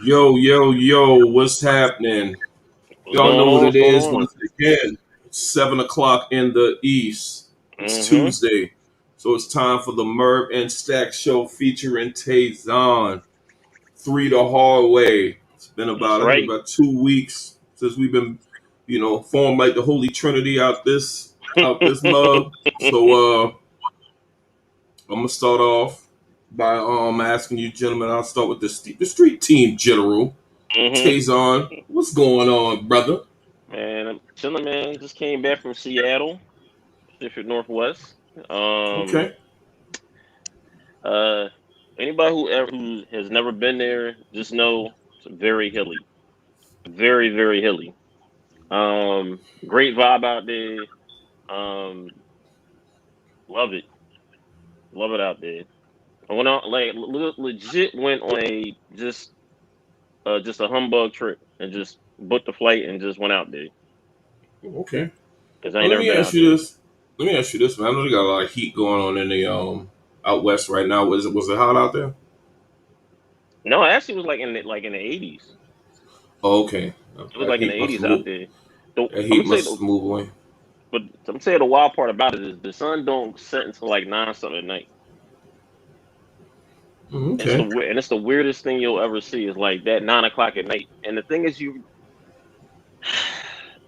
Yo, yo, yo, what's happening? What's Y'all going know on? what it What's going is on? once again. It's 7 o'clock in the East. It's Mm-hmm. Tuesday. So it's time for the Merv and Stacks show featuring Taison. Three the hard way. It's been That's about, I think, right. about 2 weeks since we've been, formed like the Holy Trinity out this mug. So I'm gonna start off by asking you gentlemen. I'll start with the street team general. Mm-hmm. Taison, what's going on, brother? Man, I'm chilling, man. Just came back from Seattle, Pacific Northwest. Um, Okay. uh, Anybody who has never been there, just know it's very hilly, very very hilly. Great vibe out there. Um, love it out there. I went on like legit went on a just a humbug trip and just booked a flight and just went out there Okay. because I Well, ain't let never me been ask out you there. this. Let me ask you this, man. I know they got a lot of heat going on in the out west right now. Was it hot out there? No, it actually was like in the 80s. Oh, okay. It was That like in the heat must 80s out move. there. So That I'm heat gonna say must move away. I'm saying the wild part about it is the sun don't set until like 9 something at night. Okay. And it's the weirdest thing you'll ever see is like that 9 o'clock at night. And the thing is, you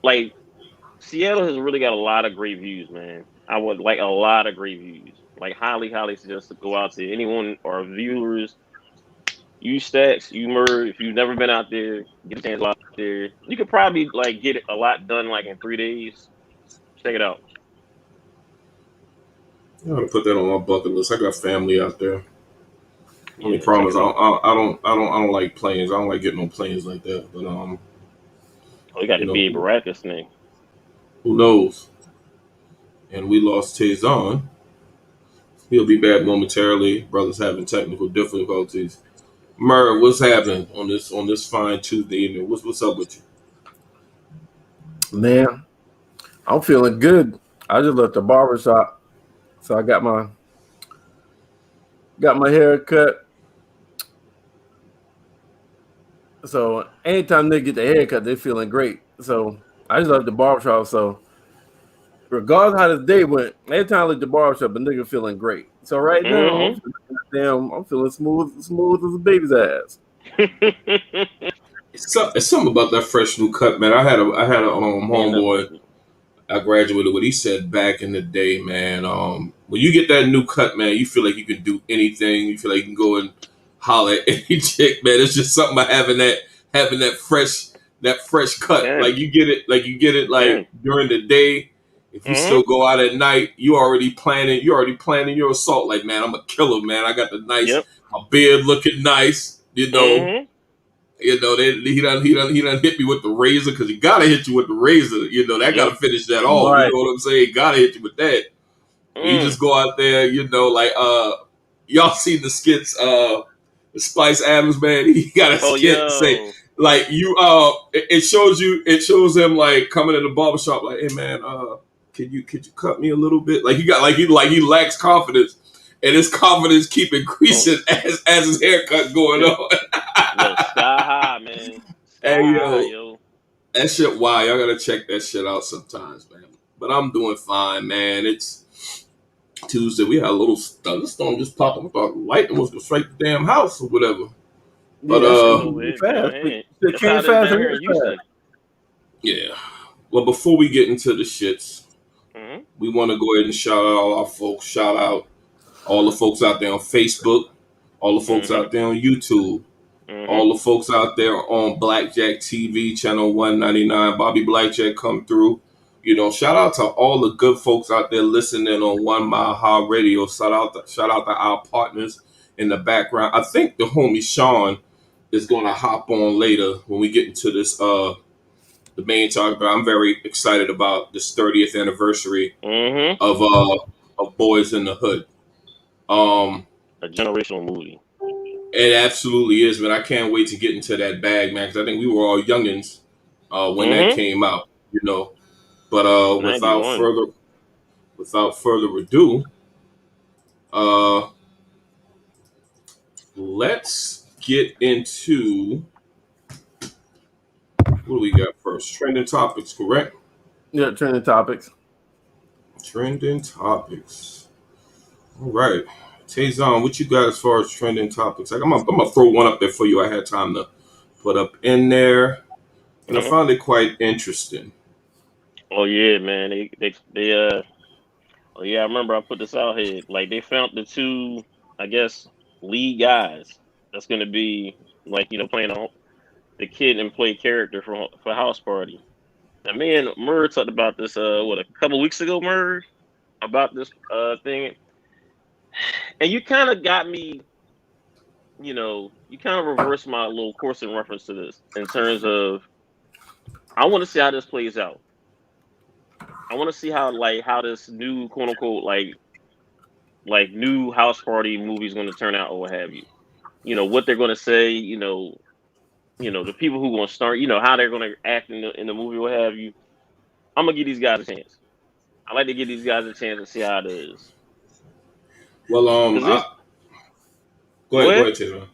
like Seattle has really got a lot of great views, man. I would like a lot of great views. Like highly suggest to go out to anyone or viewers. You Stacks, you Merv, if you've never been out there, get a chance to go out there. You could probably like get a lot done like in 3 days. Check it out. I gotta put that on my bucket list. I got family out there. Only Yeah, check problem is it out. I don't like planes. I don't like getting on planes like that. But Oh, you got you the know, big Baracus thing. who knows? And we lost Tazon. He'll be back momentarily. Brothers having technical difficulties. Murr, what's happening on this fine Tuesday evening? What's up with you? Man, I'm feeling good. I just left the barber shop, so I got my hair cut. So anytime they get their haircut, they're feeling great. So I just left the barber shop. So regardless how this day went, anytime I leave the barber shop, a nigga feeling great. So right now, Mm-hmm. I'm feeling smooth as a baby's ass. It's something about that fresh new cut, man. I had a Man, homeboy I graduated with. He said back in the day, man, when you get that new cut, man, you feel like you can do anything. You feel like you can go and holler at any chick, man. It's just something about having that fresh cut. can, Like you get it can. like during the day. If you still Mm-hmm. go out at night, you already planning your assault. Like, man, I'm a killer, man. I got Yep. my beard looking nice, you know. Mm-hmm. He done hit me with the razor because he gotta hit you with the razor. That Yep. gotta finish that off. You Right. know what I'm saying? He gotta hit you with that. You Mm. just go out there, like y'all seen the skits, the Spice Adams man. He got a Oh, skit say yo. like it shows him like coming in the barbershop like, hey man, could you cut me a little bit? Like he lacks confidence, and his confidence keep Oh, increasing as his haircut going yo, on. yo, sky high, man. Sky Hey high, yo, yo. that shit, why y'all gotta check that shit out sometimes, man. But I'm doing fine, man. It's Tuesday. We had a little thunderstorm just pop up. I thought lightning was gonna strike the damn house or whatever. But Yeah, that shit You was know, moving down fast. here. It That's how came it is fast down and here went in fast. Houston. yeah. Well, before we get into the shits, Mm-hmm. we want to go ahead and shout out all our folks. Shout out all the folks out there on Facebook, all the folks Mm-hmm. out there on YouTube, Mm-hmm. all the folks out there on Blackjack TV, channel 199. Bobby Blackjack come through. Shout out to all the good folks out there listening on 1 Mile High Radio. Shout out to our partners in the background. I think the homie Sean is gonna hop on later when we get into this the main topic. But I'm very excited about this 30th anniversary Mm-hmm. of Boyz N the Hood. Um A generational movie. It absolutely is, man. I can't wait to get into that bag, man, because I think we were all youngins when that Mm-hmm. came out. But without 91. further ado, uh, let's get into What do we got first? Trending topics, correct? Yeah, trending topics. Trending topics. All right. Taison, what you got as far as trending topics? Like, I'm gonna throw one up there for you. I had time to put up in there, and I Hmm. found it quite interesting. Oh yeah, man. They oh yeah, I remember I put this out here. Like they found the two, I guess, lead guys. That's gonna be like playing the kid and play character for House Party. Now me and Merv talked about this what a couple weeks ago, Merv, about this thing, and you kind of got me. You kind of reversed my little course in reference to this in terms of I want to see how this plays out. I want to see how this new quote unquote like new House Party movie is going to turn out or what have you. What they're going to say. The people who going to start. How they're going to act in the movie, what have you. I'm gonna give these guys a chance. I like to give these guys a chance to see how it is. Well, Cause it's go go ahead. ahead, Taison.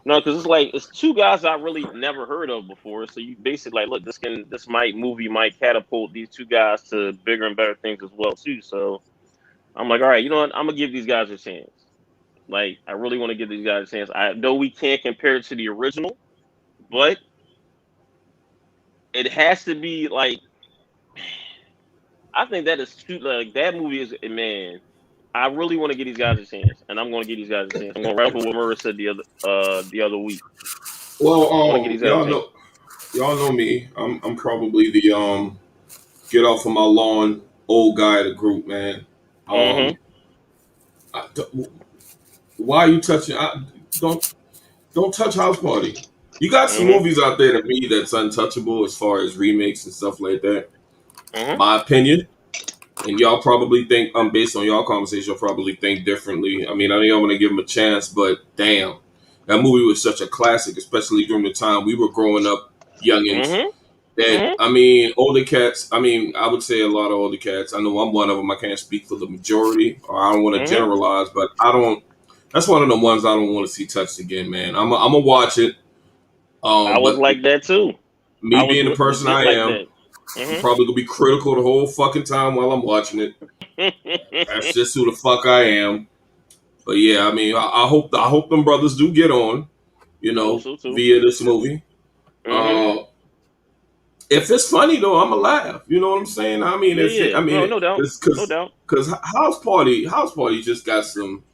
No, because it's like it's two guys I really never heard of before. So you basically like, look, this movie might catapult these two guys to bigger and better things as well too. So I'm like, all right, you know what? I'm gonna give these guys a chance. Like I really want to give these guys a chance. I know we can't compare it to the original, but it has to be like I think that is too like that movie is man. I really want to give these guys a chance, and I'm going to give these guys a chance. I'm going to wrap up what Murray said the other week. Well, I want to give these guys a chance. y'all know me. I'm probably the get off of my lawn old guy of the group, man. Mm-hmm. Um, why are you touching? Don't don't touch House Party. You got some Mm-hmm. movies out there to me that's untouchable as far as remakes and stuff like that. Mm-hmm. My opinion, and y'all probably think based on y'all conversation, you'll probably think differently. I mean, I think I'm gonna give them a chance, but damn, that movie was such a classic, especially during the time we were growing up, youngins. Mm-hmm. That Mm-hmm. I mean, older cats. I mean, I would say a lot of older cats. I know I'm one of them. I can't speak for the majority, or I don't want to Mm-hmm. generalize, but I don't. That's one of the ones I don't want to see touched again, man. I'm gonna watch it. I was But like that too. I me was being the person legit I like am, that. I'm Mm-hmm. probably gonna be critical the whole fucking time while I'm watching it. That's just who the fuck I am. But yeah, I mean, I hope them brothers do get on, I hope so too. via this movie. Mm-hmm. Uh, if it's funny though, I'ma laugh. You know what I'm saying? I mean, Yeah, if it, yeah. I mean, No, no doubt. No doubt. because House Party just got some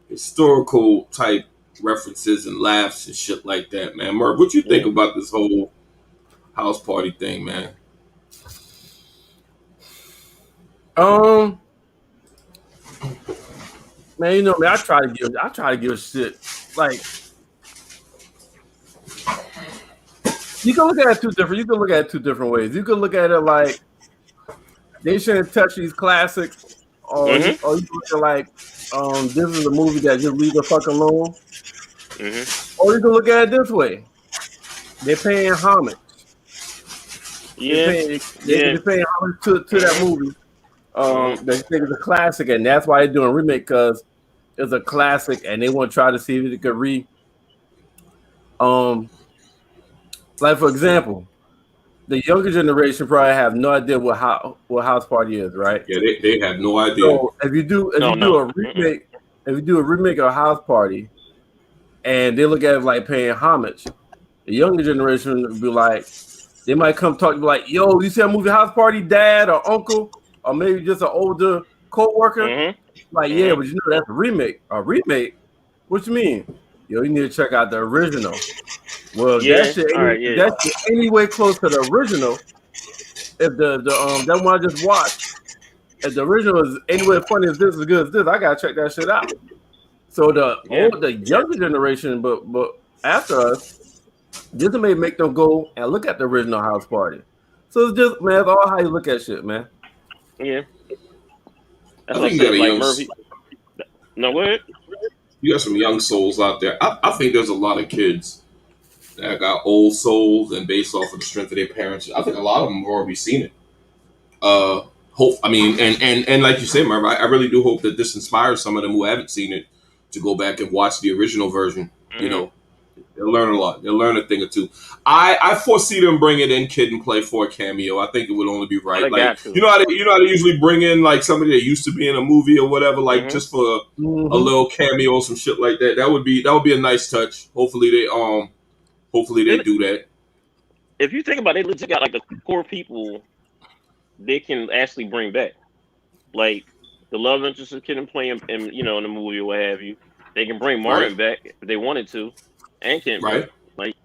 historical type references and laughs and shit like that, man. Merv, what you think Yeah. about this whole House Party thing, man? Um, man, you know me. I try to give a shit. Like you can look at it two different. You can look at it two different ways. You can look at it like they shouldn't touch these classics, Mm-hmm. or you can look at it like this is a movie that just leave the fuck alone. Mm-hmm. Or you can look at it this way: they're paying homage. They're Yeah. paying Yeah. they're paying homage to that Mm-hmm. movie. Mm-hmm. They think it's a classic, and that's why they're doing a remake because it's a classic, and they want to try to see if they could um like for example, the younger generation probably have no idea what House Party is, right? Yeah, they had no idea. So if No, you do no. a Mm-mm. remake of House Party and they look at it like paying homage, the younger generation would be like, they might come talk to you like, yo, you see a movie House Party, dad or uncle, or maybe just an older co-worker? Mm-hmm. Like, yeah, Mm-hmm. but you know that's a remake. A remake? What you mean? Yo, you need to check out the original. Well, Yeah. All right. Yeah. that shit anyway close to the original. If that one I just watched, if the original is anywhere funny as this, as good as this, I gotta check that shit out. So Yeah. the younger generation, but after us, this may make them go and look at the original House Party. So it's just man, it's all how you look at shit, man. Yeah. That's I what I think you got said. a Like young, Murphy. No, go ahead. you got some young souls out there. I think there's a lot of kids that got old souls, and based off of the strength of their parents, I think a lot of them have already seen it. Hope I mean, and like you said, Marv, I really do hope that this inspires some of them who haven't seen it to go back and watch the original version. You Mm-hmm. know, They'll learn a lot. They'll learn a thing or two. I foresee them bringing in Kid and Play for a cameo. I think it would only be Oh, right. they Like got to. you know how they usually bring in like somebody that used to be in a movie or whatever, like Mhm. just for a little cameo, some shit like that. That would be a nice touch. Hopefully they Then do that. if you think about it, they legit got like the core people they can actually bring back. Like the love interest of Kid and Play in in the movie or what have you. They can bring Right. Martin back if they wanted to, and Kid and Play. Right. Like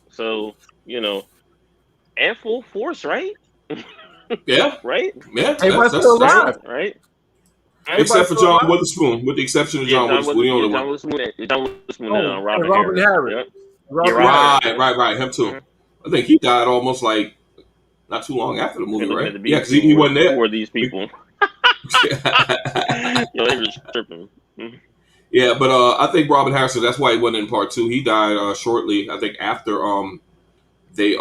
so, and Full Force, right? Yeah. Right? Yeah. Everybody's That's still alive. Right? except for Everybody's still John alive. Witherspoon. With the exception of Yeah, John Witherspoon, the only one. John Witherspoon Oh, and and Robin Robin Harris. Harris. Yep. Yeah, Robin Robin Harris. Harris. Right. Him too. Mhm. I think he died almost like not too long after the movie, Looking at right? the Yeah, beat because he wasn't who there. are these people? They were tripping. Mhm. Yeah, but I think Robin Harris. That's why he wasn't in part two. He died shortly. I think after they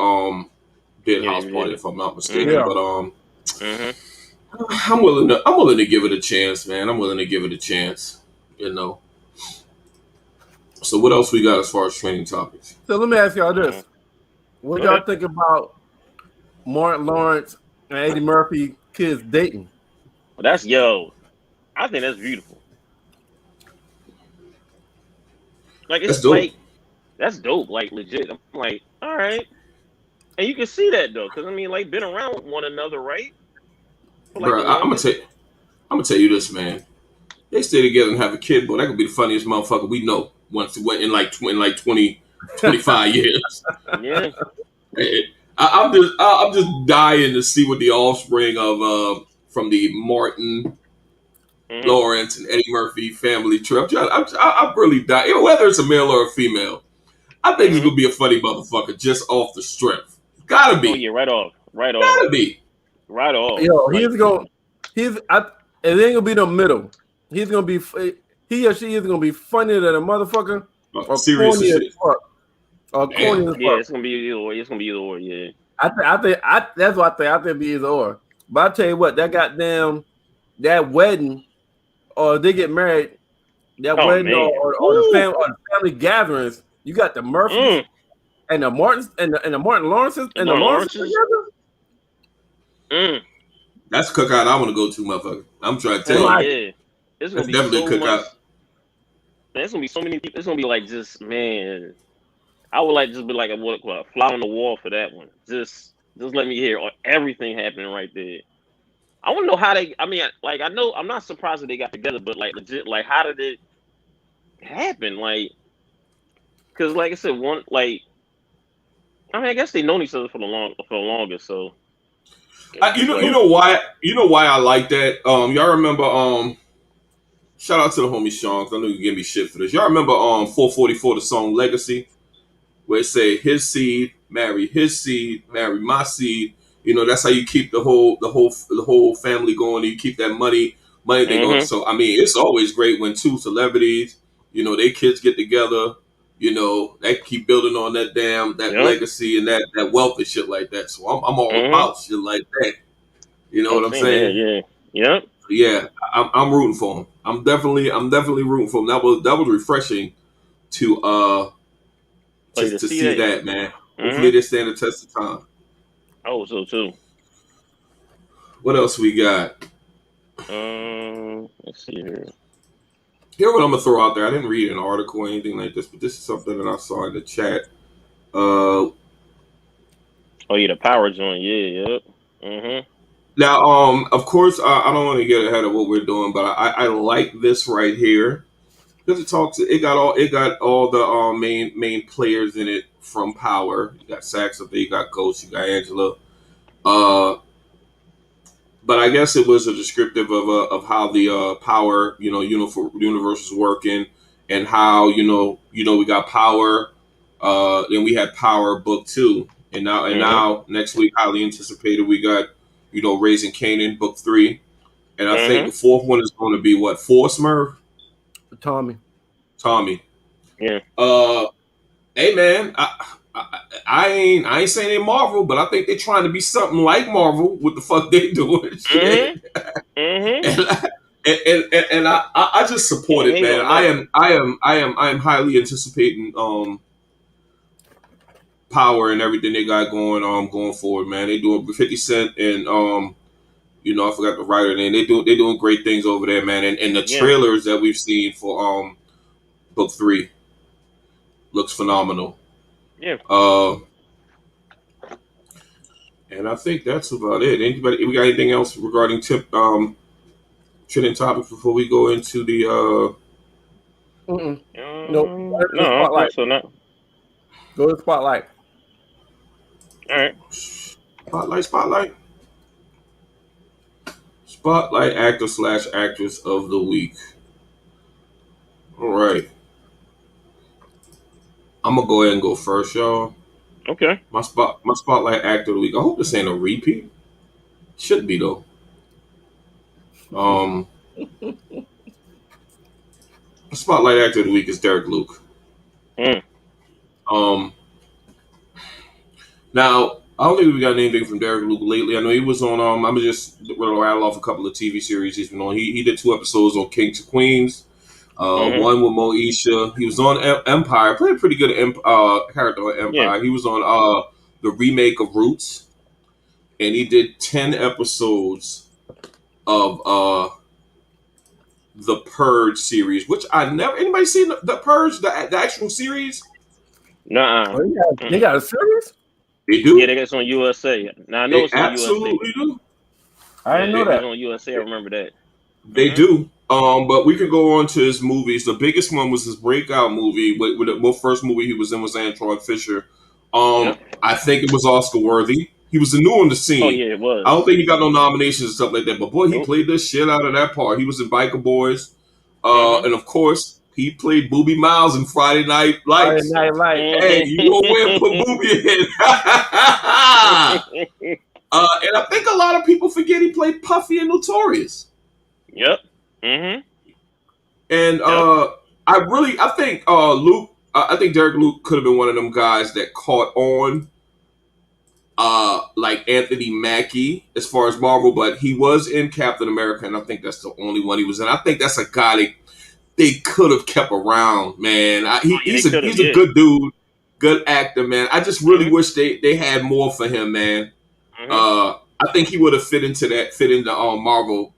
did Yeah, House they Party, did. if I'm not mistaken. Yeah. But Mhm. I'm willing to give it a chance, man. I'm willing to give it a chance. You know. So what else we got as far as training topics? So let me ask y'all this: what Go y'all ahead. think about Martin Lawrence and Eddie Murphy kids dating? Well, I think that's beautiful. Like That's it's dope. like that's dope. Like legit. I'm like, all right, and you can see that though, because I mean, like, been around one another, right? For like Bro, the I'm longest. gonna tell you this, man. They stay together and have a kid, boy. That could be the funniest motherfucker we know. Once it went in like 20, 25 years. Yeah. I'm just dying to see what the offspring of from the Martin Mhm. Lawrence and Eddie Murphy family tree. I'm really dying. Whether it's a male or a female, I think it's Mhm. gonna be a funny motherfucker just off the strength. Gotta Oh be, yeah, right off, gotta be. right off. Yo, Like, it ain't gonna be no middle. He's gonna be, he or she is gonna be funnier than a motherfucker or Serious as corny as shit. fuck. Or corny Damn. as yeah, fuck. it's gonna be either or. It's gonna be either or. Yeah. That's what I think. I think it'd be either or. But I tell you what, that wedding, or they get married, that Oh wedding man. or Woo. the family gatherings, you got the Murphys Mm. and the Martins and the Martin Lawrences The and the Martin Lawrences Lawrences. together. Mm. That's a cookout I want to go to, motherfucker. I'm trying to tell Oh you. Like, yeah. It's gonna That's be definitely a so much. cookout. Man, it's gonna be so many people. It's gonna be like just man. I would like just be like a fly on the wall for that one. Just let me hear everything happening right there. I want to know how they. I mean, like I know I'm not surprised that they got together, but like legit, like how did it happen? Like, because like I said, one like I mean, I guess they known each other for the longest. So it's just like You know why I like that. Y'all remember shout out to the homie Sean. 'Cause I know you give me shit for this. Y'all remember 444 the song Legacy, where it say his seed marry my seed. You know that's how you keep the whole family going. You keep that money they going. mm-hmm, So I mean, it's always great when two celebrities, they kids get together. They keep building on that yep, legacy and that wealth and shit like that. So I'm all mm-hmm. about shit like that. You know I'm what I'm saying, yeah, saying? yeah, yep. Yeah, I'm rooting for him. I'm definitely rooting for him. That was refreshing to Like to to see see that, that, man. Hopefully mm-hmm. they stand the test of time. Oh, so too. What else we got? Let's see here. Here what I'm gonna throw out there. I didn't read an article or anything like this, but this is something that I saw in the chat. Oh yeah, the power joint, yeah, yep. Mm-hmm. Now, of course, I don't want to get ahead of what we're doing, but I like this right here because it got all the main players in it from Power. You got Sax up there, you got Ghost, you got Angela. But I guess it was a descriptive of how the Power universe is working and how we got Power. Then we had Power Book 2, and Mm-hmm. now next week, highly anticipated, we got Raising Kanan Book 3, and I think Mm-hmm. the fourth one is going to be what, Force Merv? Tommy. Tommy. Yeah. Hey man, I ain't saying they Marvel, but I think they're trying to be something like Marvel. What the fuck they doing? Shit. Mm-hmm. Mm-hmm. And I just support And it, hate man. on that. I am highly anticipating power and everything they got going forward, man. They doing 50 Cent and I forgot the writer name. They doing great things over there, man. And the Yeah, trailers that we've seen for book 3 looks phenomenal. yeah. Uh, and I think that's about it. Anybody, we got anything else regarding trending topics before we go into the Mm-mm. Nope. No, I don't think Spotlight. so. Not. Go to spotlight. All right. spotlight actor/actress of the week? All right, I'm gonna go ahead and go first, y'all. Okay. My spotlight actor of the week. I hope this ain't a repeat. Should be though. Um, spotlight actor of the week is Derek Luke. Mm. Um, Now I don't think we got anything from Derek Luke lately. I know he was on. I'm gonna just rattle off a couple of TV series he's been on. He did 2 episodes on King to Queens. Mm-hmm. One with Moesha. He was on Empire. Played a pretty good character on Yeah. Empire. He was on the remake of Roots, and he did 10 episodes of the Purge series, which I never anybody seen the Purge the actual series. Nuh-uh. Oh, they got a series? They Yeah, do. they got it's on USA. Now I know They it's on USA. absolutely do. I Yeah, didn't know it's They, that. on USA. I remember that. They Mm-hmm. do. But we could go on to his movies. The biggest one was his breakout movie. With the first movie he was in was Antoine Fisher. Yep. I think it was Oscar worthy. He was the new on the Oh scene. yeah, it I don't was. think he got no nominations and stuff like that. But boy, he Nope. played the shit out of that part. He was in Biker Boys, Mm-hmm. and of course he played Booby Miles in Friday Night Friday Lights. Night Light. Hey, you know where put Booby in? And I think a lot of people forget he played Puffy in Notorious. Yep. Mm-hmm. And Yep. I think Luke, I think Derek Luke could have been one of them guys that caught on, like Anthony Mackie as far as Marvel, but he was in Captain America, and I think that's the only one he was in. I think that's a guy they could have kept around, man. Oh yeah, they could have. He's a Yeah. good dude, good actor, man. I just really Mm-hmm. wish they had more for him, man. Mm-hmm. I think he would have fit into Marvel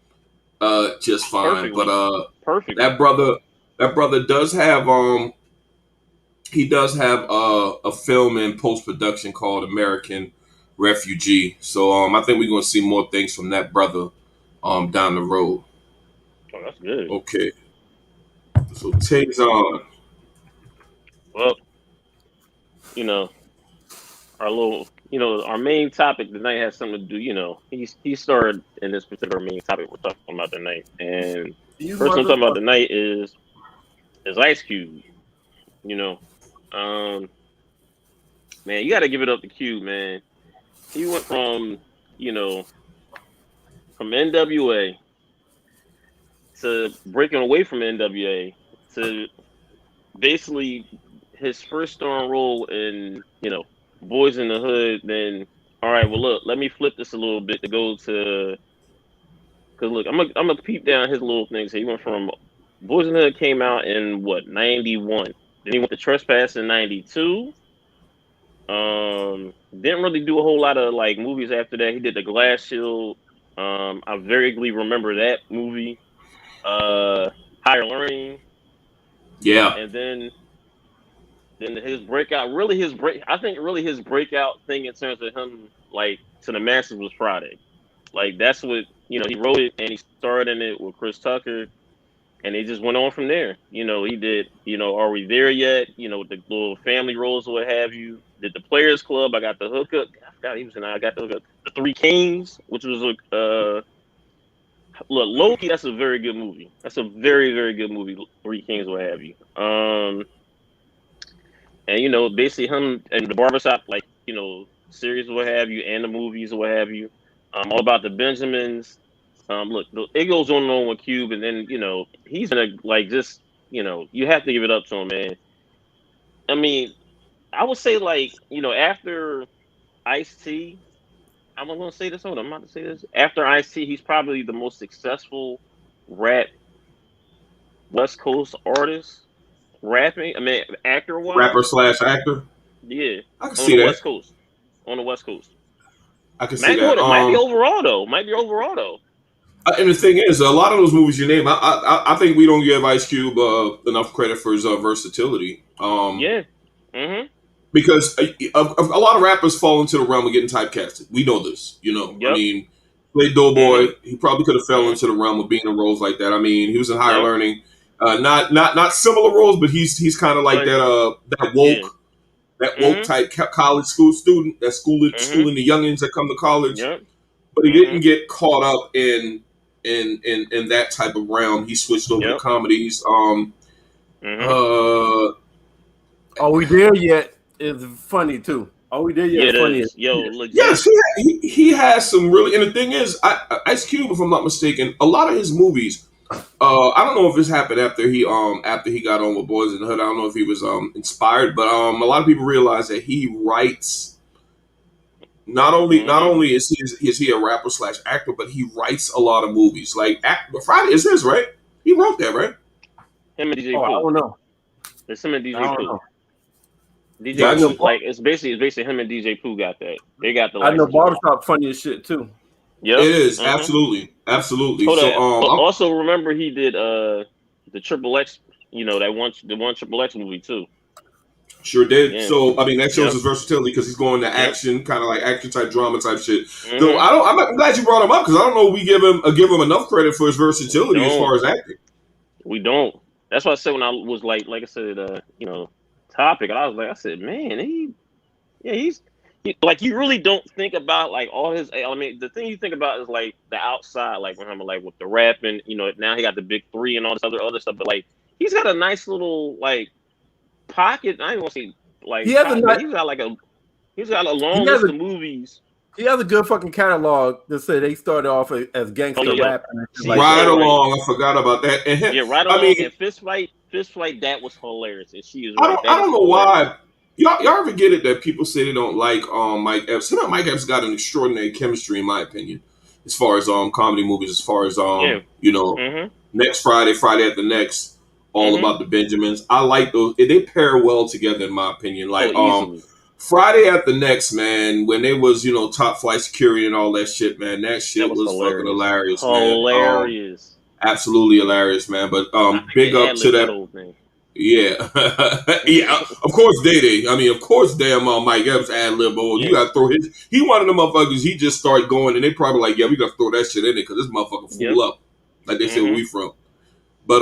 just fine. But Perfectly. Perfectly. that brother that brother does have he does have a film in post production called American Refugee. So I think we're gonna see more things from that brother down the road. Oh, that's good. Okay. So Taison. Well, you know, our main topic tonight has something to do. He started in this particular main topic we're talking about tonight, and These person I'm talking about motherfuckers. tonight is Ice Cube. You know, um, man, you got to give it up to Cube, man. He went you know, from NWA to breaking away from NWA to basically his first starring role in Boyz N the Hood. Then all right, well look, let me flip this a little bit to go to because look, I'm gonna peep down his little things. He went from Boyz N the Hood came out in what 91. Then he went to Trespass in 92. Didn't really do a whole lot of like movies after that. He did the Glass Shield. I vaguely remember that movie. Higher Learning, Yeah. and then his breakout. Really, I think really his breakout thing in terms of him like to the masses was Friday. Like that's what he wrote it and he starred in it with Chris Tucker, and he just went on from there. He did. Are we there yet? With the little family roles or what have you. Did the Players Club? I got the hookup. I forgot he was in. I got the hookup. The Three Kings, which was a look Loki. That's a very good movie. That's a very very good movie. Three Kings, what have you. And basically him and the barbershop, like series or what have you, and the movies or what have you. All about the Benjamins. Look, it goes on and on with Cube, and then he's gonna like just you have to give it up to him, man. I mean, I would say like after Ice T, I'm gonna say this. Hold on, I'm about to say this. After Ice T, he's probably the most successful rap West Coast artist rapping. I mean, actor wise. Rapper/actor. Yeah, I can on see the that. West Coast. On the West Coast. I can see Might be, that. might be overall though. Might be overall though. And the thing is, a lot of those movies you name, I think we don't give Ice Cube enough credit for his versatility. Yeah. Mm-hmm. Because a lot of rappers fall into the realm of getting typecasted. We know this. You know, I Yep. mean, played Doughboy. Mm-hmm. He probably could have fell Mm-hmm. into the realm of being in roles like that. I mean, he was in Higher Yep. Learning. Not similar roles, but he's kind of like But that yeah. woke Mm-hmm. type college school student that Mm-hmm. schooling the youngins that come to college. Yep. But he Mm-hmm. didn't get caught up in that type of realm. He switched over to Yep. comedies. Mm-hmm. Uh, Are we there yet? Is funny too. Are we there Yeah, yet? it Funny. is. Yo, yes, legit. he has some really. And the thing is, Ice Cube, if I'm not mistaken, a lot of his movies. I don't know if this happened after he got on with Boyz N the Hood. I don't know if he was inspired, but a lot of people realize that he writes. Not Mm-hmm. only is he a rapper slash actor, but he writes a lot of movies. Like Friday is his, right? He wrote that, right? Him and DJ Oh, I Pooh. don't know. It's him and I DJ don't Pooh. know. DJ But I know. Pooh, like it's basically him and DJ Pooh got that. They got the I know license for that. barbershop funny as shit too. Yep. It is Mm-hmm. absolutely. Hold So on. Also remember he did the Triple X. You know that one Triple X movie too. sure did. Yeah. So I mean that shows Yep. his versatility because he's going to Yep. action, kind of like action type drama type shit. Though Mm-hmm. I'm glad you brought him up because I don't know if we give him enough credit for his We versatility as don't. far as acting. We don't. That's why I said when I was like I said, topic. I said, man, he's like you really don't think about like all his. I mean, the thing you think about is like the outside, like when I'm like with the rap and now he got the big three and all this other stuff. But like he's got a nice little like pocket. I don't want to say He like has a pocket, but nice, he's got a he long has list a of movies. he has a good fucking catalog to say they started off as Oh gangster yeah, rap and shit see like Right that. right. along, I forgot about that. And Yeah, right I along mean, and fist fight. That was hilarious, and she is I right. don't That I is don't know hilarious. why. Y'all ever get it that people say they don't like Mike Epps? You know, Mike Epps got an extraordinary chemistry, in my opinion, as far as comedy movies, as far as Yeah. Mhm. Next Friday, Friday at the Next, all Mhm. about the Benjamins. I like those. They pair well together, in my opinion. Oh, Like easily. Friday at the Next, man, when they was top flight security and all that shit, man, that That shit was was fucking hilarious. hilarious, man. Hilarious. Absolutely hilarious, man. But I think big they up ad to libbed that that. whole thing. Yeah, yeah. Of course, Day. I mean, of course, damn. Mike Epps ad lib. Oh, you Yeah. got to throw his. He one of the motherfuckers. He just started going, and they probably like, yeah, we got to throw that shit in there because this motherfucker Yep. fool up. Like they say where Mhm. we from. But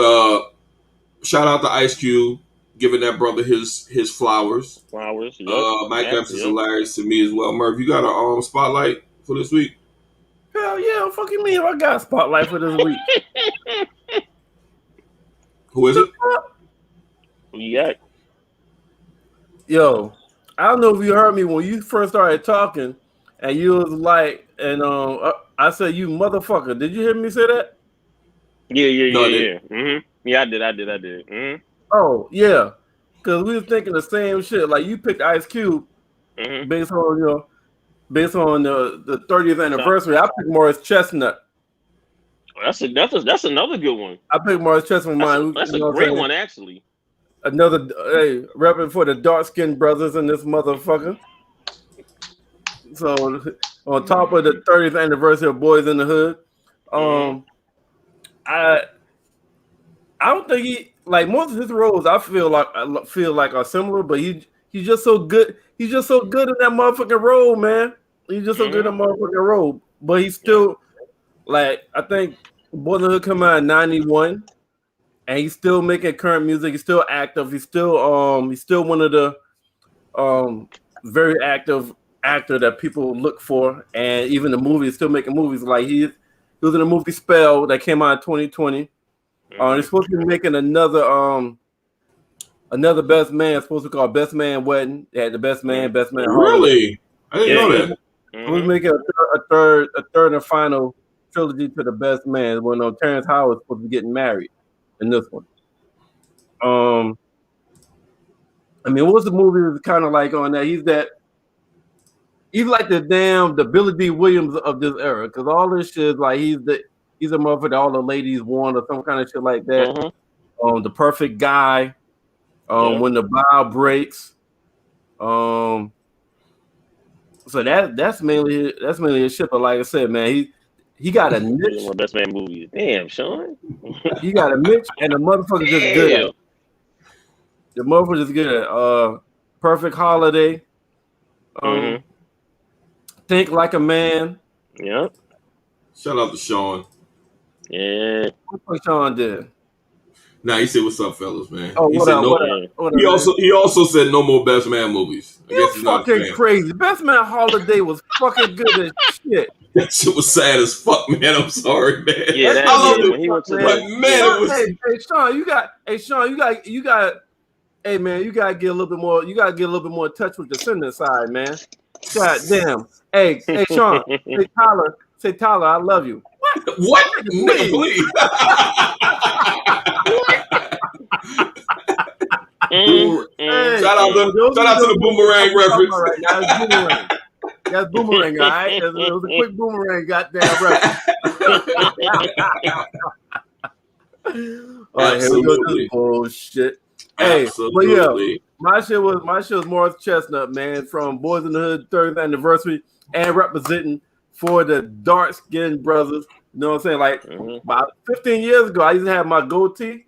shout out to Ice Cube giving that brother his flowers. Flowers. Yep. Mike Epps is Yep. hilarious to me as well. Merv, you got a spotlight for this week? Hell yeah, fucking me if I got a spotlight for this week. Who is it? Yeah. Yo, I don't know if you heard me when you first started talking, and you was like, and I said, "You motherfucker." Did you hear me say that? No, I Yeah. didn't. Mhm. Yeah, I did. Mhm. Oh yeah, because we was thinking the same shit. Like you picked Ice Cube Mhm. based on based on the 30th So anniversary. I picked Morris Chestnut. that's another good one. I picked Morris Chestnut. Mine. That's You a know what I'm great saying? one actually. Another repping for the dark skinned brothers in this motherfucker. So on top of the 30th anniversary of Boyz N the Hood, Mhm. I I don't think he like most of his roles. I feel like are similar, but he's just so good. He's just so good in that motherfucking role, man. He's just so good in Mhm. that motherfucking role. But he's Yep. still like I think Boyz N the Hood come out in '91, and he's still making current music. He's still active. He's still one of the very active actor that people look for, and even the movie is still making movies. Like he was in a movie Spell that came out in 2020. They're Mhm. supposed to be making another Best Man, supposed to be called Best Man Wedding. They had the Best Man, Mhm. Best Man Holiday. Really? I didn't Yeah. know Yeah. that. We're Mhm. making a third and final trilogy to the Best Man. When Terrence Howard's supposed to be getting married in this one. I mean, what's the movie that's kind of like on that? He's like the Billy D. Williams of this era, because all this shit is like he's a motherfucker that all the ladies want or some kind of shit like that. Mhm. The perfect guy. Yep. When the bow breaks. So that's mainly his shit. But like I said, man, he got a niche. One best man movies. Damn, Sean. He got a niche, and the motherfucker just good at Damn. it. The motherfucker just good at it. Perfect Holiday. Think Like a Man. Yep. Shout out to Sean. Yeah. What Sean did? Nah, he said, "What's up, fellas, man?" Oh, He what said up? no. What up? What up, He man? also said no more best man movies. I You guess he's not a fucking fan. crazy. Best Man Holiday was fucking good as shit. That shit was sad as fuck, man. I'm sorry, man. Yeah, that I love yeah, it. when he went to But the man, it was. Hey, Sean, you got. Hey, man, you gotta get a little bit more. You gotta get a little bit more in touch with the sender side, man. God damn. Hey, Sean. Say Tyler, I love you. What? Nigga, please. Shout out to the boomerang reference. Right now, it's boomerang. That's boomerang, all right? It was a quick boomerang, goddamn reference. All right, here we go. This bullshit. Hey, Absolutely. but yeah, my shit was Morris Chestnut, man, from Boyz N the Hood 30th anniversary and representing for the dark-skinned brothers. You know what I'm saying? Like about 15 years ago, I used to have my goatee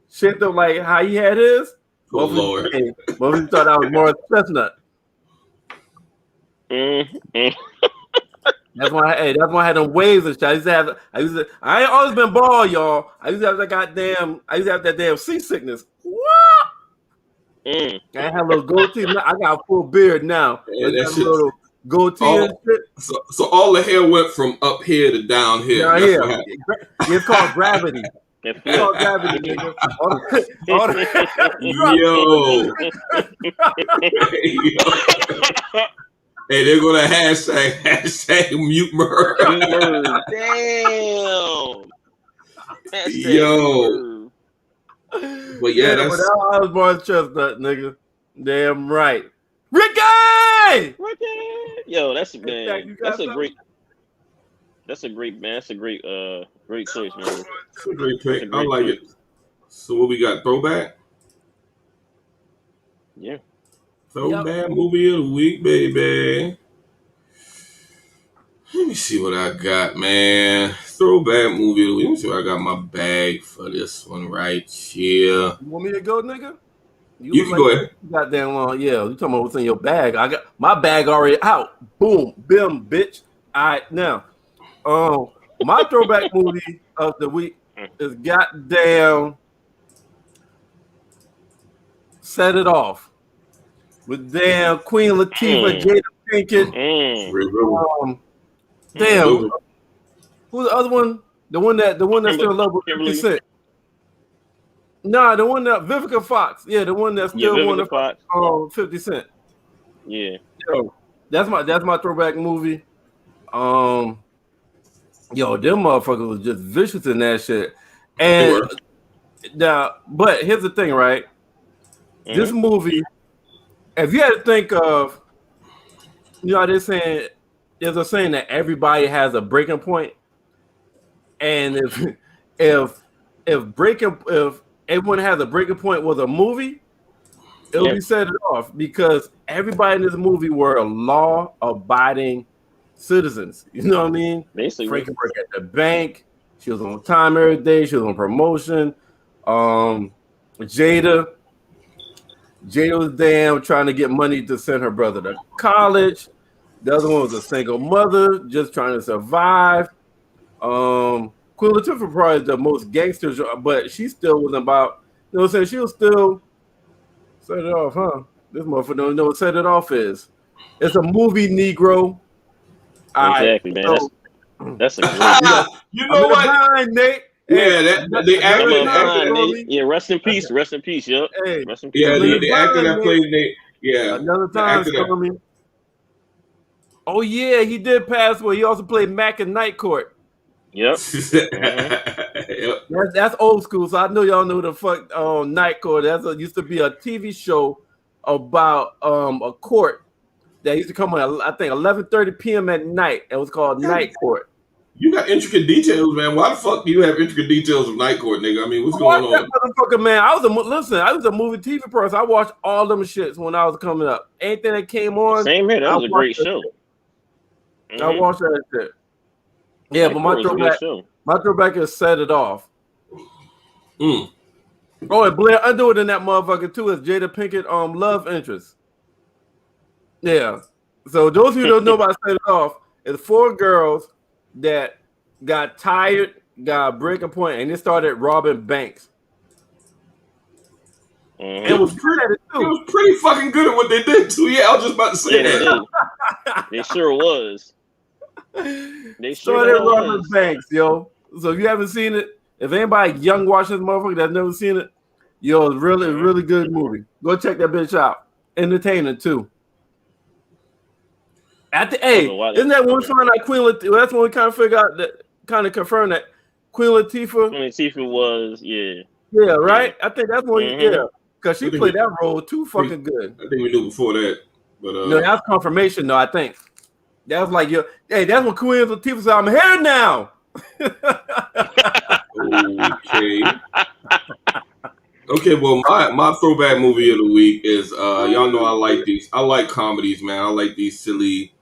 shaped up like how he had his. Oh, Lord. Most people thought I was Morris Chestnut. That's why I had them waves and shit. I ain't always been bald, y'all. I used to have that damn seasickness. What? I had a little goatee. I got a full beard now. Yeah, that shit. Little goatee and shit. So all the hair went from up here to down here. Down here. It's called gravity. It's called gravity, nigga. Yo. Hey, they're gonna hashtag mute Merv. Damn. Yo. But yeah, that's. I was Morris Chestnut, nigga. Damn right. Ricky! Yo, that's a great choice, man. It's a great pick. I like it. So what we got? Throwback? Yeah. Throwback movie of the week, baby. Let me see what I got, man. Throwback movie of the week. Let me see what I got in my bag for this one right here. You want me to go, nigga? You can go ahead. Goddamn long. Yeah, you talking about what's in your bag. I got my bag already out. Boom. Bim, bitch. All right, now. My throwback movie of the week is goddamn Set It Off with damn Queen Latifah, Jada Pinkett. Damn, who's the other one? The one that's still in love with 50 Cent. Nah, the one that Vivica Fox. Yeah, the one that's still one of 50 Cent. Yeah. Yo, that's my throwback movie. Yo, them motherfuckers was just vicious in that shit. And now, but here's the thing, right? This movie, if you had to think of, you know, there's a saying that everybody has a breaking point, and if everyone has a breaking point with a movie, it'll be Set It Off, because everybody in this movie were law-abiding citizens. You know what I mean? Basically, Frankie worked at the bank. She was on time every day. She was on promotion. Jada was damn trying to get money to send her brother to college. The other one was a single mother just trying to survive. Queen Latifah probably the most gangsters, but she still wasn't about, you know what I'm saying? She was still Set It Off, huh? This motherfucker don't know what Set It Off is. It's a movie, Negro. Exactly, man. So, that's a great. You know what? Behind, Nate. Yeah, they acted. Yeah, rest in peace. Rest in peace. Yep. Hey, rest in peace. Yeah, the actor that played Nate. Yeah. Another time, Stormy. Oh yeah, he did pass away. He also played Mac in Night Court. Yep. Yep. That's old school. So I know y'all know the fuck Night Court. Used to be a TV show about a court that used to come on, I think 11:30 p.m. at night. It was called Night Court. You got intricate details, man. Why the fuck do you have intricate details of Night Court, nigga? I mean, what's going Watch that on? motherfucker, man. I was a movie TV person. I watched all them shits when I was coming up. Anything that came on, Same here. That was a great show. I watched that shit. Yeah, but my throwback is Set It Off. Mm. Oh, and Blair Underwood in that motherfucker too is Jada Pinkett love interest. Yeah. So those who don't know about Set It Off, it's 4 girls that got tired, got a breaking point, and they started robbing banks. Mm-hmm. It was pretty fucking good at what they did too. Yeah, I was just about to say that. They sure was. They started robbing banks, yo. So if you haven't seen it, if anybody young watching this motherfucker that's never seen it, yo, it's really good movie. Go check that bitch out. Entertaining too. Isn't that one song like Queen Latifah? That's when we kind of figure out that, kind of confirm that Queen Latifah. Queen Latifah was, yeah. Yeah, right? I think that's when, because she played that role too fucking good. I think we knew before that. But no, that's confirmation, though, I think. That was like, that's when Queen Latifah said, I'm here now. Okay, well, my throwback movie of the week is, y'all know I like these. I like comedies, man. I like these silly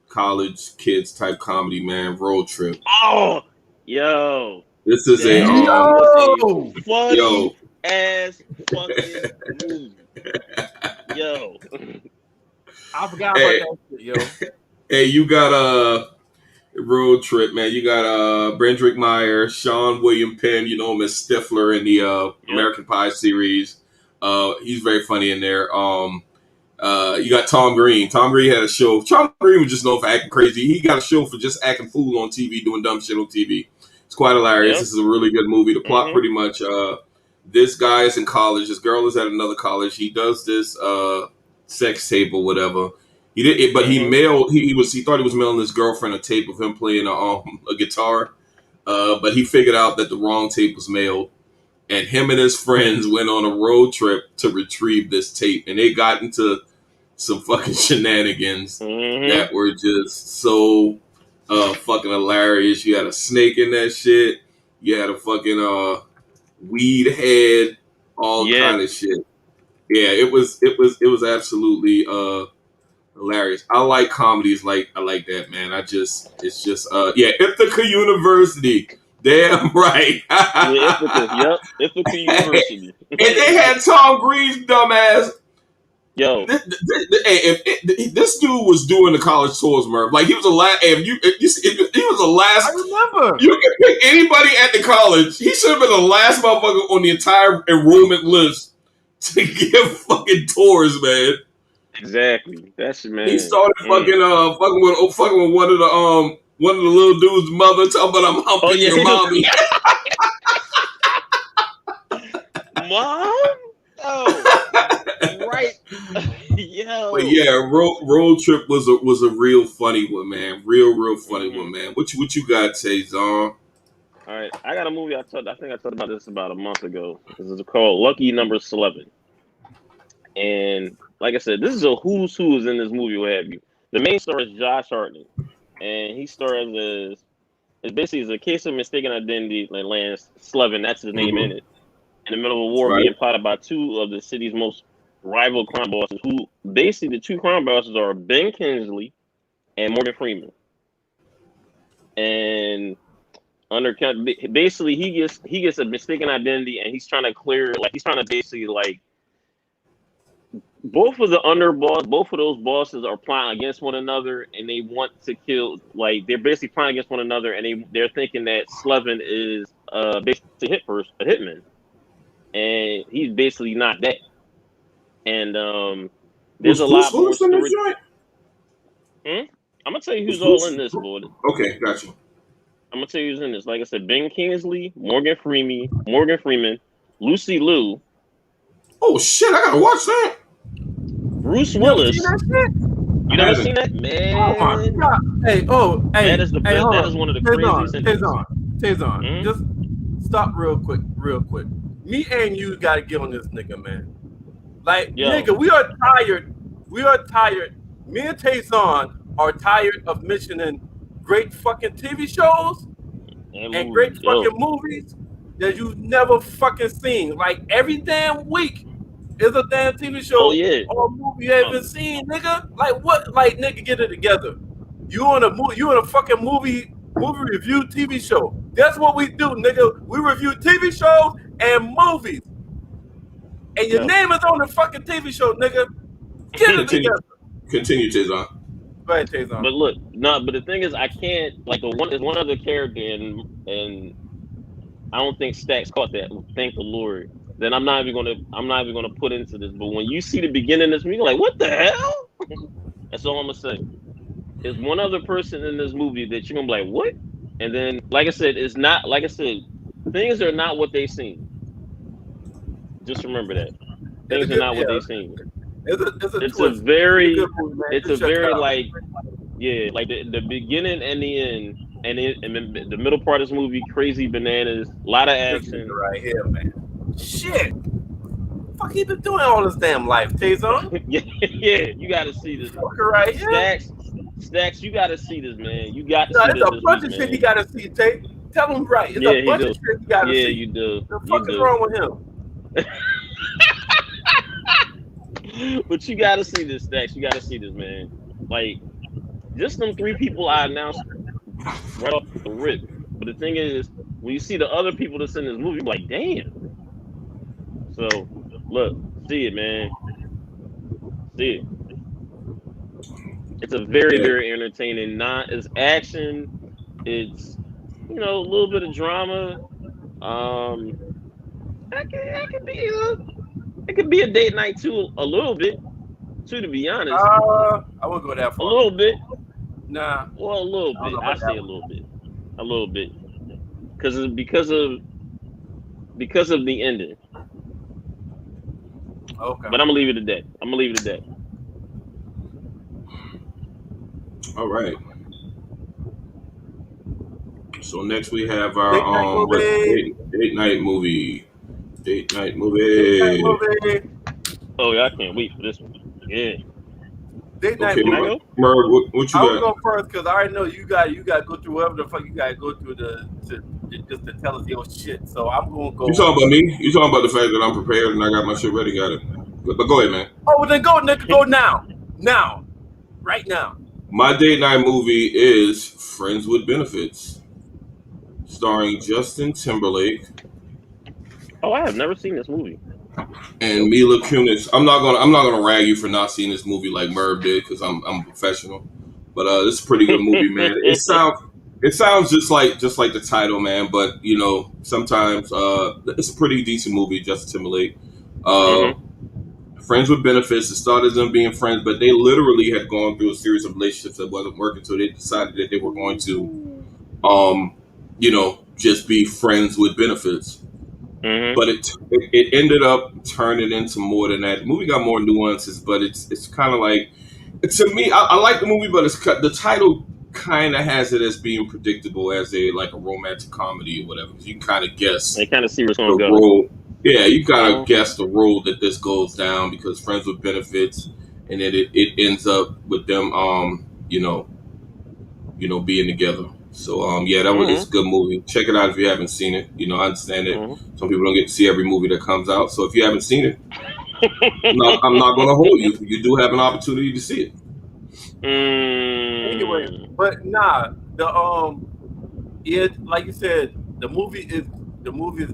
college kids type comedy, man. Road Trip. Oh, yo. This is a funny ass fucking movie. Yo. I forgot about that shit, yo. Hey, you got Road Trip, man. You got Brentrick Meyer, Sean William Penn, you know him as Stifler in the American Pie series. He's very funny in there. You got Tom Green. Tom Green had a show. Tom Green was just known for acting crazy. He got a show for just acting fool on TV, doing dumb shit on TV. It's quite hilarious. This is a really good movie. The plot pretty much, this guy is in college. This girl is at another college. He does this sex tape or whatever. He did it, but he mailed. He thought he was mailing his girlfriend a tape of him playing a guitar, but he figured out that the wrong tape was mailed, and him and his friends went on a road trip to retrieve this tape, and they got into some fucking shenanigans that were just so fucking hilarious. You had a snake in that shit. You had a fucking weed head, all kind of shit. Yeah, it was absolutely hilarious. I like comedies I like that, man. It's just Ithaca University. Damn right. Ithaca University. And they had Tom Green's dumbass. Yo, this dude was doing the college tours, Merv. Like he was a last. He was the last. I remember. You can pick anybody at the college. He should have been the last motherfucker on the entire enrollment list to give fucking tours, man. Exactly. That's man. He started fucking with one of the little dude's mother, talking about I'm humping your mommy. Mom? Oh, right. Yo. But yeah, Road Trip was a real funny one, man. Real funny one, man. What you got, Taison? All right, I got a movie. I think I talked about this about a month ago. This is called Lucky Number 11, and like I said, this is a who's in this movie. What have you? The main star is Josh Hartnett, and he stars as it's basically a case of mistaken identity. Like Lance Slevin, that's his name in it. In the middle of a war being plotted by 2 of the city's most rival crime bosses, who basically the 2 crime bosses are Ben Kingsley and Morgan Freeman. And basically he gets a mistaken identity, and he's trying to clear, like he's trying to basically like both of those bosses are plotting against one another, and they want to kill. Like they're basically plotting against one another, and they're thinking that Slevin is basically a hitman. And he's basically not that. And there's a lot more story. I'm gonna tell you who's all in this, boy. Okay, gotcha. I'm gonna tell you who's in this. Like I said, Ben Kingsley, Morgan Freeman, Lucy Liu. Oh shit! I gotta watch that. Bruce Willis. You never seen that, man? Oh my god! Hey, that is the best. That is one of the craziest. Taison, just stop real quick. Me and you got to get on this nigga, man. Like, nigga, we are tired. Me and Taison are tired of mentioning great fucking TV shows and great Yo. fucking movies that you've never fucking seen. Like every damn week is a damn TV show Oh yeah. or movie you haven't seen, nigga. Like what? Like nigga, get it together. You on a fucking movie review TV show. That's what we do, nigga. We review TV shows and movies. And your name is on the fucking TV show, nigga. Get it together. Continue, Taison. Go ahead, Taison. But look, but the thing is, I can't like there's one other character, and I don't think Stacks caught that. Thank the Lord. Then I'm not even gonna put into this. But when you see the beginning of this movie, you're like, what the hell? That's all I'm gonna say. There's one other person in this movie that you're gonna be like, what? And then, like I said, it's not like I said. Things are not what they seem. Just remember that. Things are not what they seem. It's a very like like the beginning and the end, and the middle part of this movie, crazy bananas, a lot of action right here, man. Shit, fuck, he been doing all this damn life, Taison. yeah, you got to see this. Fucker right here, Stacks, you got to see this, man. You got to see this. There's a bunch of shit you got to see, Tate. Tell him right. It's a bunch of shit you got to see. Yeah, you do. What the fuck is wrong with him? But you gotta see this, Stacks. You gotta see this, man. Like, just them 3 people I announced right off the rip. But the thing is, when you see the other people that's in this movie, you're like, damn. So, look, see it, man. See it. It's a very, very entertaining. It's action. It's a little bit of drama. It could be a date night too, a little bit. Too, to be honest. I wouldn't go that far. A little bit. Nah. Well, a little bit. I say a little bit. A little bit. Because of the ending. Okay. But I'm gonna leave it at that. All right. So next we have our date night movie. Date night movie. Oh yeah, I can't wait for this one. Yeah. Date night movie. Merv, what you got? I'll go first because I already know you got to go through whatever the fuck you got to go through just to tell us your shit. So I'm gonna go. You talking about me? You talking about the fact that I'm prepared and I got my shit ready? Got it. But go ahead, man. Oh, well, then go, nigga. Go now. Right now. My date night movie is Friends with Benefits, starring Justin Timberlake. Oh, I have never seen this movie. And Mila Kunis. I'm not gonna rag you for not seeing this movie like Merv did because I'm a professional. But this is a pretty good movie, man. It sounds just like the title, man. But sometimes it's a pretty decent movie. Justin Timberlake. Friends with Benefits. It started them being friends, but they literally had gone through a series of relationships that wasn't working, so they decided that they were going to, just be friends with benefits. Mm-hmm. But it ended up turning into more than that. The movie got more nuances, but it's kind of like, to me, I like the movie, but the title kind of has it as being predictable as a romantic comedy or whatever. You kind of guess. They kind of see what's going to go. Yeah, you kind of guess the road that this goes down because Friends with Benefits, and then it ends up with them, being together. So that was a good movie. Check it out if you haven't seen it. I understand that some people don't get to see every movie that comes out. So if you haven't seen it, I'm not going to hold you. You do have an opportunity to see it. Anyway, but nah, like you said, the movie is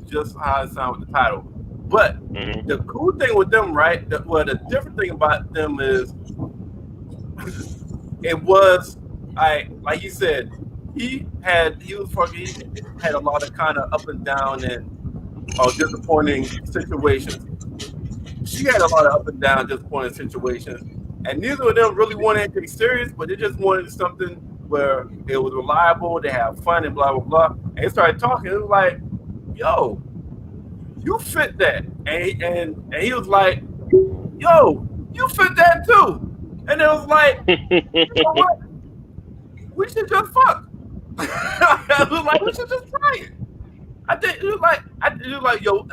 just how it sounds with the title. But the cool thing with them, right? The different thing about them is it was like you said. He had a lot of kind of up and down and disappointing situations. She had a lot of up and down, disappointing situations, and neither of them really wanted anything serious, but they just wanted something where it was reliable, they have fun and blah blah blah. And they started talking. It was like, "Yo, you fit that," and he was like, "Yo, you fit that too," and it was like, "You know what? We should just fuck." I was like, we should just try it. I think it was like, yo,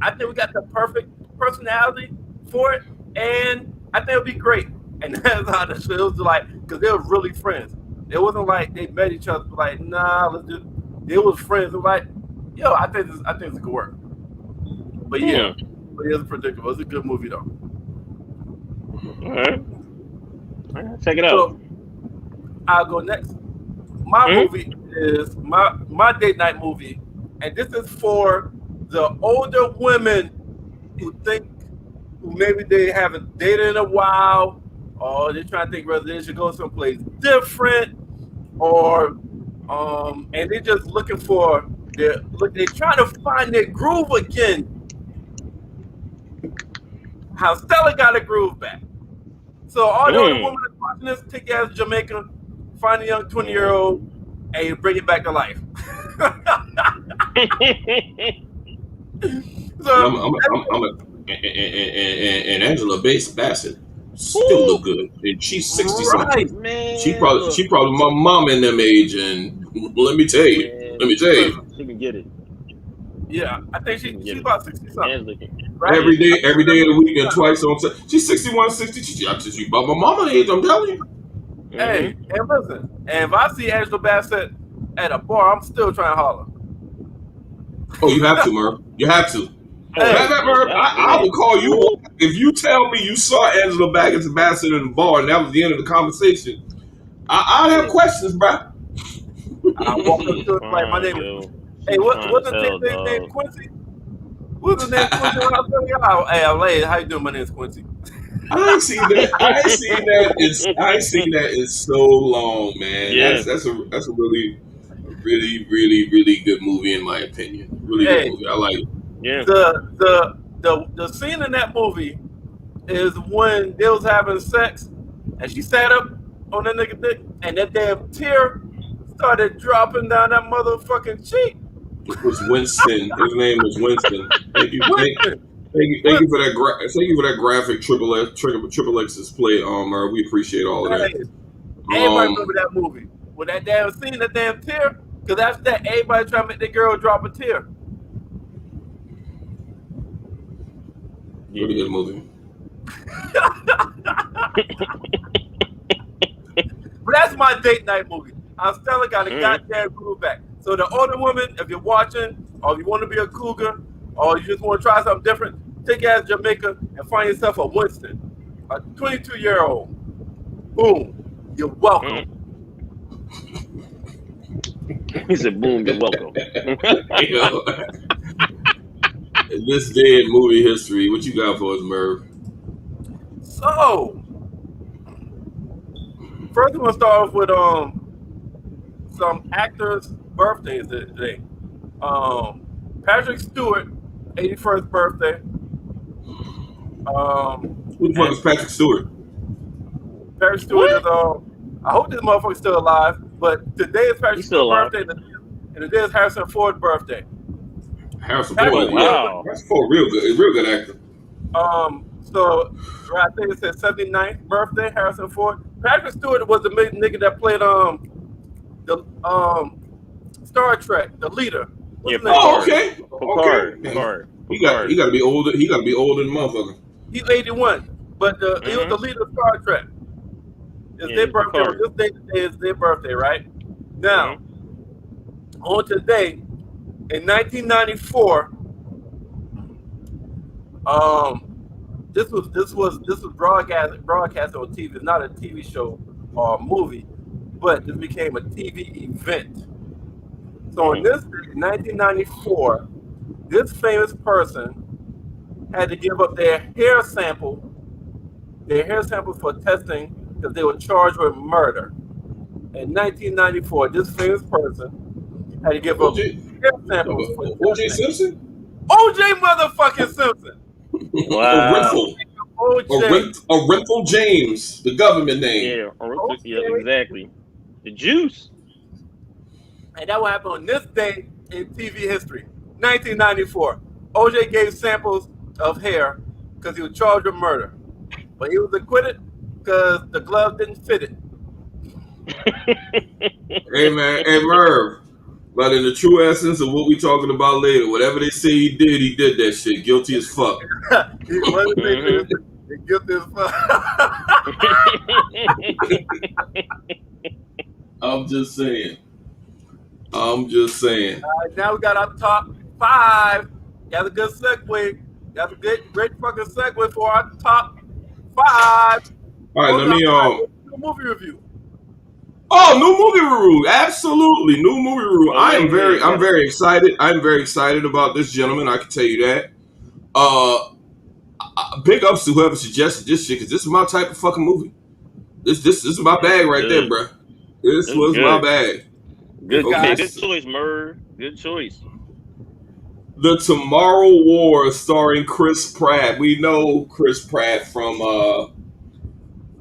I think we got the perfect personality for it, and I think it'll be great. And that's how the show was like, because they were really friends. It wasn't like they met each other like, nah, let's just They was friends. They're like, yo, I think this could work. But yeah, but it was predictable. It's a good movie though. All right. Check it out. So I'll go next. My movie is my date night movie, and this is for the older women who maybe they haven't dated in a while, or they're trying to think whether they should go someplace different, or and they're just looking for they're trying to find their groove again. How Stella got a groove back. So all the older women that's watching this, take you as Jamaica, find a young 20-year-old, and you bring it back to life. So and Angela Bassett still look good, and she's 60 something. Man, she probably my mom in them age, and let me tell you, she can get it. Yeah, I think she's about 60 something. Right? Every day of the week and twice on. She's 61, 60. She's about my mama age. I'm telling you. Hey, and listen, and if I see Angela Bassett at a bar, I'm still trying to holler. Oh, you have to, Merv. You have to. Hey, Merv, I will call you if you tell me you saw Angela Bassett in the bar and that was the end of the conversation. I have questions, bro. I walk up to it like, my name is. Hey, what's the name? Quincy? What's his name? Quincy? Hey, I'm late. How you doing? My name is Quincy. I ain't seen that in so long, man. Yeah. That's a really good movie in my opinion. Really good movie. I like it. Yeah. The scene in that movie is when they was having sex and she sat up on that nigga dick and that damn tear started dropping down that motherfucking cheek. It was Winston. His name was Winston. Thank you. Thank you for that graphic Triple X's play, Merv. We appreciate all of that. Everybody remember that movie with that damn scene, that damn tear, because after that, everybody trying to make that girl drop a tear. Really good movie. But that's my date night movie. Stella got a goddamn groove back. So the older woman, if you're watching, or if you want to be a cougar, or you just want to try something different, take your ass to Jamaica and find yourself a Winston, a 22-year-old. Boom, you're welcome. He said, "Boom, you're welcome." In this day in movie history, what you got for us, Merv? So, first, we're gonna start off with some actors' birthdays today. Patrick Stewart, 81st birthday. Who the fuck is Patrick Stewart? Patrick Stewart is I hope this motherfucker's still alive, but today is Patrick Stewart's birthday, and today is Harrison Ford's birthday. Harrison Ford, wow. Harrison Ford, real good actor. So I think it says 79th birthday, Harrison Ford. Patrick Stewart was the nigga that played the Star Trek, the leader. Okay. He got to be older. He got to be older than motherfucker. He's 81, but he was the leader of Star Trek. It's their birthday. This day is their birthday, right? Now, on today, in 1994, this was broadcast on TV. It's not a TV show or a movie, but this became a TV event. So in this day, 1994, this famous person had to give up their hair samples for testing because they were charged with murder. In 1994, this famous person had to give up hair samples for O.J. Simpson? O.J. motherfucking Simpson. Wow. Orenthal James, the government name. Yeah, exactly. The juice. And that will happen on this day in TV history. 1994. O.J. gave samples of hair because he was charged with murder. But he was acquitted because the glove didn't fit it. Hey, man. Hey, Merv. But in the true essence of what we talking about later, whatever they say he did that shit. Guilty as fuck. Guilty as fuck. I'm just saying. I'm just saying. All right, now we got our top 5. Got a good segue. Got a great fucking segue for our top 5. All right, What let was me our 5 movie review? Oh, new movie review. Absolutely. New movie review. Oh, yeah. I'm very excited. I'm very excited about this gentleman, I can tell you that. Big ups to whoever suggested this shit, because this is my type of fucking movie. This is my bag right there, Good. bro. This It's was my good. bag. Good, Okay. good choice, Merv. Good choice. The Tomorrow War starring Chris Pratt. We know Chris Pratt from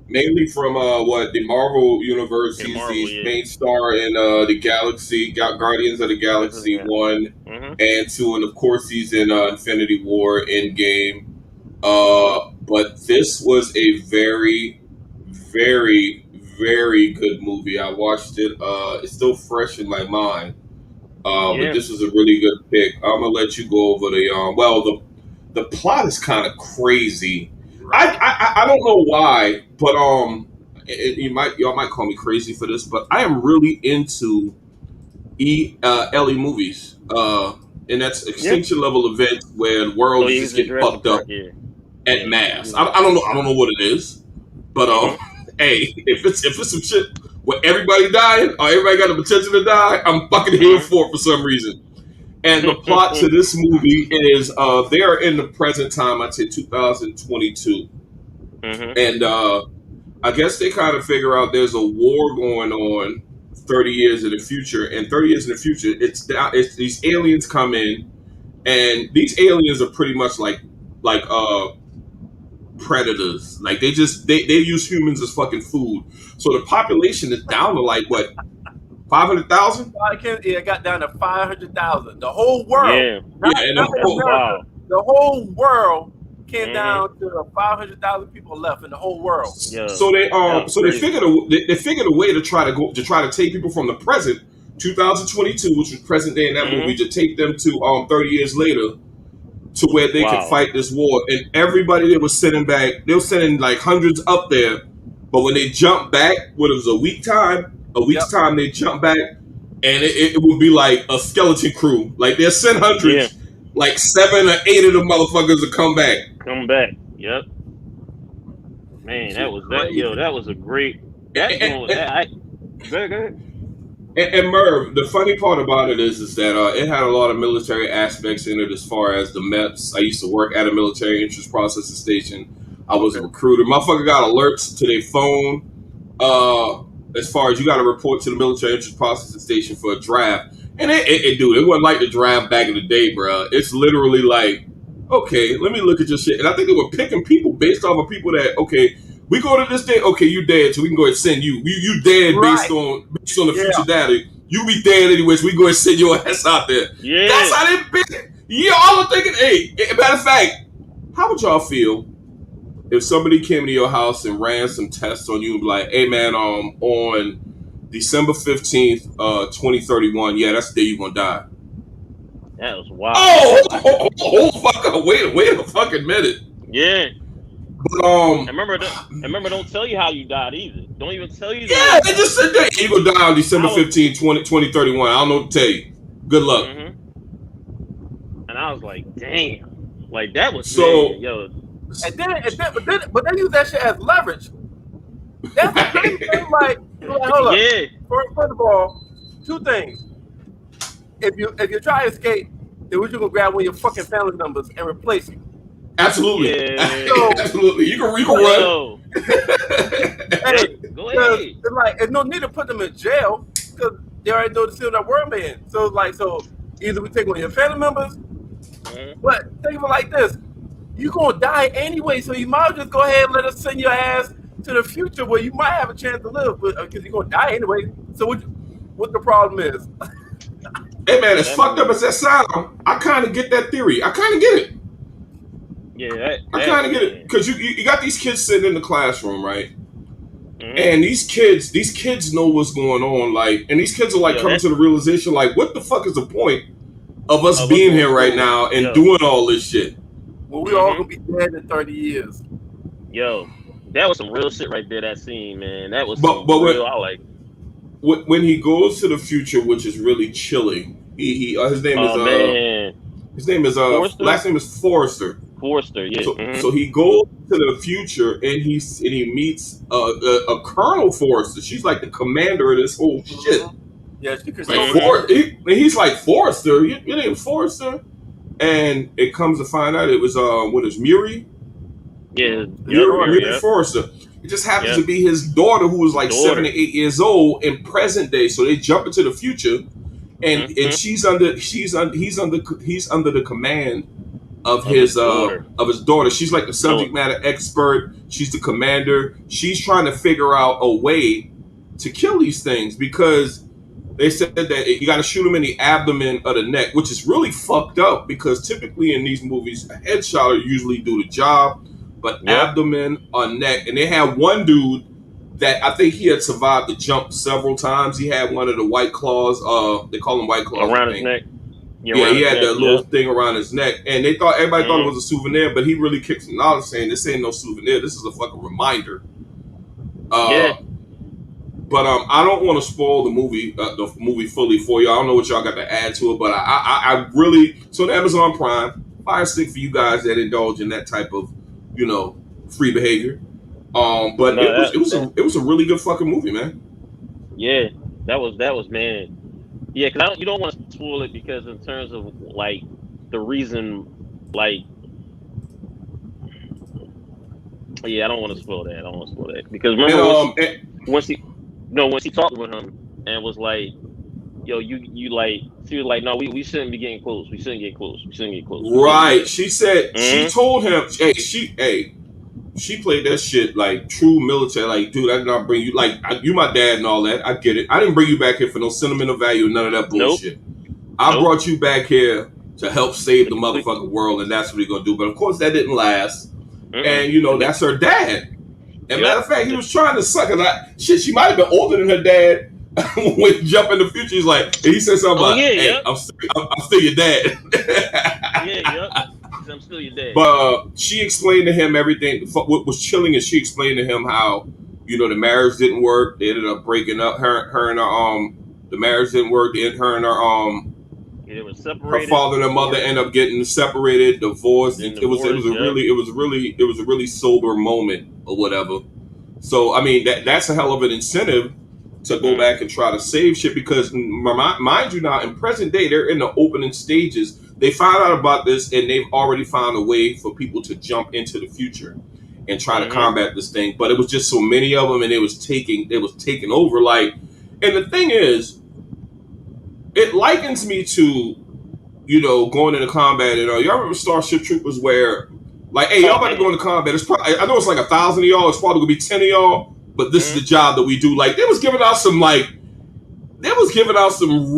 mainly from what the Marvel universe. In He's Marvel, the yeah. main star in the Galaxy, Guardians of the Galaxy Yeah. 1 Mm-hmm. and 2, and of course he's in Infinity War Endgame. But this was a very, very, very good movie. I watched it. It's still fresh in my mind. But Yeah. this was a really good pick. I'm gonna let you go over the plot is kind of crazy. I don't know why, but y'all might call me crazy for this, but I am really into Ellie movies. And that's Yeah. extinction level events where the world Oh, is he's just in getting Jurassic fucked up Park, yeah. at Yeah. mass. I don't know. I don't know what it is, but hey, if it's some shit where everybody dying or everybody got the potential to die, I'm fucking here for it for some reason. And the plot to this movie is they are in the present time. I'd say 2022, and I guess they kind of figure out there's a war going on 30 years in the future, and 30 years in the future, it's these aliens come in, and these aliens are pretty much like predators. Like they use humans as fucking food. So the population is down to like what 500,000. It got down to 500,000. The whole world. Yeah. And Not That's America. wild. The whole world came down to 500,000 people left in the whole world. Yeah. So they crazy. figured a way to try to take people from the present 2022, which was present day in that movie, to take them to 30 years later to where they could fight this war. And everybody that was sending back, they were sending like hundreds up there, but when they jumped back, what it was a week's time, they jumped back, and it would be like a skeleton crew. Like they'll send hundreds, like 7 or 8 of the motherfuckers to come back. Yep. Man, that was that. Yo, that was a great. Go ahead. And Merv, the funny part about it is that it had a lot of military aspects in it as far as the MEPS. I used to work at a military interest processing station. I was a recruiter. Motherfucker got alerts to their phone. As far as you got to report to the military interest processing station for a draft. And it wasn't like the draft back in the day, bro. It's literally like, okay, let me look at your shit. And I think they were picking people based off of people that, okay, we go to this day, okay, you dead, so we can go ahead and send you. You dead based on the future data. You be dead anyway, so we go ahead and send your ass out there. Yeah. That's how they pick. Yeah, I was thinking, hey, matter of fact, how would y'all feel if somebody came to your house and ran some tests on you and be like, hey man, on December 15th, 2031, yeah, that's the day you're gonna die. That was wild. Oh, wait a fucking minute. Yeah. But, remember, don't tell you how you died either. Don't even tell you. Yeah, they just said that you're gonna die on December 15th, 2031. I don't know what to tell you. Good luck. And I was like, damn, like that was so. Man, yo. But they use that shit as leverage. That's the crazy thing. Like, hold up. Yeah. First of all, 2 things. If you try to escape, then we're just gonna grab one of your fucking family numbers and replace you. Absolutely. Yeah. Absolutely. You can run. Hey, go ahead. It's like there's no need to put them in jail because they already know the scene that we're in. So either we take one of your family members, but think of it like this. You're gonna die anyway, so you might as well just go ahead and let us send your ass to the future where you might have a chance to live, because you're gonna die anyway. So what the problem is? Hey man, as fucked up as that sound, I kind of get that theory. I kind of get it. Yeah, I kind of get it because you got these kids sitting in the classroom, right? And these kids know what's going on, like, and these kids are like coming to the realization, like, what the fuck is the point of us being here right now and doing all this shit? Well, we all gonna be dead in 30 years. Yo, that was some real shit right there. That scene, man, that was but real. I like. when he goes to the future, which is really chilling. His name is Oh man, Forrester. last name is Forrester. Forrester, yeah. So he goes to the future and he meets a Colonel Forrester. She's like the commander of this whole shit. Yeah, she could Like so he's like Forrester. Your name's Forrester, and it comes to find out it was what is Muri? Yeah, Muri Forrester. It just happens to be his daughter, who was like 7 or 8 years old in present day. So they jump into the future, and he's under the command of his daughter. She's like the subject matter expert. She's the commander. She's trying to figure out a way to kill these things because they said that you got to shoot them in the abdomen or the neck, which is really fucked up because typically in these movies, a headshot will usually do the job, but abdomen or neck. And they had one dude that I think he had survived the jump several times. He had one of the white claws. They call them white claws around his neck. Yeah, he had that little thing around his neck, and everybody thought it was a souvenir, but he really kicked some knowledge saying this ain't no souvenir. This is a fucking reminder. But I don't want to spoil the movie fully for you. I don't know what y'all got to add to it, but I really so on Amazon Prime, Fire Stick for you guys that indulge in that type of free behavior. But it was a really good fucking movie, man. Yeah, that was man. Yeah, because you don't want to spoil it because in terms of like the reason, like, yeah, I don't want to spoil that. Because remember when she talked with him and was like, yo, you like, she was like, no, we shouldn't be getting close. We shouldn't get close. Right. She said she told him, she played that shit like true military. Like, dude, I did not bring you. Like, you my dad and all that. I get it. I didn't bring you back here for no sentimental value and none of that bullshit. I brought you back here to help save the motherfucking world, and that's what we're gonna do. But of course, that didn't last. And that's her dad. And matter of fact, he was trying to suck her. Shit, she might have been older than her dad. When he jumped in the future, he's like, and he said something about, "Hey, I'm still your dad." I'm still your dad. But she explained to him everything. What was chilling is she explained to him how the marriage didn't work. They ended up breaking up. Her and her the marriage didn't work. Her and her it was separated. Her father and her mother ended up getting separated, divorced. It was a really sober moment or whatever. So I mean that's a hell of an incentive to go back and try to save shit because mind you now in present day they're in the opening stages. They found out about this and they've already found a way for people to jump into the future and try to combat this thing. But it was just so many of them and it was taking over. Like, and the thing is, it likens me to, going into combat. Y'all remember Starship Troopers where, like, hey, y'all about to go into combat. It's probably, I know it's like 1,000 of y'all. It's probably gonna be 10 of y'all. But this is the job that we do. Like, they was giving out some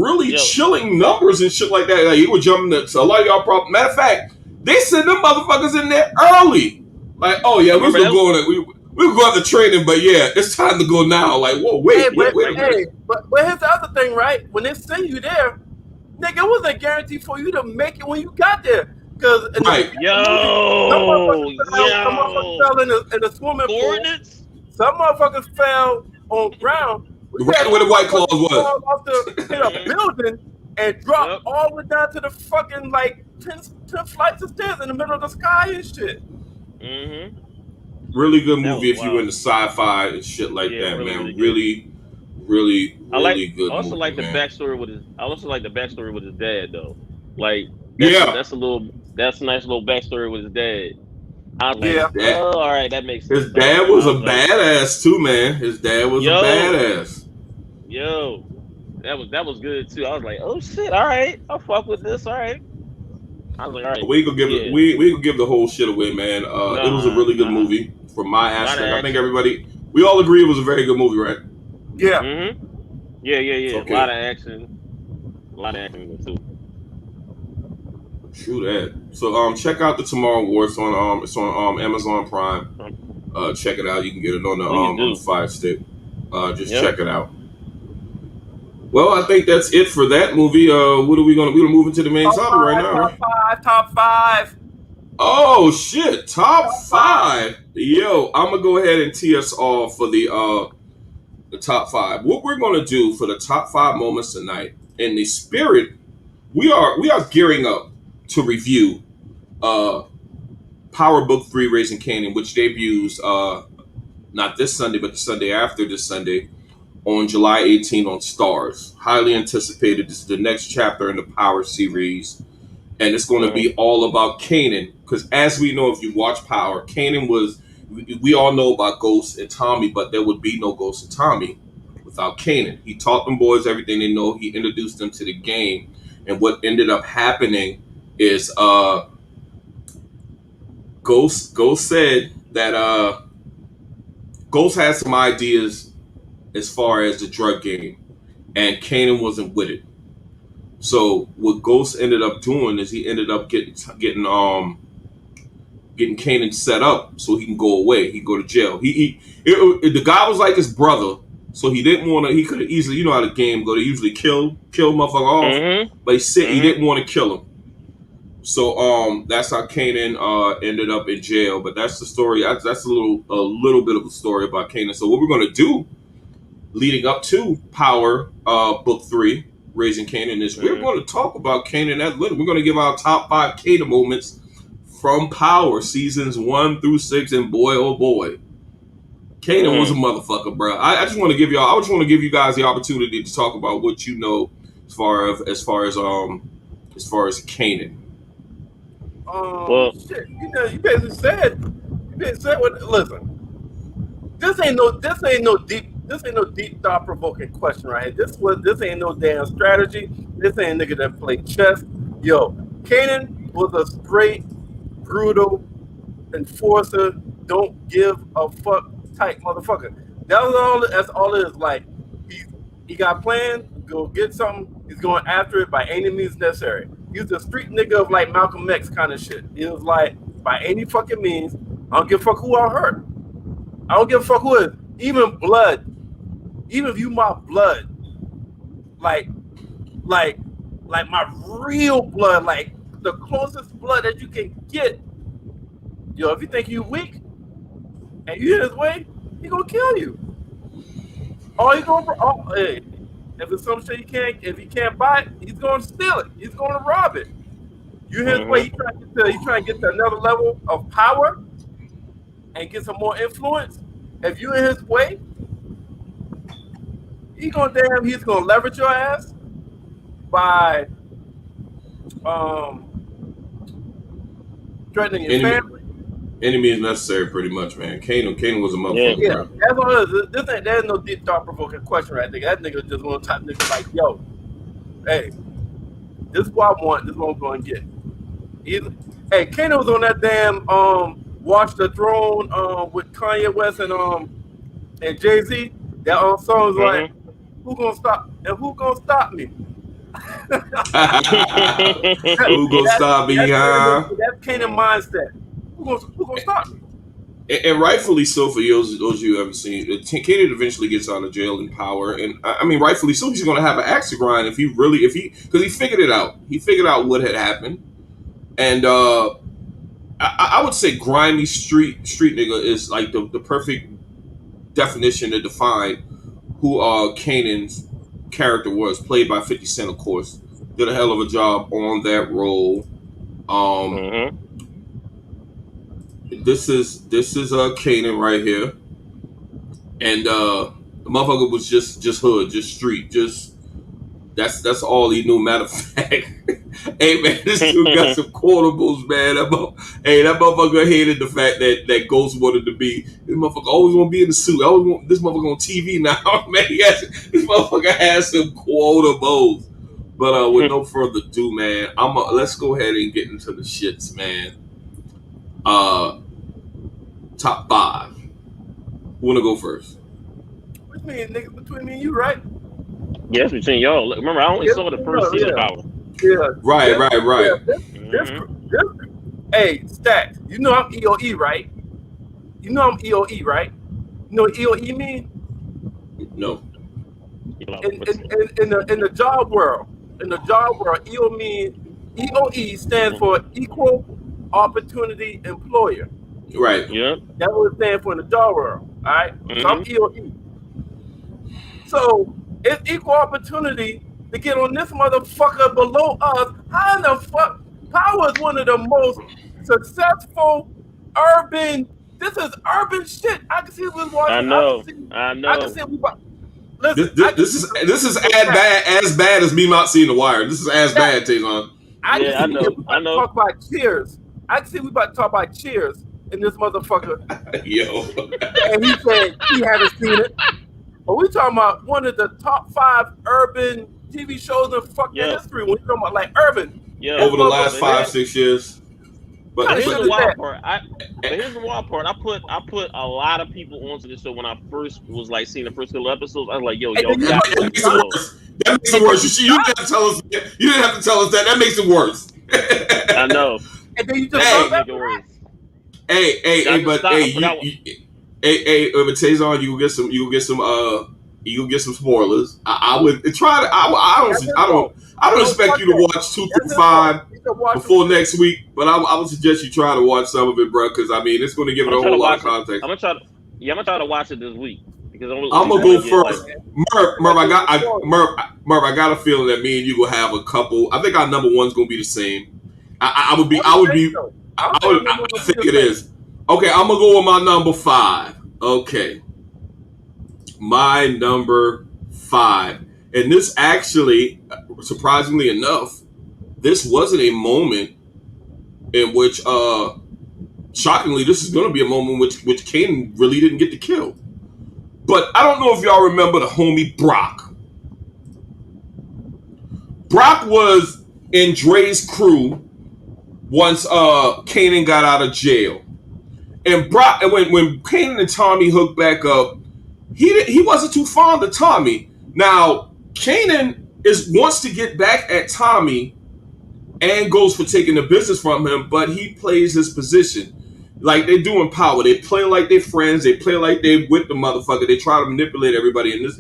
really chilling numbers and shit like that. Like, you were jumping to a lot of y'all probably. Matter of fact, they send them motherfuckers in there early. Like, oh yeah, we were going to training, but yeah, it's time to go now. Like, whoa, wait a minute. But here's the other thing, right? When they send you there, nigga, it wasn't a guarantee for you to make it when you got there. Because some motherfuckers fell in a swimming pool. Some motherfuckers fell on ground. Right where the white claws was. Off hit a building and dropped all the way down to the fucking like 10 flights of stairs in the middle of the sky and shit. Really good movie if you into sci-fi and shit like that, man. Really good. I also like the backstory with his dad though. Like that's a nice little backstory with his dad. I was like, all right, that makes sense. His dad was a badass too, man. His dad was a badass. Yo, that was good too. I was like, oh shit, all right, I'll fuck with this. All right. I was like, all right. We could give the whole shit away, man. It was a really good movie from my aspect. I think we all agree it was a very good movie, right? Yeah. Yeah. Okay. A lot of action too. True that. So check out the Tomorrow War. It's on Amazon Prime. Check it out. You can get it on the Fire Stick. Check it out. Well, I think that's it for that movie. We're gonna move into the main topic right now, right? Top five. Oh shit, top 5. Yo, I'm gonna go ahead and tee us off for the the top five. What we're going to do for the top five moments tonight, in the spirit, we are gearing up to review Power Book 3 Raising Kanan, which debuts not this Sunday, but the Sunday after this Sunday on July 18 on Stars. Highly anticipated. This is the next chapter in the Power series. And it's going to be all about Kanan. Because as we know, if you watch Power, Kanan was, we all know about Ghost and Tommy, but there would be no Ghost and Tommy without Kanan. He taught them boys everything they know. He introduced them to the game. And what ended up happening is Ghost said that Ghost had some ideas as far as the drug game, and Kanan wasn't with it. So what Ghost ended up doing is he ended up getting Kanan set up so he can go away. He can go to jail. The guy was like his brother, so he didn't want to. He could have easily, you know how the game go. They usually kill motherfucker off, but he didn't want to kill him. So that's how Kanan ended up in jail. But that's the story. That's a little bit of a story about Kanan. So what we're gonna do, leading up to Power Book 3, Raising Kanan, is we're going to talk about Kanan as little. We're going to give our top 5 Kanan moments from Power seasons 1 through 6, and boy, oh boy, Kanan was a motherfucker, bro. I just want to give y'all. I just want to give you guys the opportunity to talk about what you know as far as Kanan. Well, shit, you basically said what. Listen, this ain't no deep thought provoking question right here. This ain't no damn strategy. This ain't nigga that play chess. Yo, Kanan was a straight, brutal enforcer, don't give a fuck type motherfucker. That's all it is. Like he got plans, go get something, he's going after it by any means necessary. He was a street nigga of like Malcolm X kind of shit. He was like, by any fucking means, I don't give a fuck who I hurt. I don't give a fuck who it is. Even blood. Even if you my blood. Like my real blood, like the closest blood that you can get. Yo, if you think you weak and you hit his way, he gonna kill you. Hey, if it's some shit if he can't buy it, he's gonna steal it. He's gonna rob it. You hit his way, he's trying to get to another level of power and get some more influence. If you in his way, he's gonna leverage your ass by threatening your family. Enemy is necessary, pretty much, man. Kanan was a motherfucker. Yeah, that's all it is. There's no deep thought provoking question right there. That nigga just one type nigga like, yo, hey, this is what I want. This is what I'm going to get. Hey, Kanan was on that damn Watch the Throne with Kanye West and Jay-Z. That song was like, who gonna stop me? Who gonna stop me, huh? That's Kanan mindset. Who gonna stop me? And rightfully so, for those of you who haven't seen it, Kanan eventually gets out of jail in Power, and I mean, rightfully so. He's going to have an axe to grind because he figured it out. He figured out what had happened, and I would say grimy street nigga is like the perfect definition to define who Kanan's character was. Played by 50 Cent, of course. Did a hell of a job on that role. This is Kanan right here, and the motherfucker was just hood, just street, just that's all he knew. Matter of fact, hey man, this dude got some quotables, man. That motherfucker hated the fact that Ghost wanted to be. This motherfucker always want to be in the suit. I always want this motherfucker on TV now, man. This motherfucker has some quotables. But with no further ado, man, let's go ahead and get into the shits, man. Top 5. Who wanna go first? What you mean, nigga? Between me and you, right? Yes, between y'all. Remember, I only saw the first season of Power. Yeah. Right. Yeah, hey, Stacks, you know I'm EOE, right? You know I'm EOE, right? You know what EOE mean? No. In the job world, EOE stands for Equal Opportunity Employer. Right. Yeah. That's what it stands for in the job world. All right. So I'm EOE. So it's equal opportunity to get on this motherfucker below us. How in the fuck? Power is one of the most successful urban. This is urban shit. I can see we I watching. know. I can see we. Listen, This is as bad as me not seeing The Wire. This is as bad, Taison. I Yeah, I can see know. we about to talk about Cheers. I can see we about to talk about Cheers in this motherfucker. Yo. And he said he haven't seen it. But we talking about one of the top 5 urban TV shows in fucking history. When we talking about like urban. Yeah. Over the last 5-6 years. But here's the wild part. I put a lot of people onto this show when I first was like seeing the first couple episodes. I was like, yo, that makes it worse. You didn't have to tell us. You didn't have to tell us that. That makes it worse. I know. And then you just make it worse. Hey, but Taison, you will get some spoilers. I would try to. I don't expect you to watch 2 through 5 before next week, but I would suggest you try to watch some of it, bro, because I mean it's going to give it a whole lot of context. I'm gonna try to watch it this week because I'm gonna go first. Merv, I got a feeling that me and you will have a couple. I think our number one's gonna be the same. I think it is. Okay, I'm gonna go with my number 5. Okay, my number 5, and this actually, surprisingly enough, this wasn't a moment in which, shockingly, this is going to be a moment in which Kanan really didn't get the kill. But I don't know if y'all remember the homie Brock. Brock was in Dre's crew once Kanan got out of jail. And Brock, when Kanan and Tommy hooked back up, he wasn't too fond of Tommy. Now, Kanan wants to get back at Tommy and goes for taking the business from him, but he plays his position. Like they do in Power. They play like they're friends. They play like they with the motherfucker. They try to manipulate everybody, and this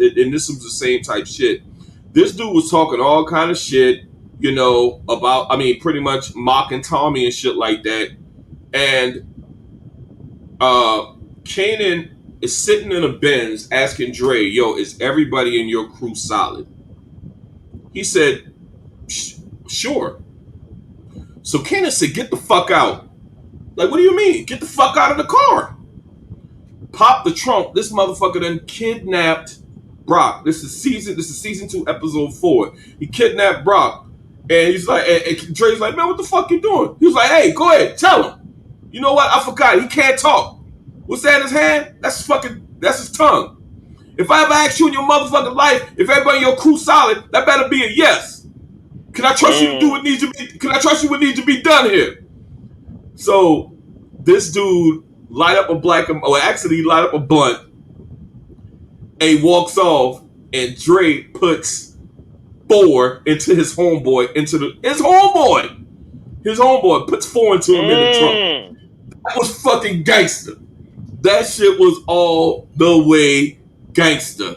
was the same type shit. This dude was talking all kind of shit, about, pretty much mocking Tommy and shit like that. And Kanan is sitting in a Benz asking Dre, yo, is everybody in your crew solid? He said, sure. So Kanan said, get the fuck out. Like, what do you mean? Get the fuck out of the car. Pop the trunk. This motherfucker then kidnapped Brock. This is season 2, episode 4. He kidnapped Brock. And he's like, and Dre's like, man, what the fuck you doing? He was like, hey, go ahead, tell him. You know what? I forgot. He can't talk. What's that in his hand? That's his tongue. If I ever ask you in your motherfucking life, if everybody in your crew solid, that better be a yes. Can I trust you to do what needs to be? Can I trust you what needs to be done here? So this dude light up a blunt, and he walks off, and Dre puts 4 into his homeboy, his homeboy puts 4 into him in the trunk. That was fucking gangster. That shit was all the way gangster.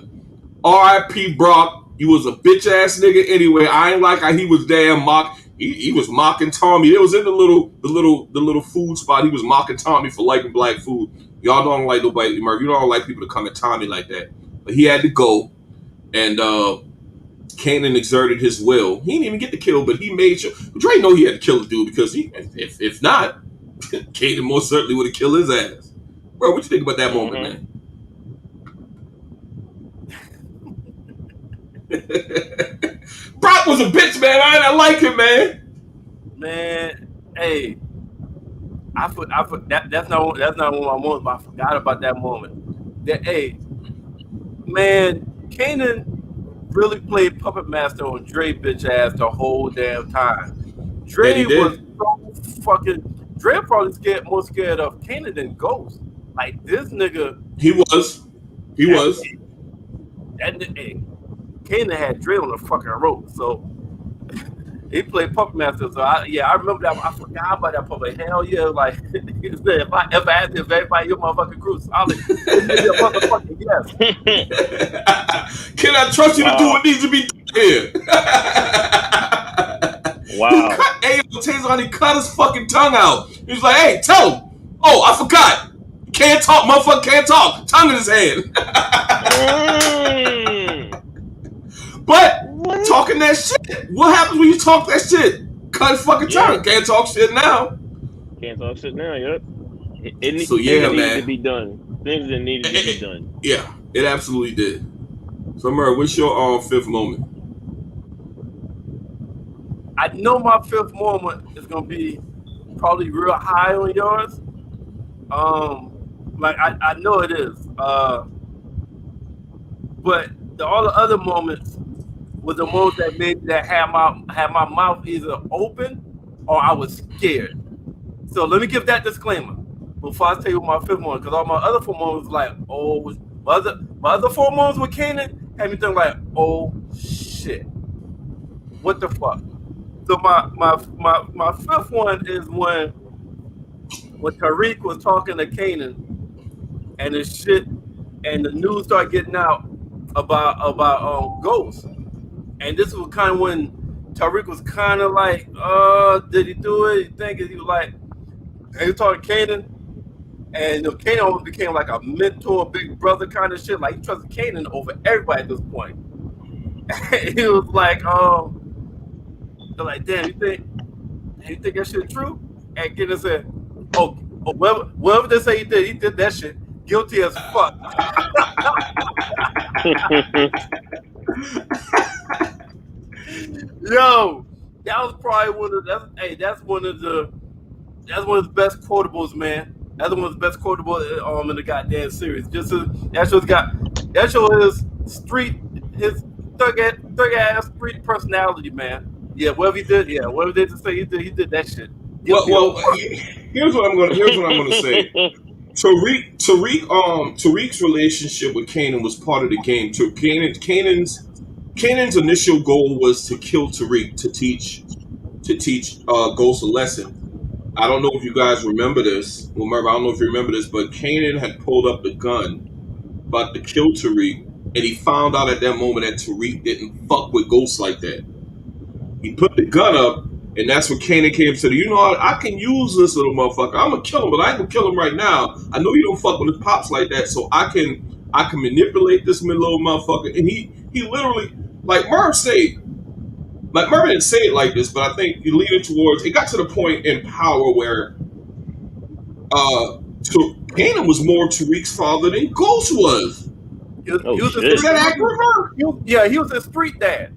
R.I.P. Brock. You was a bitch ass nigga anyway. I ain't like how he was damn mock. He was mocking Tommy. It was in the little food spot. He was mocking Tommy for liking black food. Y'all don't like nobody, Merv. You don't like people to come at Tommy like that. But he had to go, and Kanan exerted his will. He didn't even get the kill, but he made sure. Dre know he had to kill the dude because if not, Kanan most certainly would have killed his ass. Bro, what you think about that moment, man? Brock was a bitch, man. I like him, man. Man, hey, that's not one of my moments, but I forgot about that moment. Hey, man, Kanan really played puppet master on Dre bitch ass the whole damn time. Dre was so fucking. Dre probably more scared of Kanan than Ghost. Like this nigga. He was. Hey, Kanan had Dre on the fucking rope, so he played puppet master. So I remember that. I forgot about that puppet. Hell yeah, like if I ever asked if everybody your motherfucking crew solid, motherfucking yes. Can I trust you to do what needs to be done here? Wow. Taison, he cut his fucking tongue out. He was like, hey, tell him. Oh, I forgot. Can't talk, motherfucker can't talk. Tongue in his hand. But What? talking that shit, what happens when you talk that shit? Cut fucking Yeah. tongue. Can't talk shit now. Can't talk shit now. Yep. So Things yeah, that needed to man. be done. Things that needed to be done. Yeah, it absolutely did. So Merv, what's your fifth moment? I know my fifth moment is gonna be probably real high on yours. Like I know it is. But all the other moments was the moments that had my mouth either open or I was scared. So let me give that disclaimer before I tell you my fifth moment, because all my other four moments was like, oh, my other four moments with Kanan had me thinking like, oh shit, what the fuck? So my fifth one is when Tariq was talking to Kanan and the shit and the news started getting out about Ghost. And this was kind of when Tariq was kind of like, did he do it? You think he was like, and he was talking to Kanan, and Kanan almost became like a mentor, big brother kind of shit. Like he trusted Kanan over everybody at this point. And he was like, they're like, damn, you think that shit true? And Kanan said, oh, whatever they say he did that shit. Guilty as fuck. Yo, that was probably that's one of the best quotables, man. That's one of the best quotables in the goddamn series. That show his thug ass street personality, man. Yeah, whatever he did to say he did that shit. Well, here's what I'm gonna say. Tariq's relationship with Kanan was part of the game. Kanan's initial goal was to kill Tariq to teach Ghost a lesson. I don't know if you guys remember this. Well, Merv, I don't know if you remember this, but Kanan had pulled up the gun about to kill Tariq, and he found out at that moment that Tariq didn't fuck with Ghost like that. He put the gun up, and that's when Kanan came and said, you know what, I can use this little motherfucker. I'm gonna kill him, but I ain't gonna kill him right now. I know you don't fuck with his pops like that, so I can manipulate this little motherfucker. And he literally, like Merv said, like Merv didn't say it like this, but I think you lead it towards, it got to the point in Power where Kanan was more Tariq's father than Ghost was. Is that accurate, Merv? He was a street dad.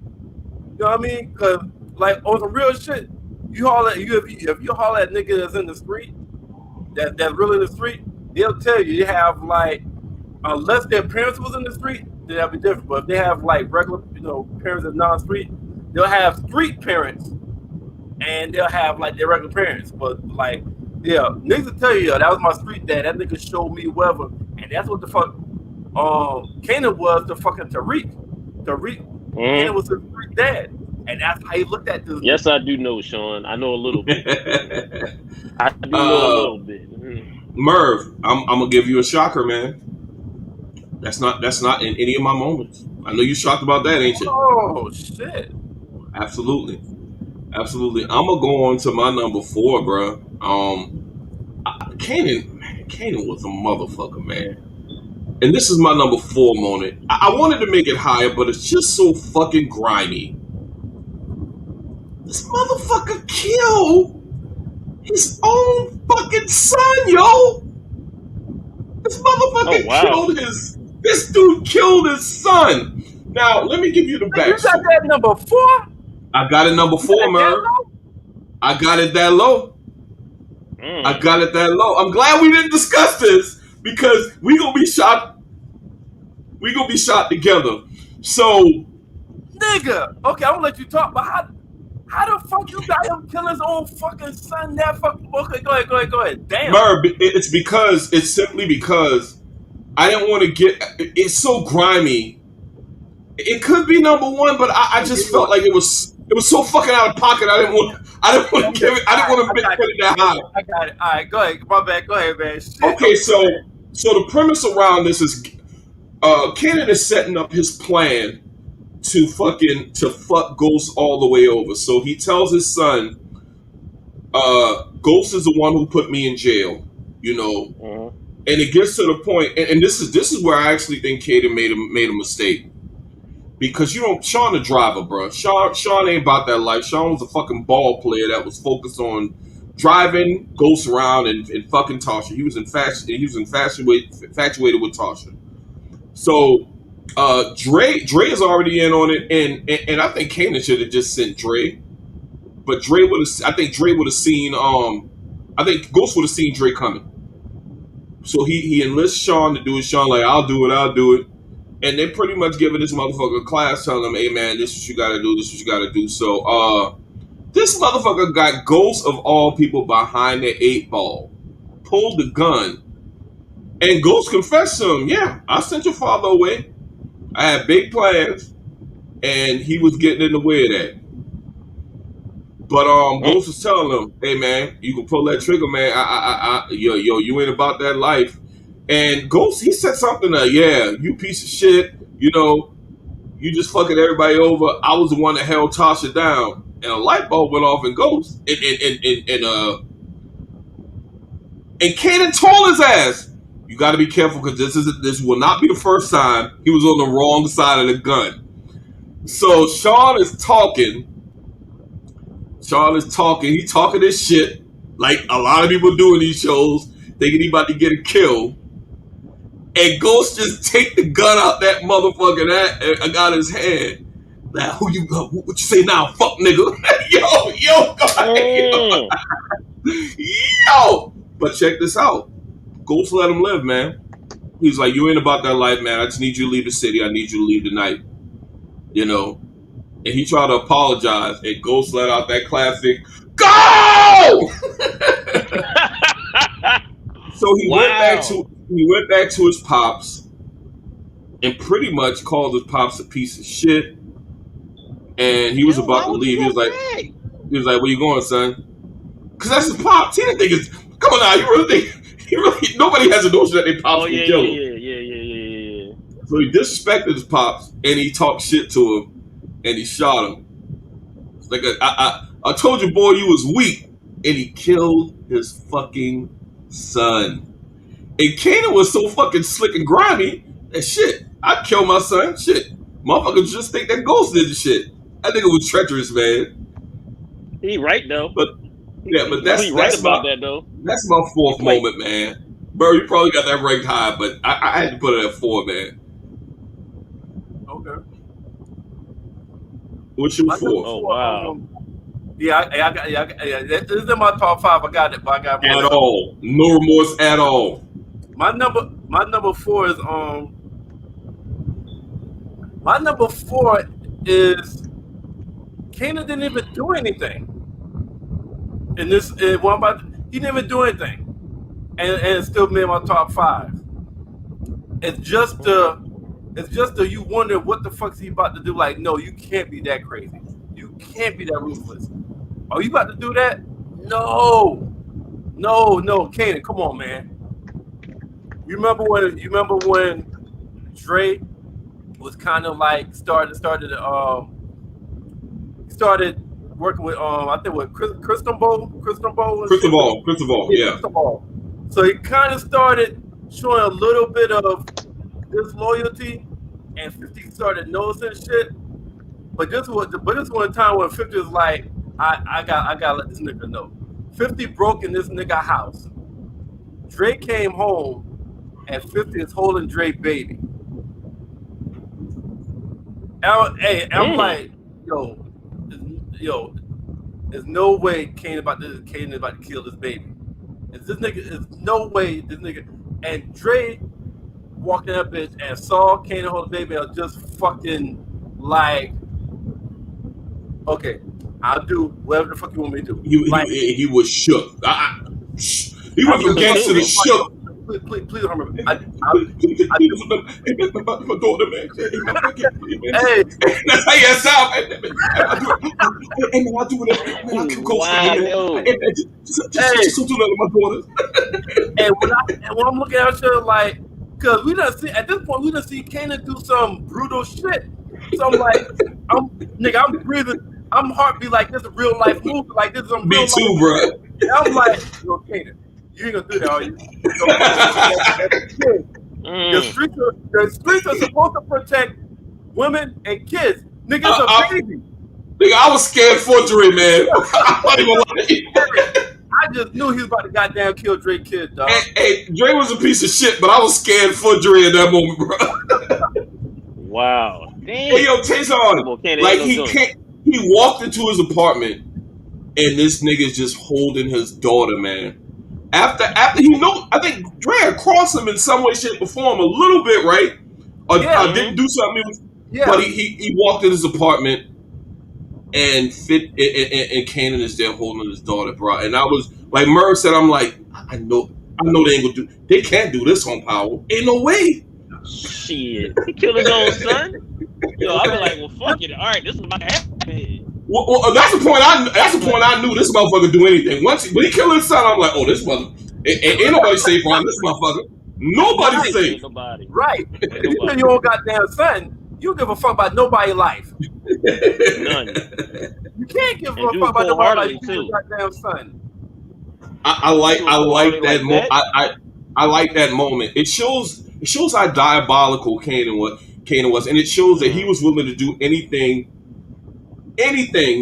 You know what I mean? Because like on some real shit, if you holler at nigga that's in the street, that's really in the street, they'll tell you have like, unless their parents was in the street, then that'd be different. But if they have like regular, parents that's non-street, they'll have street parents, and they'll have like their regular parents. But like, yeah, niggas will tell you, that was my street dad. That nigga showed me whatever, and that's what the fuck. Kanan was the fucking Tariq. Kanan was the street dad. And that's how he looked at this. Yes, I do know, Sean. I know a little bit. I do know a little bit. Merv, I'm gonna give you a shocker, man. That's not in any of my moments. I know you shocked about that, ain't you? Oh shit! Absolutely. I'm gonna go on to my number 4, bro. Kanan was a motherfucker, man. And this is my number 4 moment. I wanted to make it higher, but it's just so fucking grimy. This motherfucker killed his own fucking son, yo. This motherfucker killed this dude killed his son. Now, let me give you the backstory. You got that number 4? I got it number 4, Merv. I got it that low. I got it that low. I'm glad we didn't discuss this because we gonna be shot together. So, nigga, okay, I'm gonna let you talk, but how the fuck you got him kill his own fucking son? That fucking okay, go ahead. Damn. Merv, it's simply because I didn't want to get. It's so grimy. It could be number 1, but I just felt like it was so fucking out of pocket. I didn't want to give it. I didn't want to put it that high. I got it. All right, go ahead. My bad. Go ahead, man. Shit. Okay, so the premise around this is, Kanan is setting up his plan to fuck Ghost all the way over. So he tells his son, Ghost is the one who put me in jail, and it gets to the point, and this is where I actually think Kanan made a mistake. because Sean the driver, bro. Sean ain't about that life. Sean was a fucking ball player that was focused on driving Ghost around and fucking Tasha. He was infatuated with Tasha. So Dre is already in on it, and I think Kanan should have just sent Dre, but Dre would have. I think Dre would have seen. I think Ghost would have seen Dre coming. So he enlists Sean to do it. Sean like, I'll do it. And they pretty much giving this motherfucker a class, telling him, hey man, this is what you gotta do, this is what you gotta do. So this motherfucker got Ghost of all people behind the 8 ball, pulled the gun, and Ghost confessed to him, yeah, I sent your father away. I had big plans, and he was getting in the way of that. But Ghost was telling him, hey man, you can pull that trigger, man. Yo, you ain't about that life. And Ghost, he said something that, yeah, you piece of shit, you just fucking everybody over. I was the one that held Tasha down. And a light bulb went off in Ghost. And Kanan told his ass, you gotta be careful because this will not be the first time he was on the wrong side of the gun. So Sean is talking. He talking this shit like a lot of people do in these shows, thinking he about to get a kill. And Ghost just take the gun out that motherfucker that I got his hand. Like, what you say now, fuck nigga? Yo. But check this out. Ghost let him live, man. He's like, you ain't about that life, man. I just need you to leave the city. I need you to leave tonight. And he tried to apologize, and Ghost let out that classic, go! So he went back to his pops and pretty much called his pops a piece of shit. And he was about to leave. He was like, where you going, son? Because that's his pops. He didn't think it's, come on now, you really think, nobody has a notion that they pops can kill him. Yeah. So he disrespected his pops, and he talked shit to him, and he shot him. It's like, I told you, boy, you was weak. And he killed his fucking son. And Kanan was so fucking slick and grimy that shit, I'd kill my son. Shit. Motherfuckers just think that Ghost did the shit. I think it was treacherous, man. He right though. But that's right about that though. That's my 4th moment, man. Bro, you probably got that ranked high, but I had to put it at 4, man. Okay. What's your 4? Oh wow. This is in my top 5. I got it, but I got more. At all. No remorse at all. My number 4 is my number 4 is Kanan didn't even do anything. In this, he didn't even do anything, and it still made my top 5. It's just you wonder what the fuck's he about to do. Like, no, you can't be that crazy. You can't be that ruthless. Are you about to do that? No, Kanan, come on, man. You remember when Dre was kind of like started working with I think what Cristobal, yeah. So he kind of started showing a little bit of disloyalty, and 50 started noticing shit. But this was a time when 50 was like, I gotta let this nigga know. 50 broke in this nigga house. Dre came home, and 50 is holding Dre baby. I'm like, yo, there's no way Kanan about to kill this baby. There's no way this nigga. And Dre walked in that bitch and saw Kanan hold the baby. I was just fucking like, okay, I'll do whatever the fuck you want me to do. He was shook. He went from gangster to shook. Please don't remember. My daughter, man. Hey, that's how you sound. Hey, man, I do it. Man, I can go. Just do that with my daughter. And when I'm looking at you, like, because we done see at this point, we done see Kanan do some brutal shit. So I'm like, I'm breathing. I'm heartbeat like this is a real life movie. Like this is a real Me too, life bro. And I'm like, yo, Kanan, you ain't gonna do that, are you? The streets are supposed to protect women, and kids. Nigga, it's a baby. Nigga, I was scared for Dre, man. I wasn't even lying. I just knew he was about to goddamn kill Drake kid, dog. Hey, Dre was a piece of shit, but I was scared for Dre in that moment, bro. Wow. Damn. Hey, yo, Taison, like he walked into his apartment, and this nigga's just holding his daughter, man. After he know, I think Dre had crossed him in some way, shape, or form a little bit, right? Or didn't do something. But he walked in his apartment, and Kanan is there holding his daughter, bro. And I was like, Merv said, I'm like, I know they ain't gonna do. They can't do this on Power. Ain't no way. Shit, he killed his own son. Yo, I be like, well, fuck it. All right, this is about to happen. Well, that's the point. That's the point. I knew this motherfucker do anything. When he killed his son, I'm like, oh, this mother ain't nobody safe on this motherfucker. Nobody's safe. Ain't nobody. Right. If you kill your own goddamn son, you give a fuck about nobody's life. None. You can't give a fuck about nobody's life. Your goddamn son. I like that moment. I like that moment. It shows how diabolical Kanan was, and it shows that he was willing to do anything.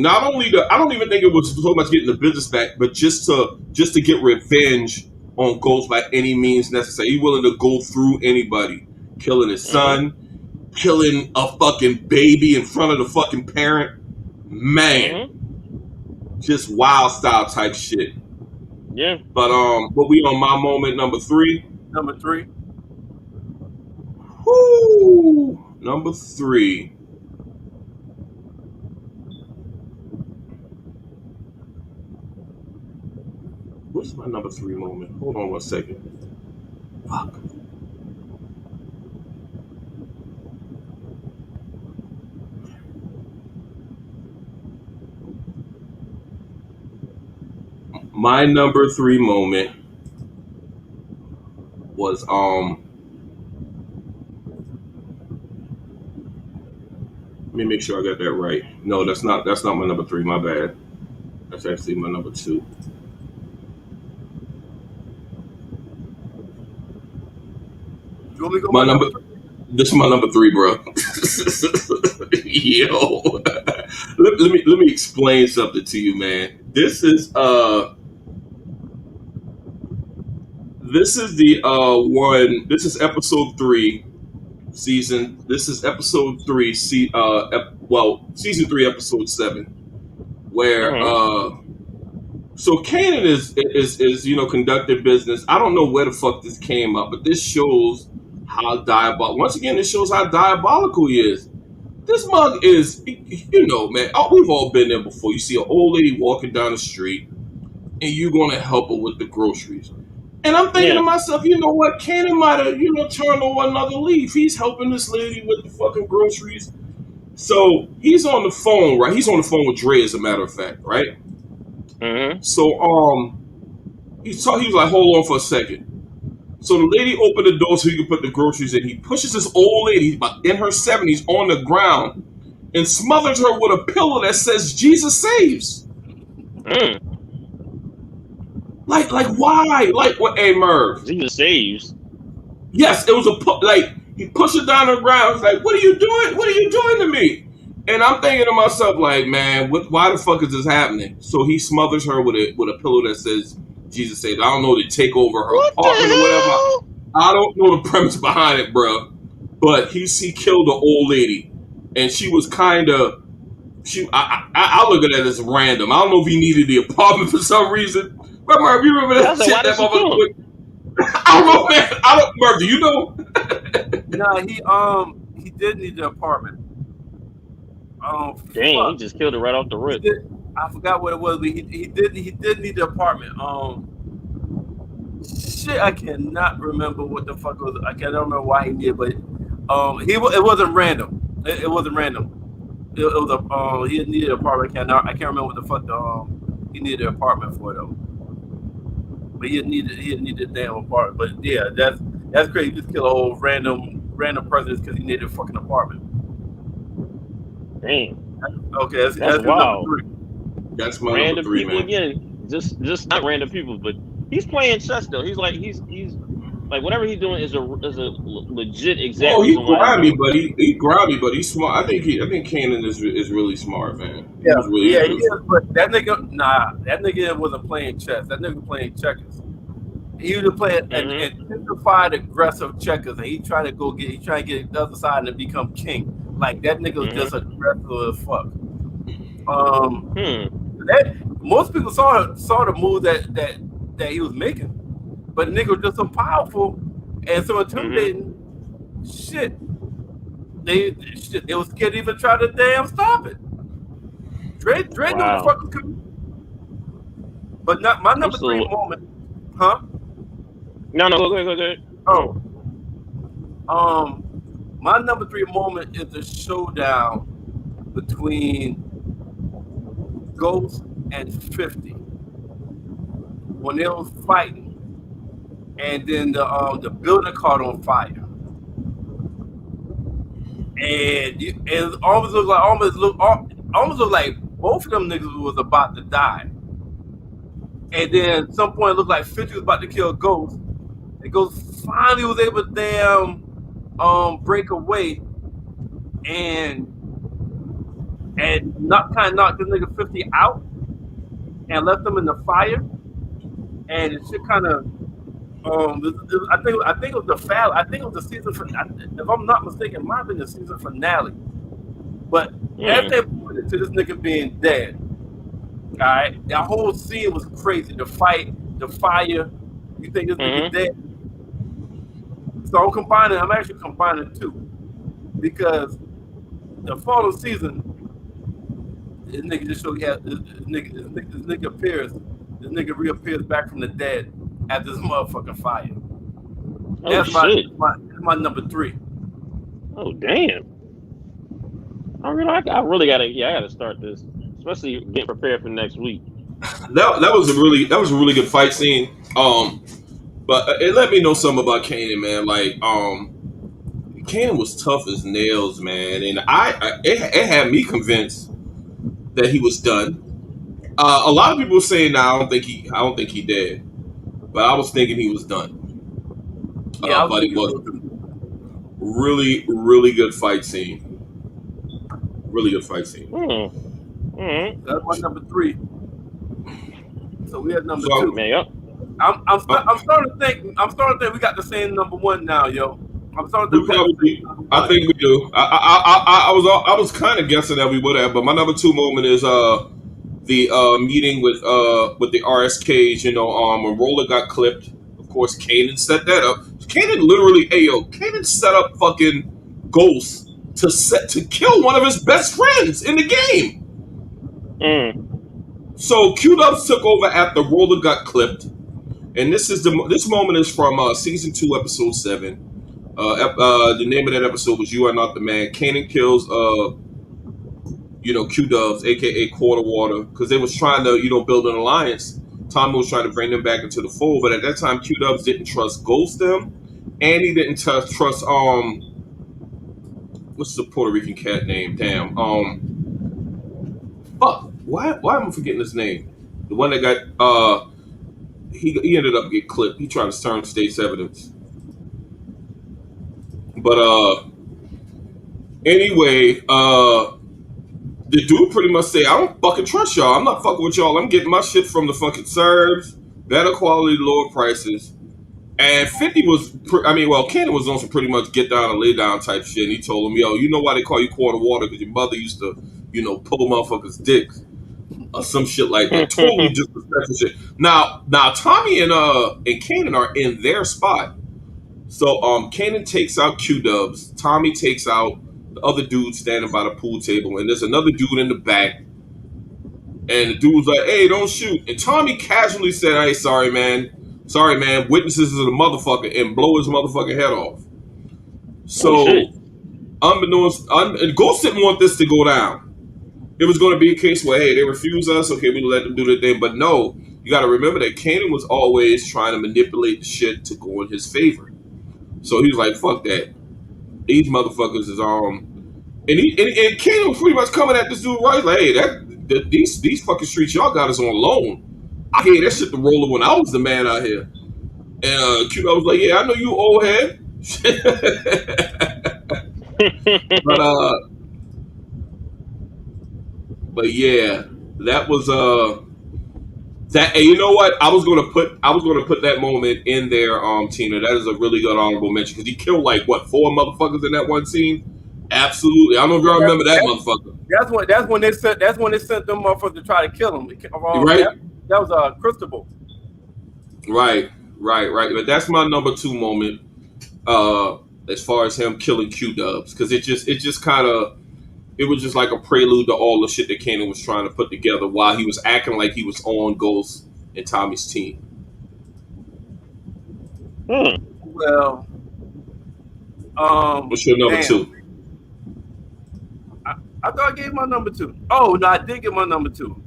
Not only I don't even think it was so much getting the business back, but just to get revenge on Ghost by any means necessary. He's willing to go through anybody, killing his son, killing a fucking baby in front of the fucking parent. Man, just wild style type shit. Yeah. But we on my moment number 3. Number 3. Woo! Number 3. What's my number 3 moment? Hold on 1 second. Fuck. My number 3 moment was let me make sure I got that right. No, that's not my number 3, my bad. That's actually my number 2. You want me to go this is my number 3, bro. Yo. let me explain something to you, man. This is the one. This is episode 3, season. This is episode 3, season 3, episode 7, where so Kanan is conducting business. I don't know where the fuck this came up, but this shows how diabolical. Once again, this shows how diabolical he is. This mug is, man. We've all been there before. You see an old lady walking down the street, and you're gonna help her with the groceries. And I'm thinking to myself, you know what? Kanan might have, turned over another leaf. He's helping this lady with the fucking groceries. So he's on the phone, right? He's on the phone with Dre, as a matter of fact, right? Mm-hmm. So he was like, hold on for a second. So the lady opened the door so he could put the groceries in. He pushes this old lady in her 70s on the ground and smothers her with a pillow that says Jesus saves. Like why? Like what? Hey, Merv. Jesus saves. Yes, it was he pushed her down on the ground. He's like, what are you doing? What are you doing to me? And I'm thinking to myself, like, man, why the fuck is this happening? So he smothers her with a pillow that says Jesus saves. I don't know, to take over her apartment or whatever. I don't know the premise behind it, bro. But he killed the old lady, and she was kind of. I look at that as random. I don't know if he needed the apartment for some reason. But Merv, you remember that shit? That motherfucker. I don't know, man. Merv, do you know? Nah, he did need the apartment. Dang, he just killed it right off the rip. I forgot what it was, but he did need the apartment. Shit, I cannot remember what the fuck was. I don't remember why he did, but it wasn't random. It wasn't random. It was he needed an apartment. I can't remember what the fuck he needed an apartment for though. But he needed a damn apartment. But yeah, that's crazy. You just kill a whole random person because he needed a fucking apartment. Damn. Okay, that's wild. Number 3. That's my random number 3, people man. Again. Just not random people, but he's playing chess though. He's Like whatever he's doing is a legit exact Oh, he reason why he's grimy, doing but he grimy, but he's smart. I think Kanan is really smart, man. Yeah, He's yeah, he really is. smart. But that nigga, nah, that nigga wasn't playing chess. That nigga playing checkers. He was playing an Mm-hmm. intensified aggressive checkers, and he trying to get the other side and become king. Like that nigga was just Mm-hmm. aggressive as fuck. Um, Hmm. that most people saw the move that he was making, but nigga was just so powerful and so Mm-hmm. intimidating. Shit, they was scared to even try to damn stop it. Dre knew what the Wow. fuck was coming, but not my I'm number three still. moment, huh? No, no. Go ahead. Go ahead. Oh, my number three moment is the showdown between Ghost and 50 when they was fighting, and then the building caught on fire, and it almost looked like both of them niggas was about to die, and then at some point it looked like 50 was about to kill Ghost, and Ghost finally was able to damn break away and knocked this nigga 50 out and left him in the fire, and it should kind of I think it was I think it was the season if I'm not mistaken, it might have been the season finale. But Hmm. everything pointed to this nigga being dead. All right, that whole scene was crazy. The fight, the fire. You think this nigga Mm-hmm. dead? So I'm actually combining two because the following season, this nigga just showed this nigga appears. This nigga reappears back from the dead at this motherfucking fire. Oh shit. That's my number three. Oh damn. I really gotta. Yeah, I gotta start this. Especially getting prepared for next week. That was a really good fight scene. But it let me know something about Kanan, man. Like Kanan was tough as nails, man, and it had me convinced that he was done. A lot of people were saying, "Nah, I don't think he did," but I was thinking he was done. Yeah, I was But it thinking was so too. really good fight scene. Really good fight scene. Hmm. Mm-hmm. That's my number three. So we had number So two. Man, yep. I'm starting to think. I'm starting to think we got the same number one now, yo. I'm starting to we think we got the same probably, number I one. think we do. I was kind of guessing that we would have, but my number two moment is the meeting with the RSKs. You know, when Roller got clipped. Of course, Kanan set that up. Kanan literally, ayo, Kanan set up fucking Ghost to kill one of his best friends in the game. Mm. So Q Dubs took over after Roller got clipped, and this moment is from season 2, episode 7. The name of that episode was "You Are Not the Man." Kanan kills Q Dubs, aka Quarter Water, because they was trying to build an alliance. Tommy was trying to bring them back into the fold, but at that time Q Dubs didn't trust Ghost them, and he didn't trust what's the Puerto Rican cat name? Damn. Fuck. Why am I forgetting his name? The one that got he ended up getting clipped. He tried to turn state's evidence. But anyway, the dude pretty much say, I don't fucking trust y'all. I'm not fucking with y'all. I'm getting my shit from the fucking Serbs, better quality, lower prices. And 50 was, Cannon was on some pretty much get down and lay down type shit. And he told him, yo, you know why they call you Quarter Water? Because your mother used to, pull motherfuckers' dicks. Or some shit like that. Totally disrespectful shit. Now Tommy and Kanan are in their spot. So Kanan takes out Q Dubs. Tommy takes out the other dude standing by the pool table, and there's another dude in the back. And the dude was like, "Hey, don't shoot." And Tommy casually said, "Hey, sorry, man. Witnesses is a motherfucker," and blow his motherfucking head off. Oh shit. So, and Ghost didn't want this to go down. It was going to be a case where, hey, they refuse us. Okay, we let them do their thing. But no, you got to remember that Kanan was always trying to manipulate the shit to go in his favor. So he was like, "Fuck that. These motherfuckers is and Kanan was pretty much coming at this dude right, like, hey, these fucking streets y'all got us on loan. I hear that shit the roller when I was the man out here." And Q Dub was like, "Yeah, I know you, old head." but but yeah, that was that. And you know what? I was gonna put that moment in there. Tina, that is a really good honorable mention because he killed like what, 4 motherfuckers in that one scene. Absolutely, I don't know if y'all remember that motherfucker. That's when they sent them motherfuckers to try to kill him. Right, That was Cristobal. right. But that's my number two moment. As far as him killing Q Dubs, because it just kind of, it was just like a prelude to all the shit that Kanan was trying to put together while he was acting like he was on Ghost and Tommy's team. Well, What's your number damn. two? I thought I gave my number two. Oh no, I did get my number two.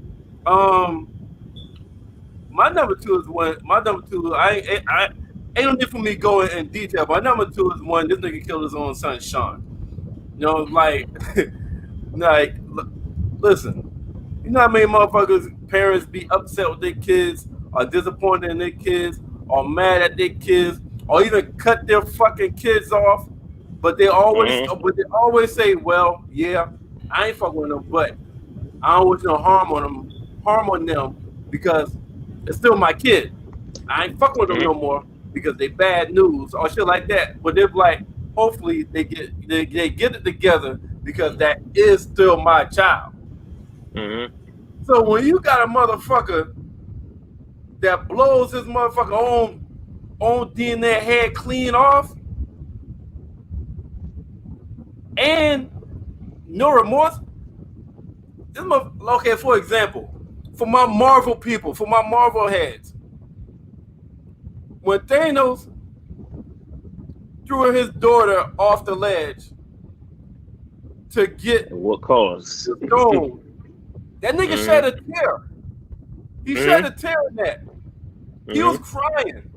My number two is when my number two. I ain't no need for me going in detail. But my number two is when this nigga killed his own son, Sean. You know, like, like, listen. You know how many motherfuckers parents be upset with their kids, or disappointed in their kids, or mad at their kids, or even cut their fucking kids off, but they always say, "Well, yeah, I ain't fucking with them, but I don't wish no harm on them because it's still my kid. I ain't fucking with them no more because they bad news or shit like that." But they're like, hopefully they get it together because that is still my child. So when you got a motherfucker that blows his motherfucker own DNA head clean off and no remorse, okay, for example, for my Marvel people, for my Marvel heads, when Thanos threw his daughter off the ledge to get what cause? the stone, that nigga shed a tear. He shed a tear in that. He was crying.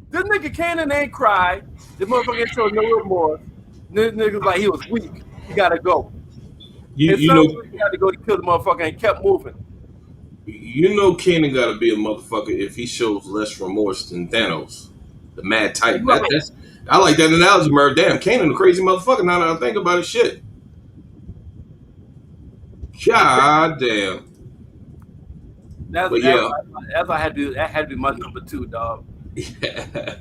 This nigga Kanan ain't cried. The motherfucker ain't showed no remorse. This nigga's like, he was weak. He gotta go. You He had to go to kill the motherfucker and kept moving. You know Kanan got to be a motherfucker if he shows less remorse than Thanos, the Mad Titan. Right. I like that analogy, Merv. Damn, Kanan a crazy motherfucker. Now that I think about it, shit. God damn. That had to be my number two, dog. Yeah.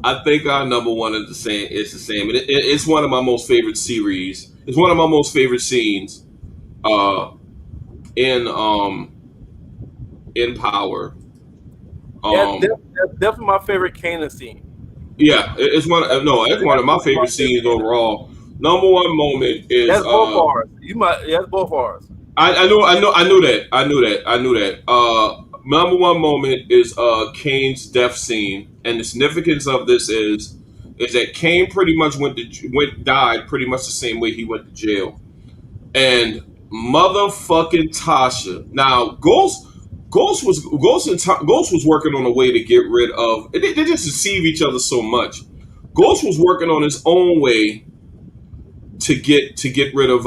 I think our number one is the same. It's the same. It's one of my most favorite series. It's one of my most favorite scenes. In Power. That's definitely my favorite Kanan scene. Yeah, it's one. No, it's one of my favorite scenes overall. Number one moment is that's both ours. That's both ours. I knew that. Number one moment is Kane's death scene, and the significance of this is that Kane pretty much died pretty much the same way he went to jail, and motherfucking Tasha. Now Ghost was working on a way to get rid of. They just deceive each other so much. Ghost was working on his own way to get rid of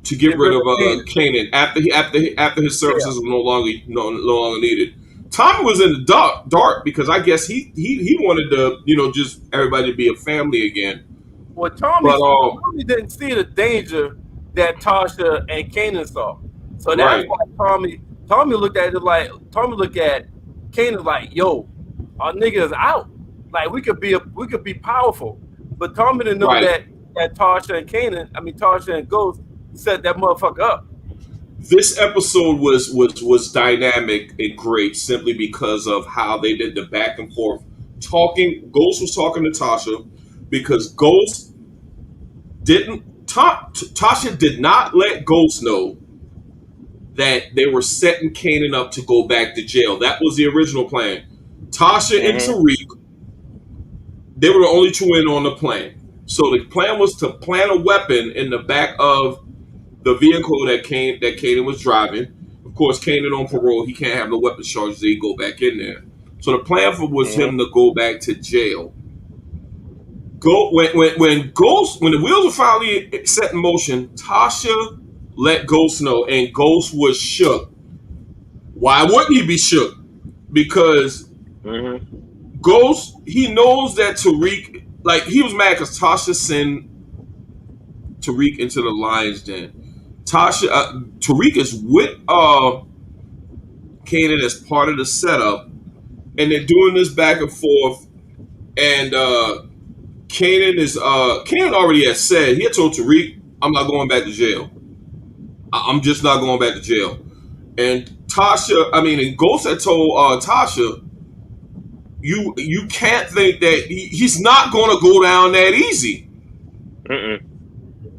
Kanan after his services were no longer needed. Tommy was in the dark because I guess he wanted to just everybody to be a family again. Well, Tommy didn't see the danger that Tasha and Kanan saw, so that's why Tommy looked at Kanan like, yo, our nigga is out. Like we could be powerful, but Tommy didn't know that Tasha and Ghost set that motherfucker up. This episode was dynamic and great simply because of how they did the back and forth talking. Ghost was talking to Tasha because Tasha did not let Ghost know that they were setting Kanan up to go back to jail. That was the original plan. Tasha and Tariq, they were the only two in on the plan. So the plan was to plant a weapon in the back of the vehicle that Kanan was driving. Of course, Kanan on parole, he can't have no weapon charges. He go back in there. So the plan was him to go back to jail. When the wheels were finally set in motion, Tasha let Ghost know, and Ghost was shook. Why wouldn't he be shook? because Mm-hmm. Ghost, he knows that Tariq, like he was mad because Tasha sent Tariq into the lion's den. Tariq is with Kanan as part of the setup, and they're doing this back and forth. And Kanan already had said he had told Tariq, "I'm not going back to jail. I'm just not going back to jail." And and Ghost had told Tasha, "You can't think that he's not going to go down that easy." Mm-mm.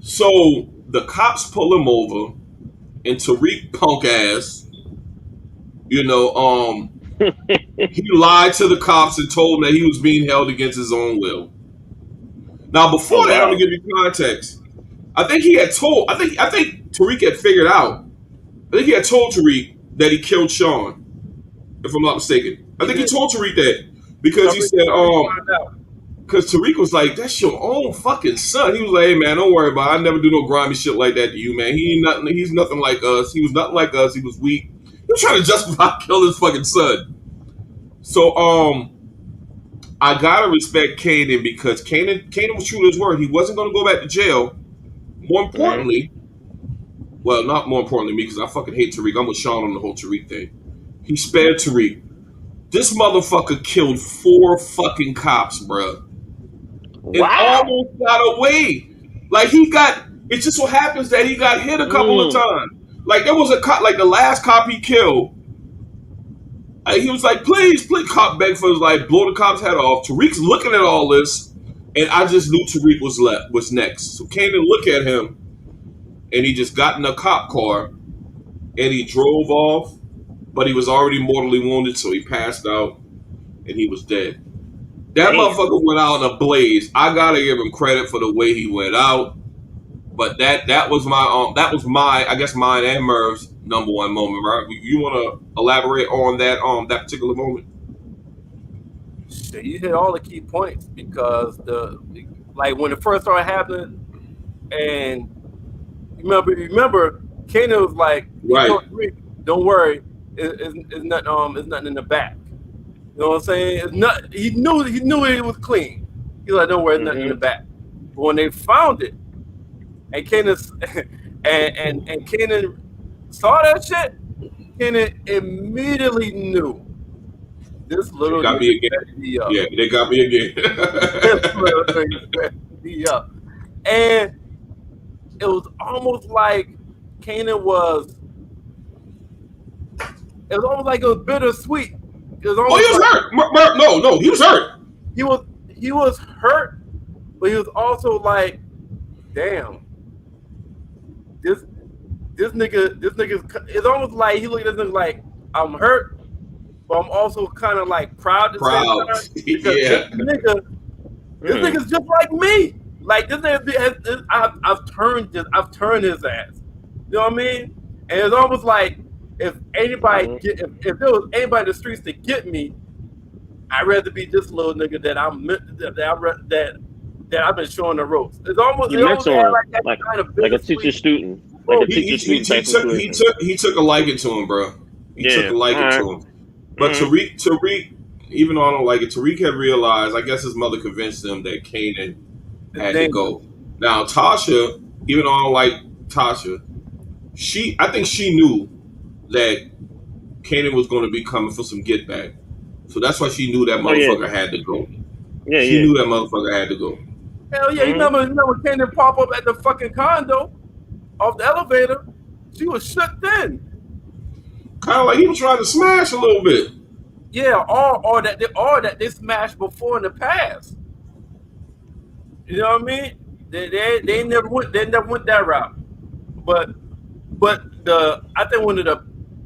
So the cops pull him over, and Tariq punk ass, you know, he lied to the cops and told them that he was being held against his own will. Now, Oh before that, I'm gonna wow. give you context. I think he had told. I think Tariq had figured out. I think he had told Tariq that he killed Sean, if I'm not mistaken. I He think he did. told Tariq that because he Tariq said, found out. because Tariq was like, "That's your own fucking son." He was like, "Hey man, don't worry about it. I never do no grimy shit like that to you, man. He ain't nothing. He's nothing like us. He was nothing like us. He was weak. He was trying to justify killing his fucking son." So I gotta respect Kanan because Kanan was true to his word. He wasn't gonna go back to jail. More Mm-hmm. importantly, well, not more importantly me because I fucking hate Tariq. I'm with Sean on the whole Tariq thing. He spared Tariq. This motherfucker killed 4 fucking cops, bruh, and Wow. almost got away. Like he got. It just so happens that he got hit a couple of Mm. times. Like there was a cop, like the last cop he killed. He was like, "Please, please," cop begged for his life, blow the cop's head off. Tariq's looking at all this, and I just knew Tariq was next. So Kanan look at him, and he just got in a cop car, and he drove off, but he was already mortally wounded, so he passed out, and he was dead. That Damn. motherfucker went out in a blaze. I gotta give him credit for the way he went out. But that was my I guess mine and Merv's number one moment, right? You want to elaborate on that particular moment? Shit, you hit all the key points because like when it first started happening, and remember, Kano was like he Right. told Rick, "Don't worry, it's nothing in the back." You know what I'm saying? It's not. He knew it was clean. He's like, "Don't worry, it's nothing in the Mm-hmm. back." But when they found it, and Kanan and Kanan saw that shit, Kanan immediately knew this They little got me nigga again. set me up. Yeah, they got me again. This little nigga set me up, and it was almost like Kanan was. It was almost like it was bittersweet. It was Oh, he almost was like hurt. No, he was hurt. he was hurt, but he was also like, damn, this this nigga. It's almost like he looked at this nigga like, I'm hurt, but I'm also kind of like proud at the same Proud. time because Yeah. this Mm. nigga's just like me. Like this nigga, I've turned his ass. You know what I mean? And it's almost like if Mm-hmm. if there was anybody in the streets to get me, I'd rather be this little nigga that I've been showing the ropes. You It almost had mentor him like that kind of like a teacher bittersweet. student, like a Oh, He, teacher he, he, student he type took he situation. took he took a liking to him, bro. He took Yeah. a All liking right. to him. But Mm-hmm. Tariq, even though I don't like it, Tariq had realized. I guess his mother convinced him that Kanan it's had to dangerous. go. Now Tasha, even though I don't like Tasha, I think she knew that Kanan was going to be coming for some get back. So that's why she knew that Oh yeah. motherfucker had to go. Yeah. She Yeah. knew that motherfucker had to go. Hell yeah, Mm-hmm. you remember Kanan pop up at the fucking condo off the elevator? She was shook then. Kind of like he was trying to smash a little bit. Yeah, or that they smashed before in the past. You know what I mean? They never went that route. But I think one of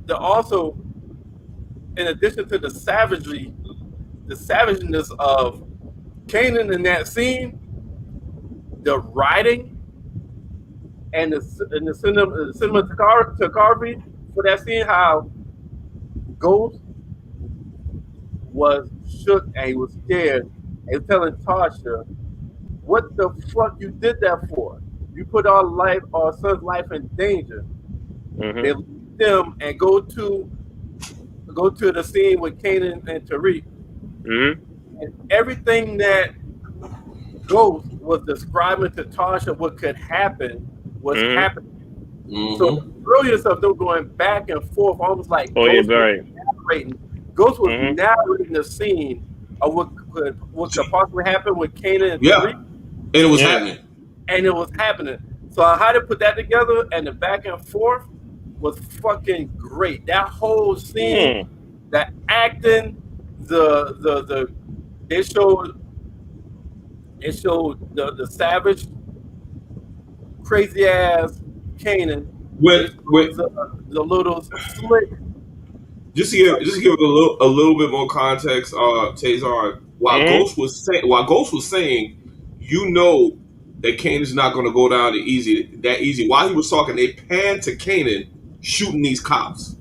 the also, in addition to the savageness of Kanan in that scene, the writing and the cinematography for that scene, how Ghost was shook and he was scared and he was telling Tasha, "What the fuck you did that for? You put our son's life in danger." Mm-hmm. They leave them and go to the scene with Kanan and Tariq, Mm-hmm. and everything that Ghost was describing to Tasha what could happen was Mm-hmm. happening. So the Mm-hmm. brilliance of them going back and forth, almost like Oh yeah, Ghost was very. narrating. Ghost was Mm-hmm. narrating the scene of what could possibly happen with Kanan and Yeah, Tariq, and it was Yeah. happening. and it was happening. So how they put that together and the back and forth was fucking great. That whole scene, Mm. the acting, the they showed the savage, crazy ass Kanan. They showed With the little slick. just to give it a little bit more context, Taison, Mm-hmm. While Ghost was saying, you know that Kanan's not going to go down that easy. While he was talking, they panned to Kanan shooting these cops.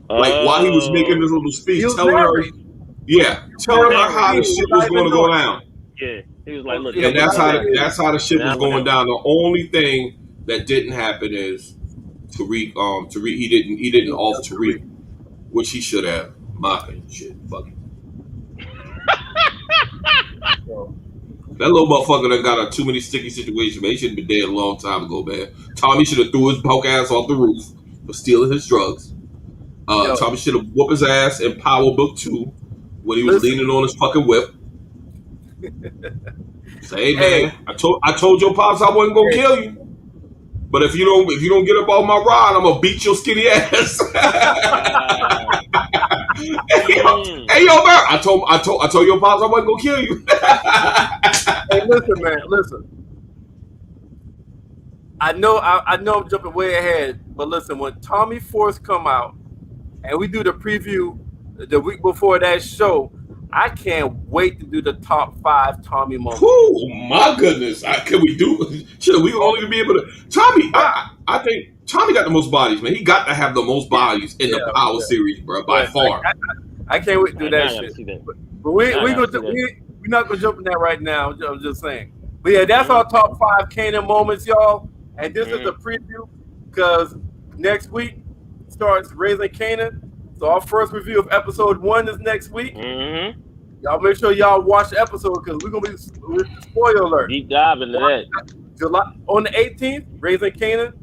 Like while he was making this Oh, little He speech, was narrating. he was telling her how the narrating. He shit was was not going even to go knowing. down, Yeah, he was like, "Look, Yeah, this and is without gonna happen. being. that's how the shit Now was I'm gonna going happen." down. The only thing that didn't happen is Tariq he didn't off Tariq, which he should have. My opinion, shit, fuck it. So, That little motherfucker that got a too many sticky situations, man. He should have been dead a long time ago, man. Tommy should have threw his punk ass off the roof for stealing his drugs. yo, Tommy should have whooped his ass in Power Book 2 when he was listen. leaning on his fucking whip. Say, hey Hey, man, I told your pops I wasn't gonna hey, kill you. But if you don't get up on my ride, I'm gonna beat your skinny ass. Wow. Mm. Hey yo, man, I told your pops I wasn't gonna kill you. hey, listen, man, listen. I know I'm jumping way ahead, but listen, when Tommy Force come out and we do the preview the week before that show, I can't wait to do the top 5 Tommy moments. Oh my goodness! Can we do? Should we Oh, only be able to? Tommy, yeah, I think Tommy got the most bodies, man. He got to have the most bodies in yeah, the Power yeah. series, bro, by But far. I can't wait to do Now that I gotta shit. see that. But we Now I we gotta gonna see that. we're not gonna jump in that right now. I'm just saying. But yeah, that's Mm-hmm. our top 5 Kanan moments, y'all. And this is the Mm-hmm. preview because next week starts Raising Kanan. So our first review of episode 1 is next week. Mm-hmm. Y'all make sure y'all watch the episode because we're gonna be with spoiler alert. Deep dive into that. July on the 18th, Raising Kanan.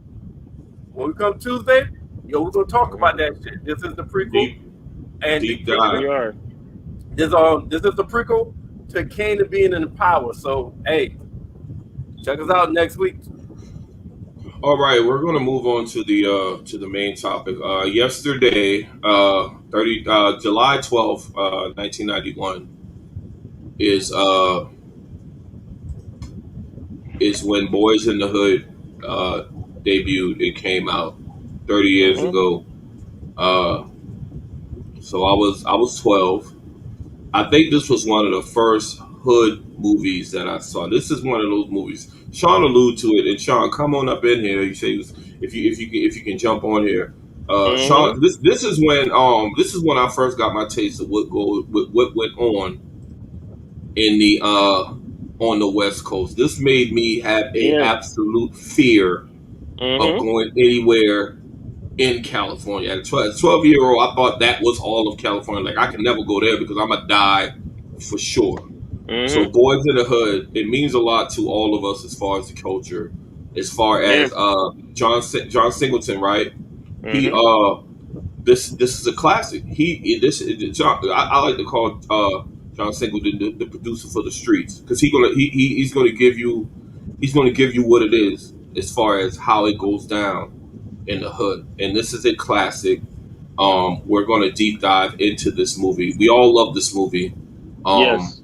When we come Tuesday, yo, we're gonna talk about that shit. This is the prequel, Deep, and deep Yes, we dive. are. this is the prequel to Kanan being in power. So hey, check us out next week. All right, we're gonna move on to the main topic. Yesterday, July 12th, 1991, is uh is when Boyz N the Hood debuted. It came out 30 years Mm-hmm. ago. Uh, so I was 12. I think this was one of the first hood movies that I saw. This is one of those movies. Sean alluded to it, and Sean, come on up in here. You say if you can jump on here. Mm-hmm. Sean, this is when I first got my taste of what went in the on the West Coast. This made me have a Yeah. absolute fear of Mm-hmm. going anywhere in California. At a 12-year-old, I thought that was all of California. Like, I can never go there because I'm going to die for sure. So, Mm-hmm. Boyz N the Hood, it means a lot to all of us as far as the culture. As far Yeah. as John Singleton, right? He Mm-hmm. this is a classic. I like to call John Singleton the producer for the streets because he's gonna give you what it is as far as how it goes down in the hood. And this is a classic. We're going to deep dive into this movie. We all love this movie. Um, Yes.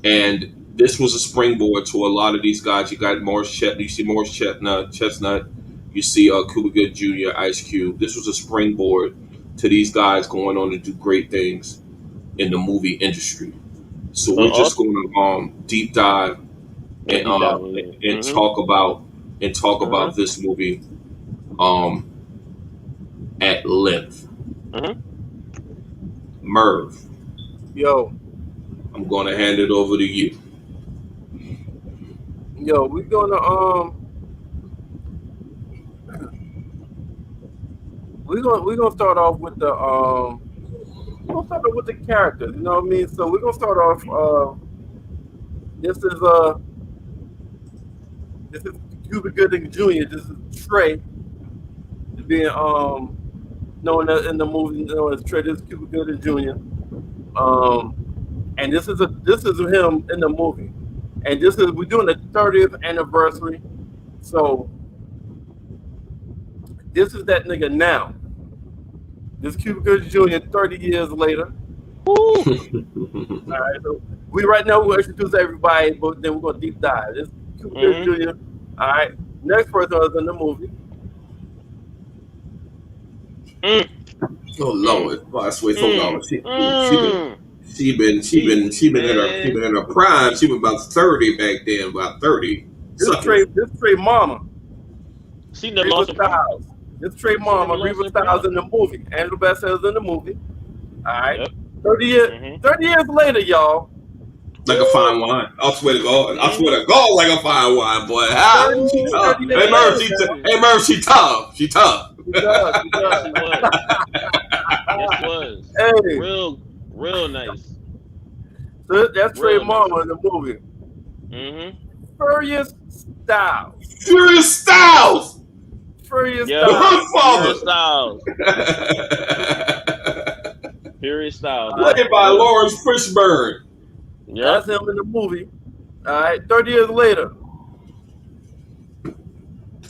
and this was a springboard to a lot of these guys. You got you see Morris Chestnut, you see Cuba Good Jr., Ice Cube. This was a springboard to these guys going on to do great things in the movie industry. So we're just Also, going to deep dive yeah, and deep dive in there. and Mm-hmm. talk Uh-huh. about this movie um, at length. Uh-huh. Merv, Yo, I'm going to hand it over to you. yo, we're gonna start off with the we'll start off with the characters. You know what I mean? So we're gonna start off. This is this is Cuba Gooding Jr. This is Trey being known as in the movie known as Trey. This is Cuba Gooding Jr. And this is him in the movie, and we're doing the 30th anniversary. So this is that nigga now. This Cuba Gooding Jr. 30 years later. All right, so we right now we'll introduce everybody, but then we're gonna deep dive. This Cuba Gooding Jr. All right, next person is in the movie. Oh Lord, I swear so long. She been in her prime. She was about 30 back then, about 30. This Trey mama. She never lost Styles. This Trey mama, Reva Styles in the movie. Angela Bassett's in the movie. All right. Yep. 30 years later, y'all. Like a fine wine. I swear to God. I swear to God, like a fine wine, boy. She tough. Hey Merv, she tough. She tough. She does. Yes, was. Hey. Real nice. So that's Trey mama in the movie. Furious Styles. Furious Styles. Furious Styles. Furious Styles. Played by Lawrence Fishburne. Yep. That's him in the movie. All right, 30 years later.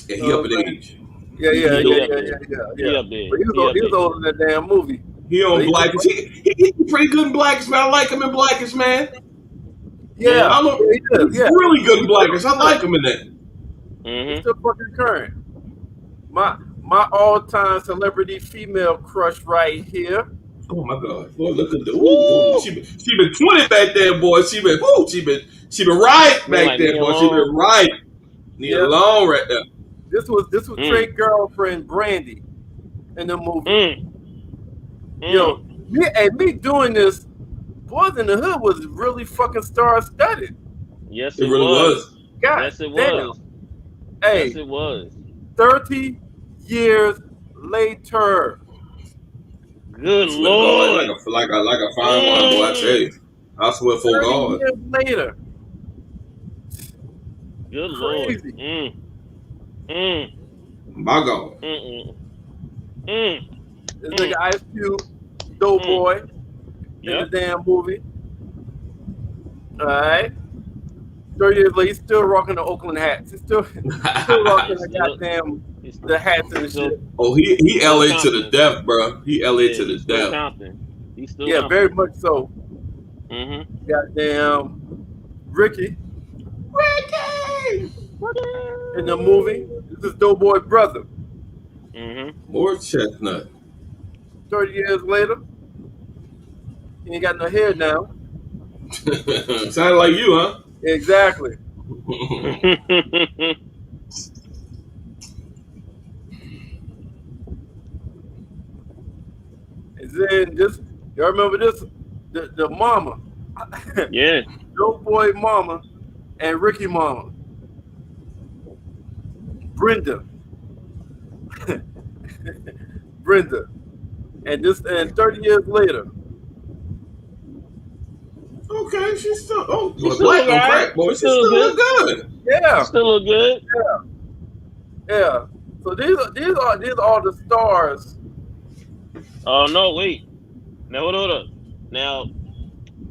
Yeah, he up in age. Yeah. He up there. But he was older than that damn movie. He on Blackish. He's pretty good in Blackish, man. I like him in Blackish, man. Yeah, he's really good in Blackish. I like him in that. He's still fucking current. My all-time celebrity female crush right here. Oh my God! Boy, look at the. She been 20 back there, boy. She been right back there, boy. She been right. Need alone right there. This was Trey's girlfriend Brandy in the movie. Yo, me doing this, Boyz N the Hood was really fucking star-studded. Yes, it really was. God, yes, it damn. was. Hey, yes, it was. 30 years later. Good Lord. Like a fine wine, boy. I tell you. I swear for God. 30 years later. Good Crazy. Lord. My God. This nigga Ice Cube, Doughboy, in the damn movie. All right. 30 years later, he's still rocking the Oakland hats. He's still rocking the goddamn the hats and shit. Oh, he LA to the death, bro. He LA to the death. He's still Compton. Very much so. Goddamn Ricky. In the movie. This is Doughboy's brother. More chestnut. 30 years later. He ain't got no hair now. Sounded like you, huh? Exactly. And then this, y'all remember this? The mama. Yeah. Doughboy mama and Ricky mama. Brenda. And 30 years later. Okay, she's still black on crack, boy. She still look good. Yeah. Still look good. Yeah. So these are all the stars. Oh no, wait. Now hold up. Now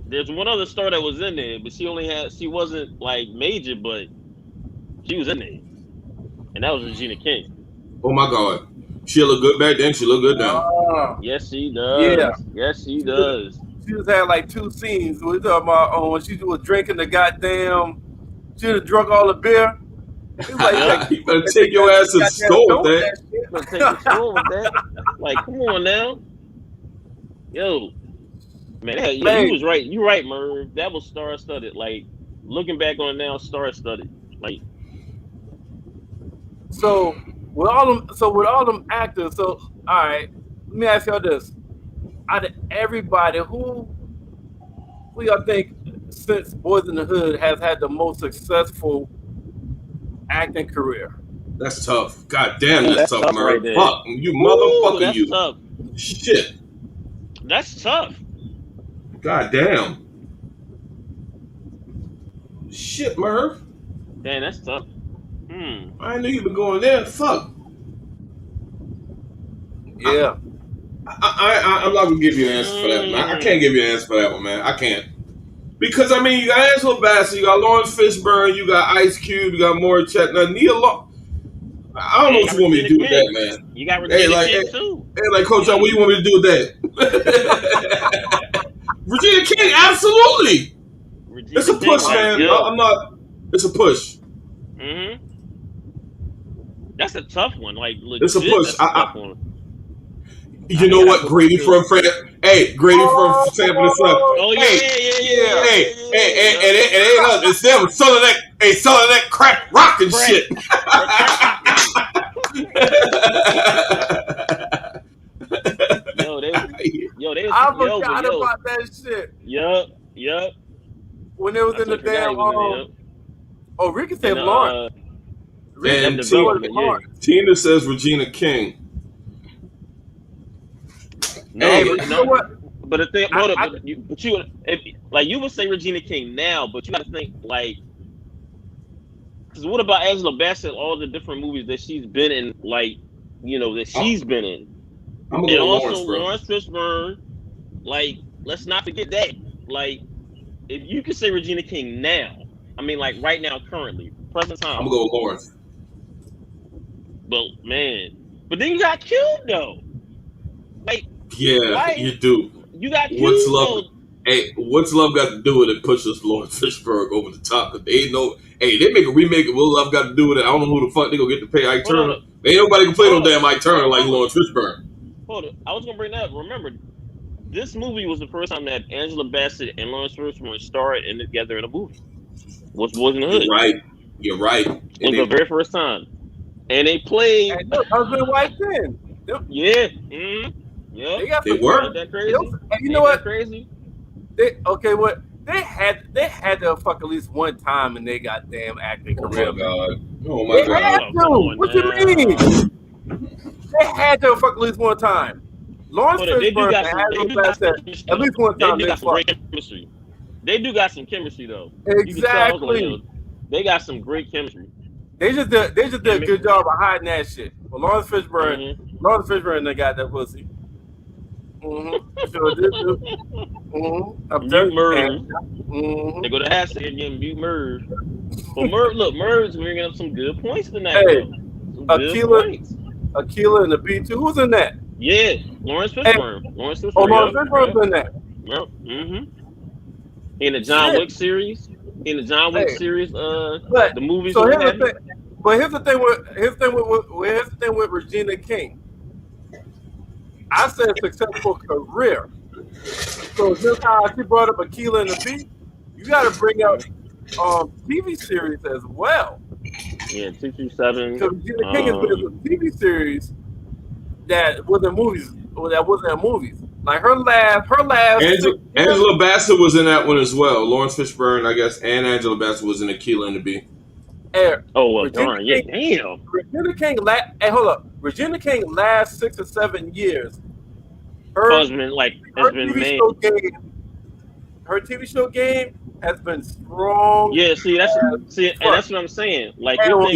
there's one other star that was in there, but she wasn't like major, but she was in there. And that was Regina King. Oh my God. She look good back then, she look good now. Yes, she does. Yeah. Yes, she does. She just had like 2 scenes. We talking about when she was drinking the goddamn. She had drunk all the beer. It's like you better take your ass to the store with that. Take the store with that. Like, come on now. Yo. Man, you was right. You right, Merv. That was star-studded. Like, looking back on it now, star-studded. Like. So with all them actors, all right, let me ask y'all this. Out of everybody, who y'all think since Boyz N the Hood has had the most successful acting career? That's tough. God damn, that's tough, Merv. Right, fuck you, motherfucker, you. Tough. Shit. That's tough. God damn. Shit, Merv. Damn, that's tough. I knew you been going there. Fuck. Yeah. I'm not gonna give you an answer for that, man. I can't give you an answer for that one, man. I can't. Because I mean, you got Angela Bassett, you got Lawrence Fishburne, you got Ice Cube, you got Maury Chetna, Nia Long. I don't know what you want me to do with that, man. You got Regina King too. Hey, like Coach, what do you want me to do with that? Regina King, absolutely. Regina It's a push, man. I'm not. It's a push. That's a tough one. Like, legit, it's a push. That's a tough one. You know what? Grady from Grady from Tampa the Sun. Oh yeah. Hey, it ain't us. It's them selling that crack rock and shit. I forgot about that shit. Yup. When it was in the damn Ricky said Lawrence. And Tina says Regina King. No, you know what? But the thing, you would say Regina King now, but you got to think like, because what about Angela Bassett? All the different movies that she's been in, like, that she's been in, and also Lawrence Fishburne. Like, let's not forget that. Like, if you could say Regina King now, I mean, like right now, currently, present time, I'm gonna go with Lawrence. But then you got killed though. Like, yeah, you do. You got killed. What's love? Hey, what's love got to do with it? Pushes Lawrence Fishburne over the top. Cause they know. Hey, they make a remake. What love got to do with it? I don't know who the fuck they gonna get to pay Ike Turner. Ain't nobody can play no damn Ike Turner like Lawrence Fishburne. Hold on, I was gonna bring that up. Remember, this movie was the first time that Angela Bassett and Lawrence Fishburne starred together in a movie. Was Boyz N the Hood? You're right. It was the very first time. And they played. And husband and wife then. Yeah. Mm-hmm. Yeah. They were. Ain't that crazy? And you know what? Crazy. They had to fuck at least one time in their goddamn acting career. Oh my god. They had to. What you mean? They had to fuck at least one time. Lawrence Fishburne at least one time. They got some great chemistry. They do got some chemistry though. Exactly. They got some great chemistry. They just did a good job of hiding that shit. Well, Lawrence Fishburne, they got that pussy. Mute Merv. They go to acid again. Mute Merv. But Merv's bringing up some good points tonight. Hey, Aquila and the B2. Who's in that? Yeah, Lawrence Fishburne. Lawrence Fishburne's in that. Yep. In the John Wick series. The movies. So here's the thing. But here's the thing with Regina King. I said successful career. So just how she brought up Aquila and the B, you got to bring up TV series as well. Yeah, 227. Because Regina King has been in a TV series that wasn't movies. Like her last. Angela Bassett was in that one as well. Lawrence Fishburne, I guess, and Angela Bassett was in Aquila and the B. Darn, yeah, damn. Regina King last 6 or 7 years. Her TV show game has been strong. Yeah, that's what I'm saying. Like you're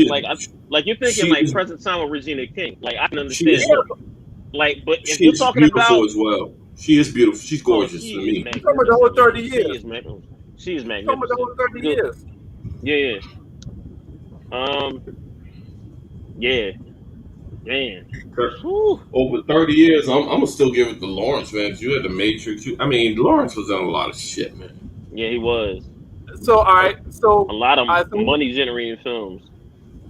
thinking present time with Regina King. Like I can understand. But if you're talking about as well, she is beautiful. She's gorgeous to me. She's talking about the whole 30 years. She is magnificent. Talking about the whole 30 years. Yeah. Yeah. Man. Over 30 years, I'm gonna still give it to Lawrence, man. You had the Matrix. Lawrence was on a lot of shit, man. Yeah, he was. So all right, so a lot of money generating films.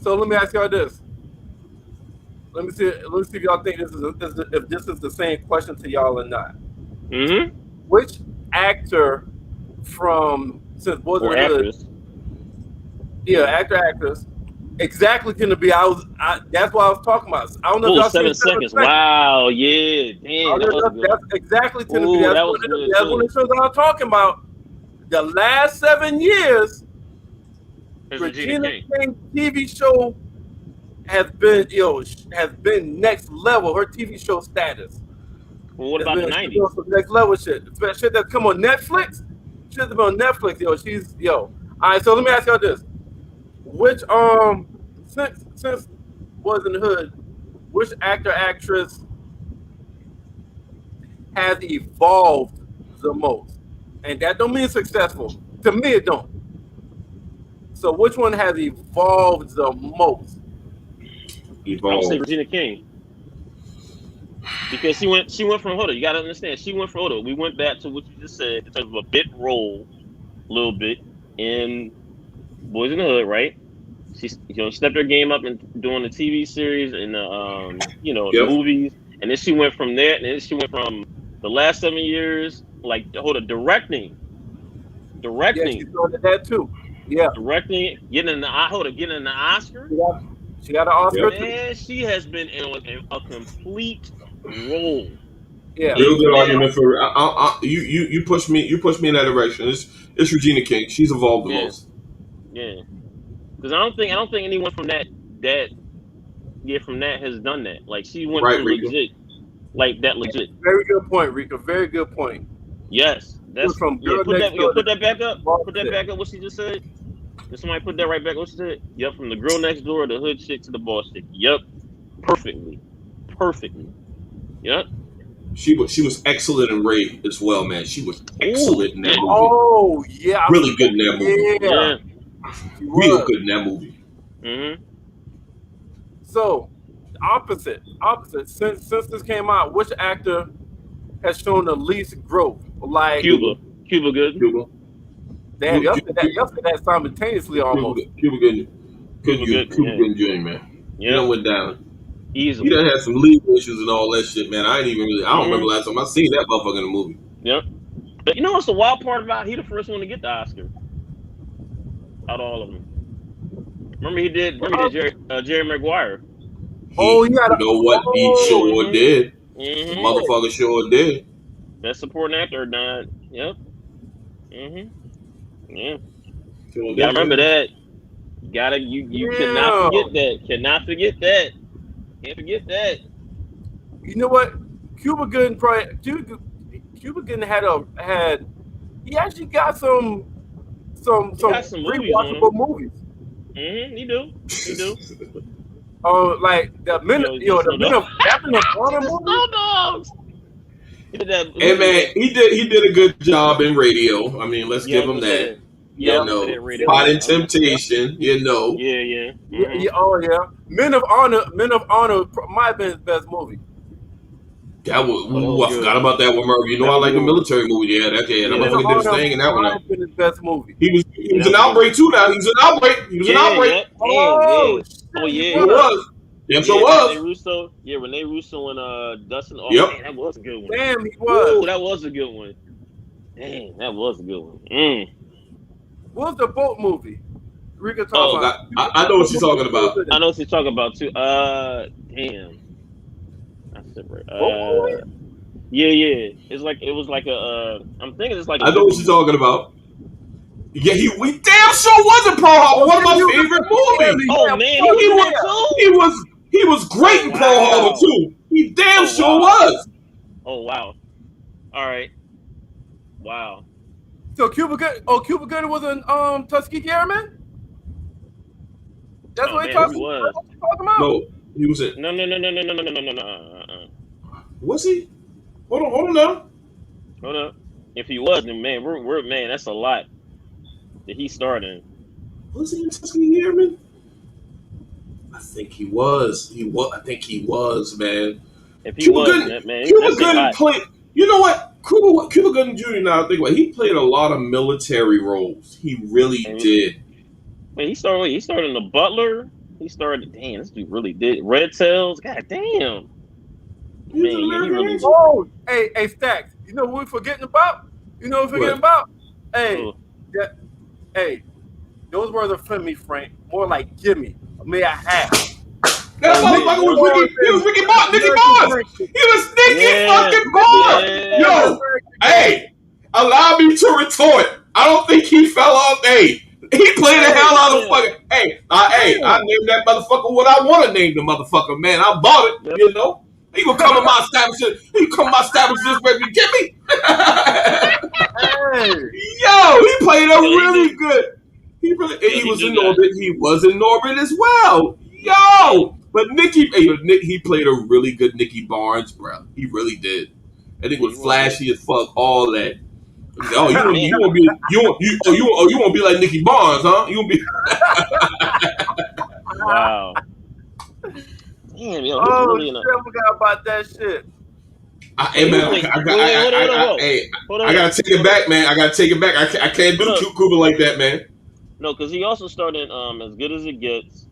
So let me ask y'all this. Let me see if y'all think if this is the same question to y'all or not. Mm-hmm. Which actor since Boyz N the Hood? Yeah, actress. Exactly going to be. That's what I was talking about. I don't know if y'all 7 seconds. Wow, yeah, damn. That's exactly going to be. That's one of the shows I was talking about. The last 7 years, Regina King TV show has been next level. Her TV show status. Well, what It's about the been she's doing '90s? some next level shit. It's been shit that's come on Netflix. Shit's been on Netflix, yo. She's yo. All right, so let me ask y'all this: which since Boyz N the Hood, which actor actress has evolved the most? And that don't mean successful. To me, it don't. So which one has evolved the most? I would say Evolved. Regina King because she went from hold on. You got to understand. She went from hold on. We went back to what you just said in terms of a bit role, a little bit in Boyz N the Hood, right? She stepped her game up and doing the TV series and the the Yep. movies, and then she went from there, and then she went from the last 7 years like hold on Yeah, she's directing, doing that too. Yeah, directing, getting an Oscar. she got an Oscar Yep. too. Man, she has been in a complete role. Yeah, Real Even good now, argument for you push me in that direction. It's Regina King. She's evolved the yeah, most. yeah. Because I don't think anyone from that has done that. Like she went Right, from Rika? legit, like that legit. very good point, Rika. Very good point. Yes, It was that's from yeah. Girl Next Door Put to that back up. Put that Shit. back up. What she just said. Did somebody put that right back? What she said? Yep, from the girl next door, the hood chick to the boss chick. Yep, perfectly, perfectly. Yep. She was excellent in Ray as well, man. She was Ooh, excellent in that yeah, movie. Oh yeah, Really good in that movie. yeah, yeah. she Real was. good in that movie. Mm-hmm. So opposite. Since this came out, which actor has shown the least growth? Like, Cuba, Cuba, Cuba Good, Cuba, damn, Cuba, y'all said that simultaneously almost. Cuba Good, Cuba Good. Cuba Yeah, Good Jr. Man. He yep, done went down. He easily. done had some legal issues and all that shit, man. I don't remember Mm-hmm. last time I seen that motherfucker in a movie. Yep. But you know what's the wild part about? He the first one to get the Oscar out of all of them. Remember he did. Remember he did Jerry Maguire. Oh, He, you got you a know what? He oh sure Mm-hmm. did. The Mm-hmm. yeah. motherfucker sure did. Best supporting actor died. Yep. Mm-hmm. Yeah. Sure You gotta did, remember man. that. You cannot forget Damn. that. Cannot forget that. Can't forget that. You know what? Cuba Gooding had he actually got He some got some movies on him. rewatchable movies. Mm-hmm. He do. He do. Like Get the the snow dog. Men of Honor Get the movie. snow dogs. He did that. Who And did man, that? he did a good job in radio. I mean, let's Yeah, I give was him gonna say that. that. Yeah, I Yeah, was You gonna say know, that radio. yeah, Spot Yeah, and I was gonna say. yeah, Temptation. You know, Yeah, yeah. yeah, Mm-hmm. yeah. Oh yeah, Men of Honor might have been his best movie. that was. Oh, that Ooh, was I good. forgot about that one, Merv. You know, That I was a like the good one. military movie. That Yeah, Men that of motherfucker did his Honor thing in that one. might Though. have been his best movie. He yeah, was that an was a good outbreak one. too. Now he was an outbreak. He was an Yeah, outbreak. yep. Damn, Oh yeah. shit, Oh he yeah, Sure yeah. was. was. Damn sure Yeah, Renee was. Russo. Yeah, Renee Russo and Dustin. Oh Yep. man, that was a good one. Damn, he Ooh, was. that was a good one. Dang, that was a good one. Mm. What was the boat movie? Rika talking Oh, about. I know what you're talking about. I know what you're talking about too. Damn. I said right. Boat movie? Yeah, yeah. It's like it was like a. I'm thinking it's like a I know what different you're movie. talking about. Yeah, we damn sure was in Pearl Harbor. Oh One of yeah, my he was favorite yeah, movies. Oh yeah, man, he fuck was He in was that yeah. too. he was great Oh in Pearl Harbor wow. too. He damn Oh sure wow. was. Oh wow. All right. Wow. So Cuba Gooding was in Tuskegee Airmen? That's Oh what he man, he talking was. about? No, he was in. No, no, no, no, no, no, no, no, no, no. Was he? Hold on now. Hold up. If he was, then man, we're man. That's a lot that he started in. Was he in Tuskegee Airmen? I think he was. I think he was, man. If he Cuba was, Gooding. that man, Cuba that's a Gooding lot. played. You know what? Cuba Gooding Jr. Now I think about it, he played a lot of military roles. He really And did. man, he started. He started in the Butler. He started. Damn, this dude really did. Red Tails. God damn. He was Man, an yeah, he American really. agent. Oh, hey, Stacks. You know what we're forgetting about? You know what we're forgetting What? about? Hey, Oh, yeah, hey, those words are from me, Frank. More like gimme. May I have? That oh yeah, motherfucker was yep. Ricky. He was Ricky Bond. Nicky American Barnes. Dream. He was Nicky Yeah, fucking Barnes. yeah. Yo, hey, allow me to retort. I don't think he fell off. Hey, he played the Hey, hell out of Yeah. fucking. Hey, I damn. named that motherfucker what I want to name the motherfucker. Man, I bought it. Yep. You know. He gonna come to my establishment. He come to my establishment, baby. Get me. Hey. Yo, he played a Yo, he really did. good. He Yo, he was in did that. Norbit. He was in Norbit as well. Yo, but Nick, he played a really good Nicky Barnes, bro. He really did. I think it was flashy as fuck, all that. Oh, you won't be you won't be like Nicky Barnes, huh? You won't be. Wow. Damn, yo, he's Oh really shit, in a. I forgot about that shit. Hey man, I gotta take it back, man. I gotta take it back. I can't do Cuba like that, man. No, because he also started As Good as It Gets.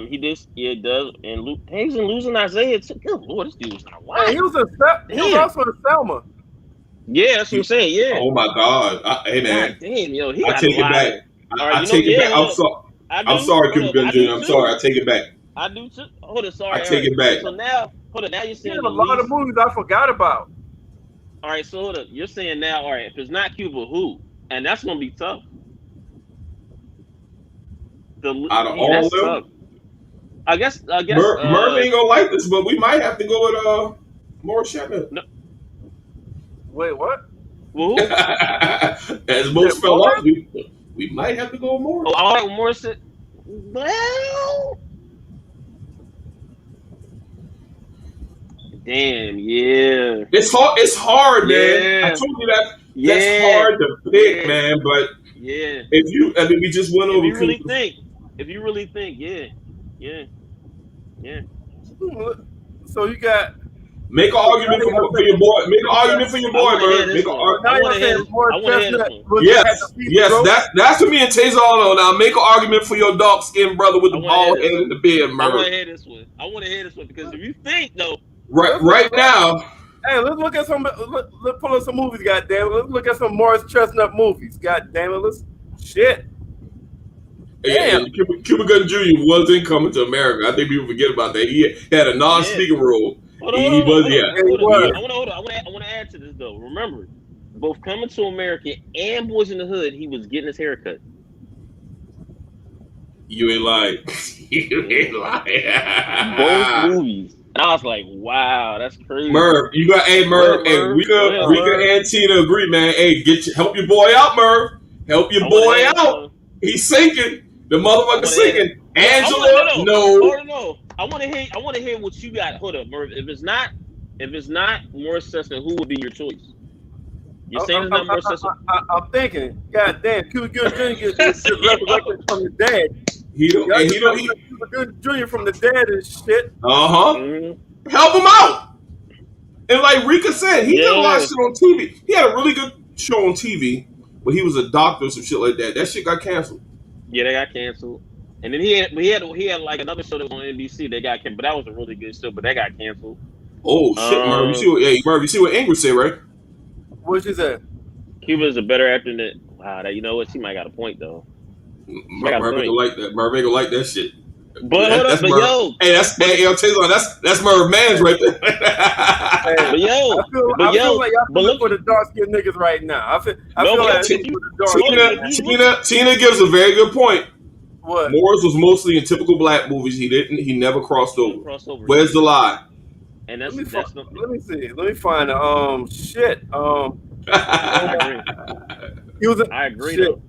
He did, yeah, it does, and Taison losing Isaiah too. Good lord, this dude was not wild. Hey, he was also in Selma. Yeah, that's what I'm saying. Yeah. Oh my god. Hey man. God damn, yo, he I got take a it lot. back. I take it back. I'm sorry, Cuba Gooding Jr. I'm sorry. I take it back. I do too. Hold on, sorry. I take it back. So now, hold on. Now you're saying a lot of movies I forgot about. All right, so hold up. You're saying now, all right, if it's not Cuba, who? And that's gonna be tough. Out of all of them, I guess. Merv ain't gonna like this, but we might have to go with Morris Chestnut. No. Wait, what? Well, who? As most fell off, we might have to go with Morris. Oh, all right, Morris. Well, damn, yeah. It's hard, man. Yeah. I told you that. That's hard to pick, man. But yeah, we just went over. If you really think, yeah. So you got. Make an argument for your boy. Make an argument for your boy, man. Make an argument. Yes. That's what me and Taison on now. Make an argument for your dark skinned brother with the bald head and the beard, man. I want to hear this one because if you think though, right now. Hey, let's look at some. Let's pull up some movies, goddamn. Let's look at some Morris Chestnut movies, goddamn it. Let's shit. Yeah, Cuba Gooding Jr. wasn't coming to America. I think people forget about that. He had a non-speaking role. Hold on. I want to add to this though. Remember, both Coming to America and Boyz N the Hood, he was getting his haircut. You ain't lying. You ain't lying. Both movies. And I was like, wow, that's crazy. Merv, Merv. Hey, Rika and Tina agree, man. Hey, help your boy out, Merv. Help your boy out. He's sinking. The motherfucker's sinking. Angela, no. I want to hear what you got. Hold up, Merv. If it's not Morris Chestnut, who would be your choice? You're saying it's not Morris Chestnut? I'm thinking, goddamn, Cuba Gooding Jr. gets resurrected from the dead. Cuba Gooding Jr. from the dead and shit. Mm-hmm. Help him out. And like Rika said, he did a lot of shit on TV. He had a really good show on TV, but he was a doctor or some shit like that. That shit got canceled. Yeah, they got canceled. And then he had like another show that was on NBC. They got canceled, but that was a really good show. But that got canceled. Oh shit, Merv! You see what Ingrid said, right? What she said? Cuba's a better actor than wow. You know what? She might got a point though. Merv ain't gonna like that. Merv ain't gonna like that shit. But hold up, yo. Hey, I'll tell you that's Merv Mans right there. But yo, I feel like y'all looking for the dark skinned niggas right now. I feel like Tina gives a very good point. What? Morris was mostly in typical black movies. He never crossed over. Where's the lie? And let me see. Let me find shit. I agree. I agree. Shit.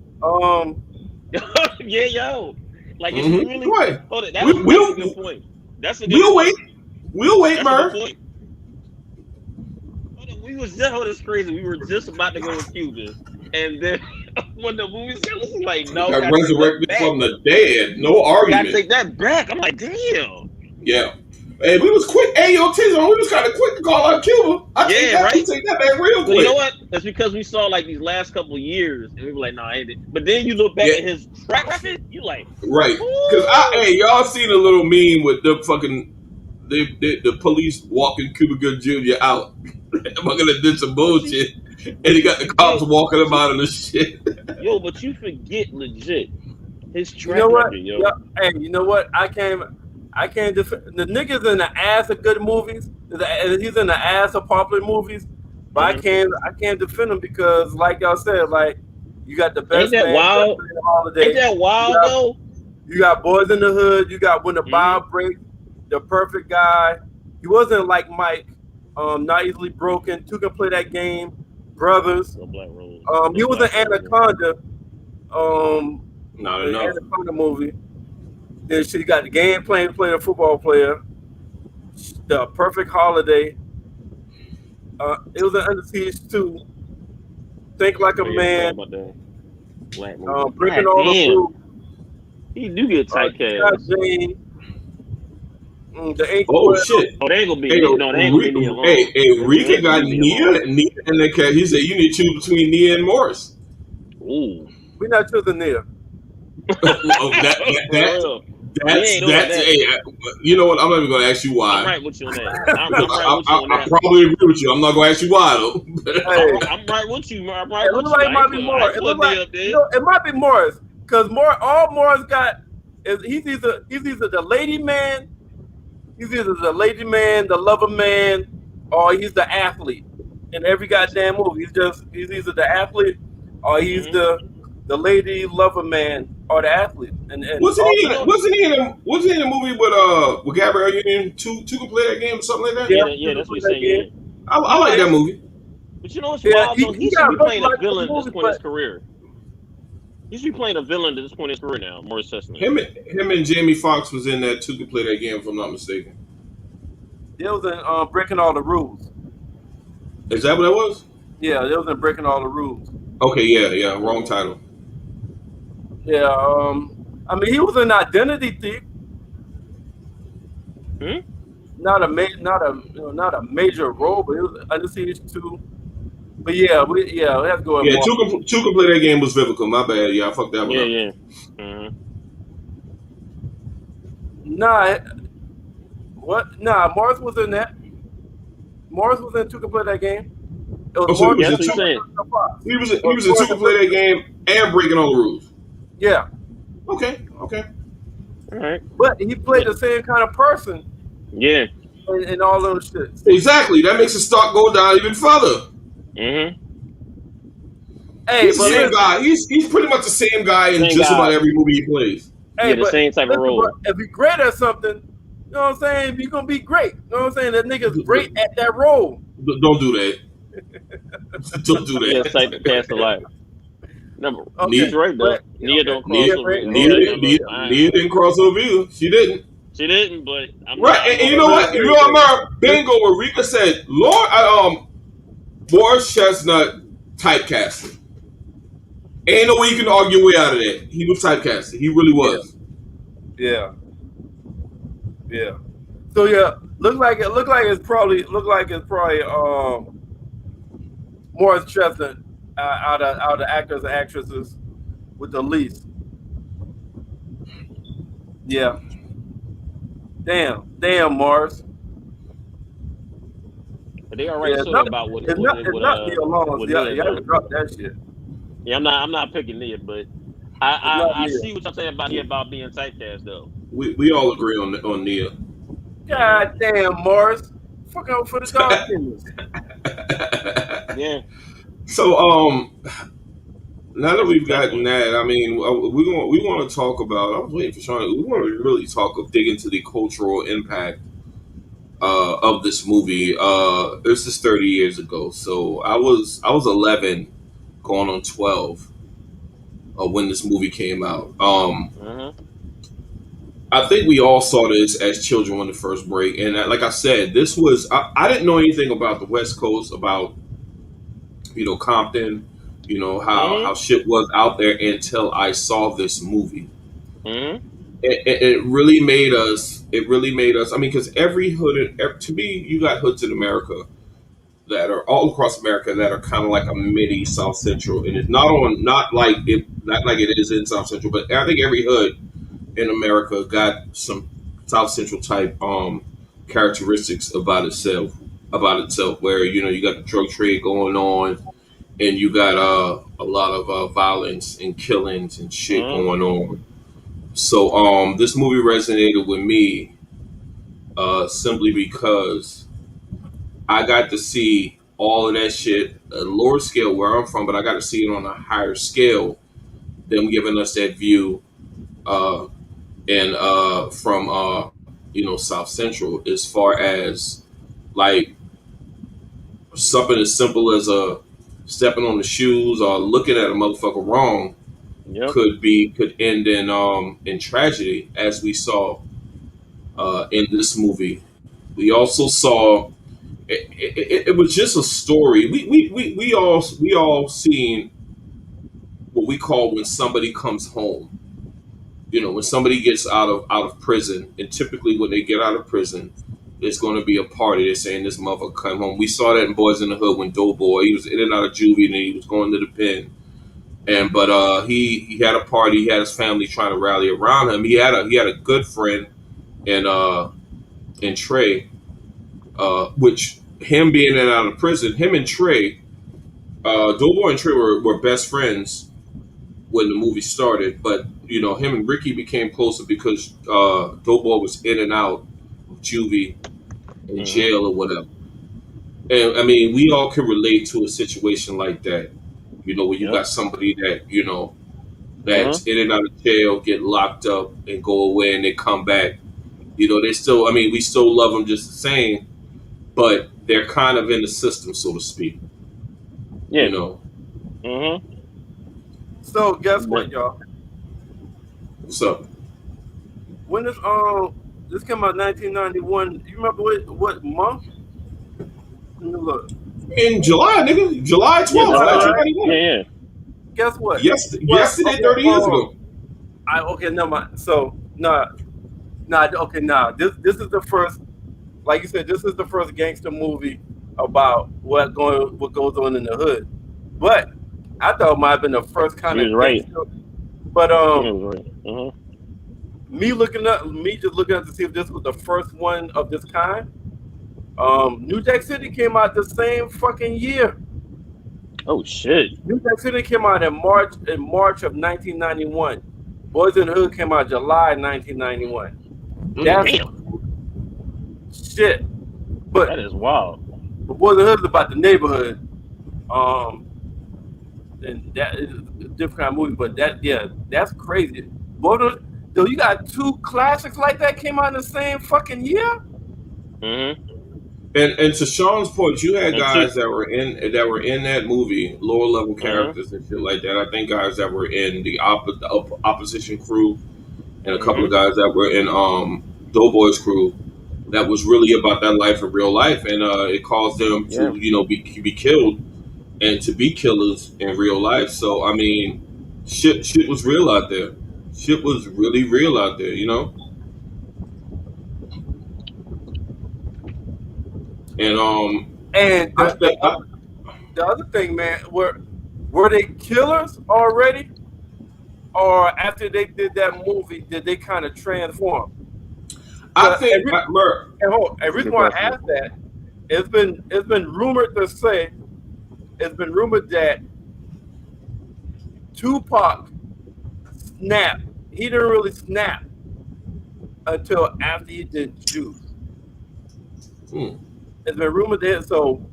Yeah, yo. Like it's really hold it. That's a good point. That's a good point. We'll wait, Merv. We was just it's crazy. We were just about to go with Cuba. And then when the movie said, was like, no, got resurrected from the dead. No argument. Gotta take that back. I'm like, damn. Yeah. Hey, we was quick. Hey, yo, Taison, we was kind of quick to call out Cuba. We take that back real quick. You know what? That's because we saw like these last couple of years, and we were like, nah, ain't it? But then you look back at his track record, you like, right? Because y'all seen a little meme with the fucking the police walking Cuba Gooding Jr. out. I'm gonna do some bullshit, and he got the cops walking him out of the shit. Yo, but you forget legit his track record, yo. Hey, you know what? I can't defend the niggas in the ass of good movies. He's in the ass of popular movies, but I can't defend him because, like y'all said, like you got the best. Ain't that wild? Ain't that wild though? You got Boyz N the Hood. You got When the Bob Breaks, The Perfect Guy, He wasn't like Mike, not easily broken. Two can play that game. Brothers. No Black Rose. He No was an Black Rose. Anaconda. Um, Not the enough. Anaconda movie. Then she got the game playing, playing a football player. The Perfect Holiday. It was an Under Siege too. Think Like a Oh, yeah, I forgot Man. about that Black movie. Breaking God All the damn, Rules. he do get Scott typecast. Jane. The Ink Oh Well. shit. Oh, they ain't gonna be Hey, no, they ain't gonna be Nia Long. They Rika ain't gonna got be Nia Long. Nia in that cat. He said you need to choose between Nia and Morris. Ooh, We're not choosing there. Oh, for real. We ain't doing that's that. hey, you know what? I'm not even gonna ask you I'm why. right with you on that. I'm right with you on I that. probably agree with you. I'm not gonna ask you why though. Hey, I'm right with you. I'm right it with looks you. like it might be I Morris. ain't It looks put like Nia up there. it might be Morris because all Morris got is he's either the lady man, the lover man, or he's the athlete. In every goddamn movie, he's either the athlete or he's Mm-hmm. the lady lover man or the athlete. And wasn't all he You in know, wasn't he in a movie with Gabrielle Union? Two can play that game or something like that. yeah, yeah, you can that's what put you that say. Yeah, game. I you know like that what's, movie. but you know what's Yeah, wild though? he He should got be look playing a like the villain at this movie, point in his but career. He should be playing a villain at this point in his career now. Morris Chestnut. Him and Jamie Foxx was in that Two can play that game if I'm not mistaken. it was in Breaking All the Rules. Is that what that was? Yeah, it was in Breaking All the Rules. Okay, yeah, wrong title. Yeah, I mean he was an Identity Thief, Hmm? not a major role, but it was I just see it too. But yeah, we have to go with Yeah, more. two can play that game was Vivica. My bad. Yeah, I fucked that one Yeah, up. yeah. Mm-hmm. Nah, what? Nah, Morris was in that. Morris was in Two Can Play That Game. It was Oh, so he Morris was Yeah, in that's what and he's two. saying. Fox. He was in Two can play that game and breaking all the rules. Yeah, Okay. All right. but he played the same kind of person Yeah. in all those shits. Exactly. That makes the stock go down even further. Mm-hmm. Hey, He's the but same listen, guy. He's pretty much the same guy in Same just about guy. every movie he plays. Yeah, hey, the but same type of listen, bro, role. if you're great at something, you know what I'm saying? You're gonna be great. You know what I'm saying? That nigga's great at that role. Don't do that. Don't do Yeah, it's type of cast a that. lot. No, Okay, he's right though. but Nia okay, don't cross over. great. Nia ain't never. Nia didn't cross over either. She didn't. She didn't, but I'm Right, not. I'm and gonna you give know her what? that. You know what, Mark? Bingo, where Rika said, Lord, Boris Chestnut typecasting. Ain't no way you can argue your way out of that. He was typecasted. He really was. Yeah. So yeah, look like it's probably Morris Chestnut out of actors and actresses with the least. Yeah. Damn, Morris. But they Yeah, already it's showed not about what it's what not what it's what not Neil Long. what Yeah, Nia you have to doing. drop that shit. Yeah, I'm not picking Nia, but It's not I Neil. see what I'm saying about Nia about being typecast though. We all agree on Nia. Mm-hmm. God damn, Morris. Fuck out for the dog killers. Yeah. So now that That's a we've tough gotten one. that, I mean, we want to talk about. I was waiting for Sean. We want to really dig into the cultural impact of this movie. This is 30 years ago, so I was 11, going on 12, when this movie came out. Mm-hmm. I think we all saw this as children when the first break, and like I said, this was I didn't know anything about the West Coast, about Compton, how Mm-hmm. shit was out there until I saw this movie. Mm-hmm. It really made us. It really made us. I mean, because every hood, to me, you got hoods in America that are all across America that are kind of like a mini South Central, and it's not like it is in South Central, but I think every hood in America got some South Central type characteristics about itself, where you got the drug trade going on, and you got a lot of violence and killings and shit Mm-hmm. going on. So this movie resonated with me simply because I got to see all of that shit at a lower scale where I'm from, but I got to see it on a higher scale. Them giving us that view, and from South Central, as far as like something as simple as stepping on the shoes or looking at a motherfucker wrong Yep. could end in tragedy, as we saw in this movie. We also saw it was just a story. We all seen what we call when somebody comes home. When somebody gets out of prison, and typically when they get out of prison, there's going to be a party. They're saying this motherfucker come home. We saw that in Boys in the Hood when Doughboy, he was in and out of juvie and he was going to the pen. But he had a party. He had his family trying to rally around him. He had a good friend in Trey, which him being in and out of prison, him and Trey, Doughboy and Trey were best friends when the movie started. But him and Ricky became closer because Doughboy was in and out of juvie in Hmm. jail or whatever. And I mean, we all can relate to a situation like that. Where you Yep. got somebody that Hmm. that's in and out of jail, get locked up, and go away, and they come back. They still. I mean, we still love them just the same, but they're kind of in the system, so to speak. Yeah. You know. Hmm. So guess But what, y'all? What's up? When this came out 1991. You remember what month? Let me look. In July, nigga, July yeah, 12th, July, July. right? 1991. Yeah, yeah. Guess what? Yes, Well, yesterday, okay. 30 years ago. Okay, no mind. So okay, This is the first, like you said, this is the first gangster movie about what goes on in the hood. But I thought it might have been the first kind You was of right. gangster. But You was right. Hmm. me just looking up to see if this was the first one of this kind. New Jack City came out the same fucking year. Oh shit. New Jack City came out in March of 1991. Boys in the Hood came out July 1991. Mm. That's Damn. shit. But That is wild. Boys in the Hood is about the neighborhood. Um, and that is a different kind of movie. But that's crazy. Boys in the Hood, though, you got two classics like that came out in the same fucking year. Hmm. And to Sean's point, you had And two. guys that were in that movie, lower level Hmm. characters and shit like that. I think guys that were in the opposition crew, and a couple Hmm. of guys that were in Doughboy's crew. That was really about that life in real life, and it caused them Yeah. to be killed and to be killers in real life. So I mean, shit was real out there. Shit was really real out there. And And I the think I, other the other thing, man, were they killers already, or after they did that movie, did they kind of transform? I Cause think Mur, and That's a reason good why I question. asked that, it's been rumored to say, it's been rumored that Tupac snapped. He didn't really snap until after he did Juice. hmm, It's been rumored that, so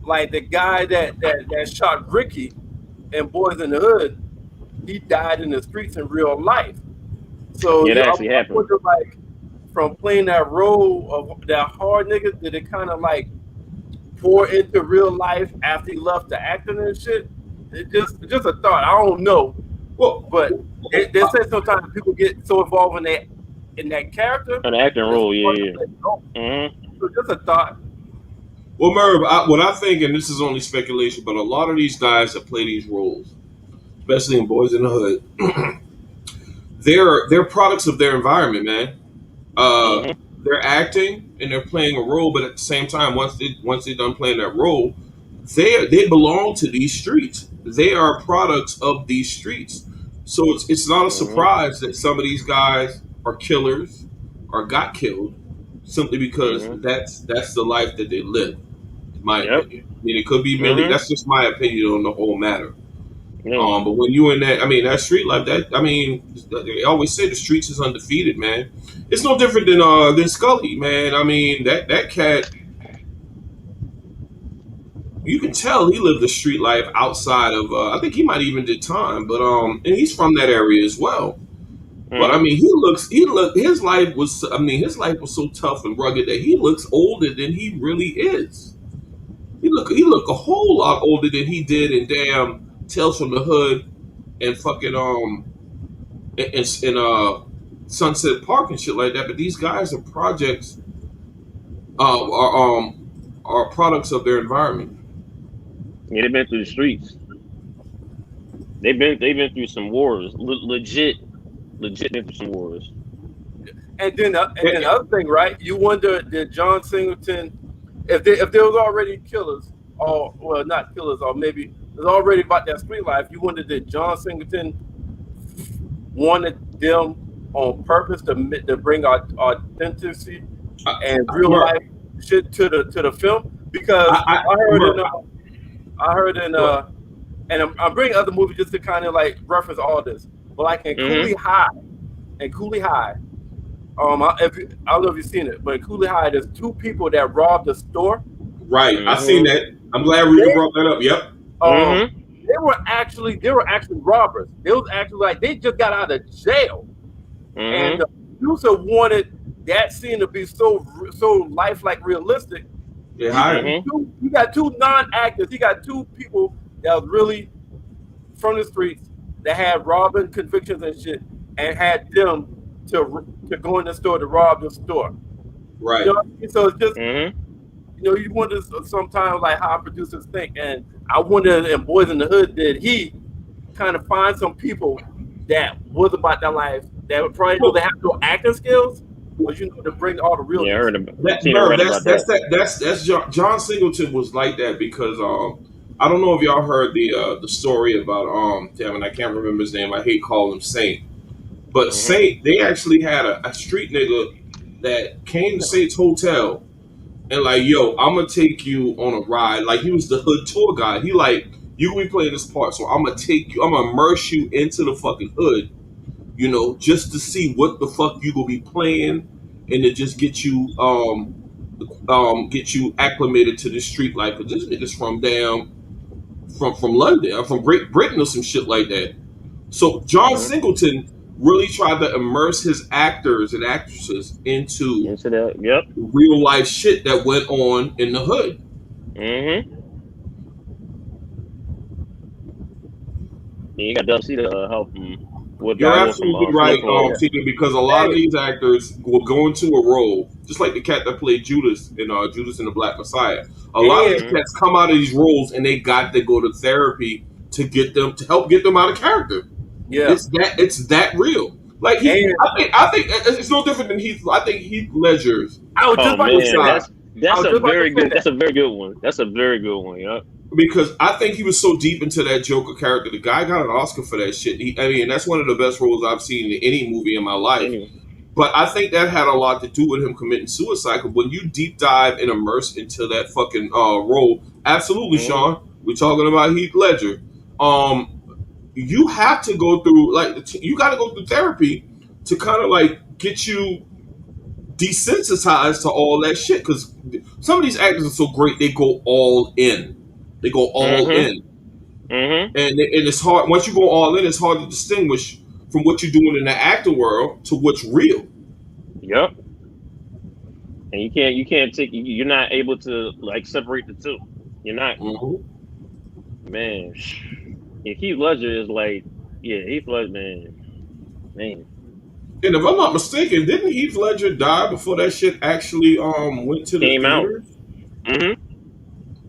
like the guy that shot Ricky and Boys in the Hood, he died in the streets in real life. So Yeah, that I actually happened. wonder, like, from playing that role of that hard nigga, did it kind of like pour into real life after he left the acting and shit? It just a thought. I don't know, well, but they say sometimes people get so involved in that character, An acting it's role. hard to Yeah, let go. yeah. So just a thought. Merv, what I think, and this is only speculation, but a lot of these guys that play these roles, especially in Boys in the Hood, they're products of their environment, man. Hmm. They're acting and they're playing a role, but at the same time, once they're done playing that role, they belong to these streets. They are products of these streets. So it's not a Hmm. surprise that some of these guys are killers or got killed simply because Hmm. that's the life that they live. In my Yep. opinion, I mean, it could be Millie. Hmm. That's just my opinion on the whole matter. Yeah. But when you in that, I mean, that street life, I mean, they always say the streets is undefeated, man. It's no different than Scully, man. I mean, that cat, you can tell he lived the street life outside of. I think he might even did time, but and he's from that area as well. But I mean, his life was so tough and rugged that he looks older than he really is. He look a whole lot older than he did in damn Tales from the Hood and fucking Sunset Park and shit like that. But these guys are projects, are products of their environment. Yeah, they've been through the streets. They've been through some wars. Legit been through some wars. And then the other thing, right? You wonder, did John Singleton, if there was already killers, or well, not killers, or maybe it was already about that street life. You wonder, did John Singleton wanted them on purpose to bring authenticity and real life shit to the film? Because I heard in and I'm bringing other movies just to kind of like reference all this, but like in Cooley High, I don't know if you've seen it, but in Cooley High, there's two people that robbed the store. Right, I seen that. I'm glad Rita brought that up. Yep. They were actually robbers. They was actually like they just got out of jail, and the producer wanted that scene to be so lifelike, realistic. Yeah, you got two non-actors. He got two people that was really from the streets that had robbing convictions and shit, and had them to go in the store to rob the store. Right. You know, so it's just you wonder sometimes like how producers think, and I wonder in Boyz N the Hood, did he kind of find some people that was about their life that would probably know they have no acting skills, but to bring all the real. Yeah, I heard about that's John Singleton was like that because I don't know if y'all heard the story about damn it, I can't remember his name. I hate calling him Saint, but Saint, they actually had a street nigga that came to Saint's hotel and like, yo, I'm gonna take you on a ride. Like he was the hood tour guide. He like, you gonna be playing this part, so I'm gonna immerse you into the fucking hood, just to see what the fuck you gonna be playing, and to just get you acclimated to this street life. Cause this nigga's from London, from Great Britain or some shit like that. So John Singleton really tried to immerse his actors and actresses into that, real life shit that went on in the hood. Yeah, you got Dub C to help him. You're absolutely right, Tina, because a lot of these actors will go into a role, just like the cat that played Judas in Judas and the Black Messiah. A lot of these cats come out of these roles and they got to go to therapy to help get them out of character. Yeah, it's that real. Like I think it's no different than Heath. I think Heath Ledger's. That's a very good one. That's a very good one. Yeah. Because I think he was so deep into that Joker character. The guy got an Oscar for that shit. That's one of the best roles I've seen in any movie in my life. But I think that had a lot to do with him committing suicide. Because when you deep dive and immerse into that fucking role, absolutely, Sean, we're talking about Heath Ledger. You have to go through, you got to go through therapy to kind of like get you desensitized to all that shit. Because some of these actors are so great, they go all in. They go all in. And it's hard. Once you go all in, it's hard to distinguish from what you're doing in the acting world to what's real. Yep. And you're not able to like separate the two. You're not. Man. Yeah, Heath Ledger is like, Heath Ledger, man. And if I'm not mistaken, didn't Heath Ledger die before that shit actually went to the theaters?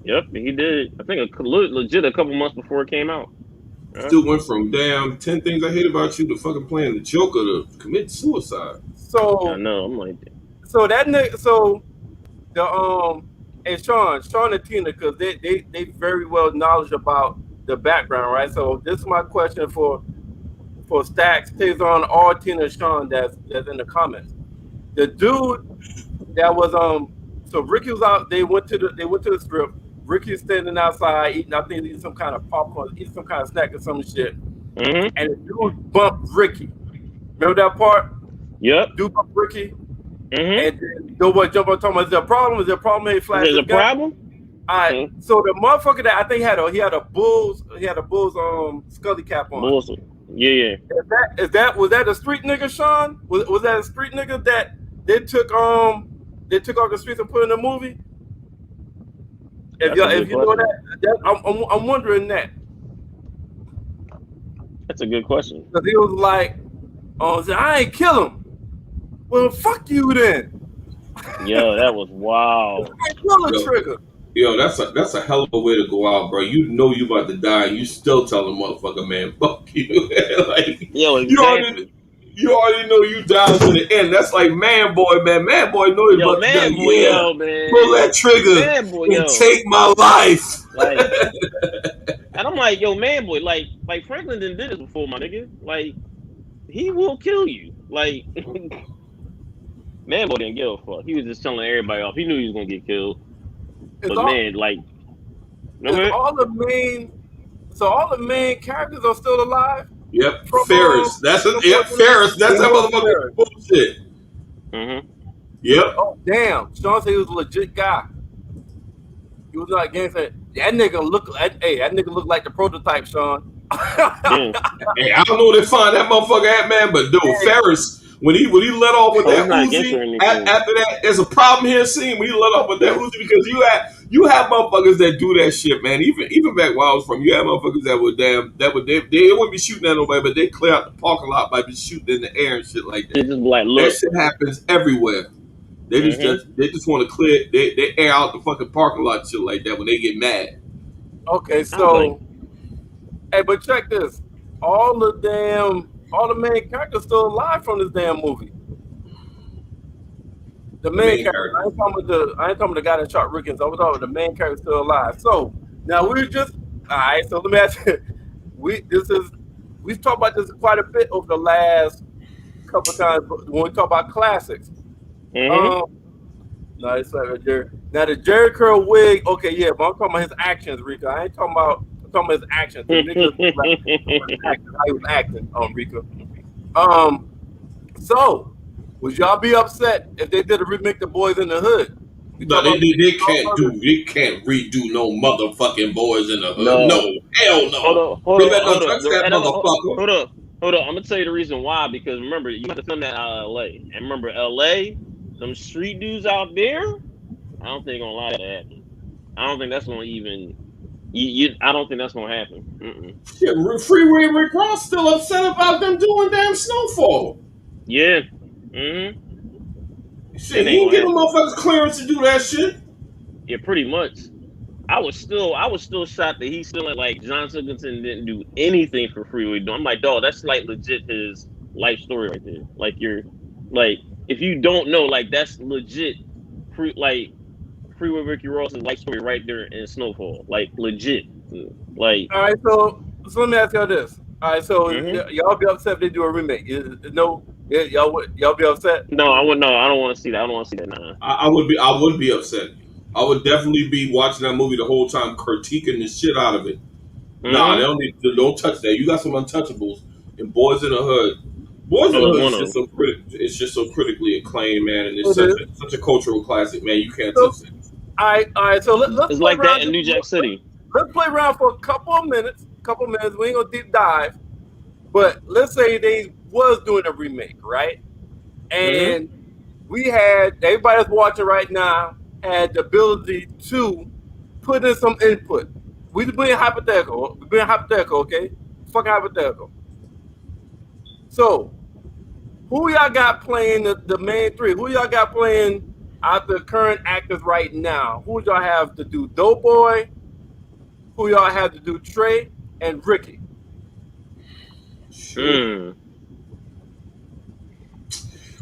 Yep, he did. I think legit a couple months before it came out. Still went from 10 Things I Hate About You to fucking playing the Joker to commit suicide. So I know, I'm like, so that nigga, so the and Sean and Tina, because they very well knowledgeable about the background, right? So this is my question for Stacks, Taison, or Tina and Sean that's in the comments. The dude that was so Ricky was out. They went to the strip. Ricky's standing outside eating. I think eating some kind of popcorn, eating some kind of snack or some shit. And the dude bumped Ricky. Remember that part? Yep. Dude bumped Ricky. And then nobody jumped on talking about, is there a problem? Is there a problem? He flashed. There's a problem? All right. So the motherfucker that I think he had a Bulls Scully cap on. Bulls. Yeah. Was that a street nigga, Sean? Was that a street nigga that they took off the streets and put in a movie? That's a good If you know question. that, I'm wondering that. That's a good question. Because he was like, I ain't kill him. Well, fuck you then. Yo, that was wild. Pull the trigger. Yo, that's a hell of a way to go out, bro. You know you about to die, and you still tell the motherfucker, man, fuck you. Like, Yo, exactly. you already know you down to the end. That's like man boy, man. Man boy know he's about to die. Man boy, yo, man. Pull that trigger Man boy, and take my life. Like, and I'm like, yo, man boy, like Franklin didn't did this before, my nigga. Like, he will kill you. Like, man boy didn't give a fuck. He was just telling everybody off. He knew he was gonna get killed. But man, like, all the main characters are still alive. Yep, Ferris. Ferris. That's that motherfucker bullshit. Mm-hmm. Yep. Oh damn! Sean said he was a legit guy. He was not gangster. That nigga look like the prototype, Sean. Hey, I don't know where they find that motherfucker at, man. But dude, Ferris. When he let off with that Uzi, after that, there's a problem here. Scene when he let off with that Uzi because you have motherfuckers that do that shit, man. Even back where I was from, you had motherfuckers that they wouldn't be shooting at nobody, but they clear out the parking lot by just shooting in the air and shit like that. Just like, look. That shit happens everywhere. They just want to clear. They air out the fucking parking lot and shit like that when they get mad. Okay, so hey, but check this. All the main characters still alive from this damn movie. The main character. I ain't talking about the guy that shot Rickens. I was talking about the main character still alive. So now we're just all right. So let me ask you. We've talked about this quite a bit over the last couple of times when we talk about classics. Mm-hmm. No, it's like now the Jerry curl wig. Okay, yeah, but I'm talking about his actions, Rico. I ain't talking about. I'm talking about his actions. How he was acting on Rico. So would y'all be upset if they did a remake of Boyz N the Hood? No, they can't redo no motherfucking Boyz N the Hood. No, hell no. Hold on. I'm gonna tell you the reason why. Because remember, you have to film that out of LA, and remember, LA, some street dudes out there. I don't think they're gonna allow that to happen. I don't think that's gonna even. I don't think that's gonna happen. Shit, Freeway Rick Ross still upset about them doing damn Snowfall. Yeah. Shit, he ain't giving motherfuckers clearance to do that shit. Yeah, pretty much. I was still shocked that he still like John Singleton didn't do anything for Freeway. I'm like, dog, that's like legit his life story right there. Like you're like, if you don't know, like that's legit. Freeway Ricky Ross's life story right there in Snowfall, like legit. Like, all right, so let me ask y'all this. All right, so y'all be upset if they do a remake? Y'all be upset? No, I wouldn't. No, I don't want to see that. I don't want to see that. Nah. I would be upset. I would definitely be watching that movie the whole time, critiquing the shit out of it. Nah, don't touch that. You got some untouchables in Boyz N the Hood. Boyz N the Hood is just so critically acclaimed, man, and it's such a cultural classic, man. You can't touch it. All right. So let's. It's like that in New Jack City. Let's play around for a couple of minutes. We ain't gonna deep dive, but let's say they was doing a remake, right? And we had everybody that's watching right now had the ability to put in some input. We're being hypothetical. Okay? Fucking hypothetical. So, who y'all got playing the main three? Who y'all got playing out the current actors right now? Who y'all have to do Doughboy? Who y'all have to do Trey and Ricky?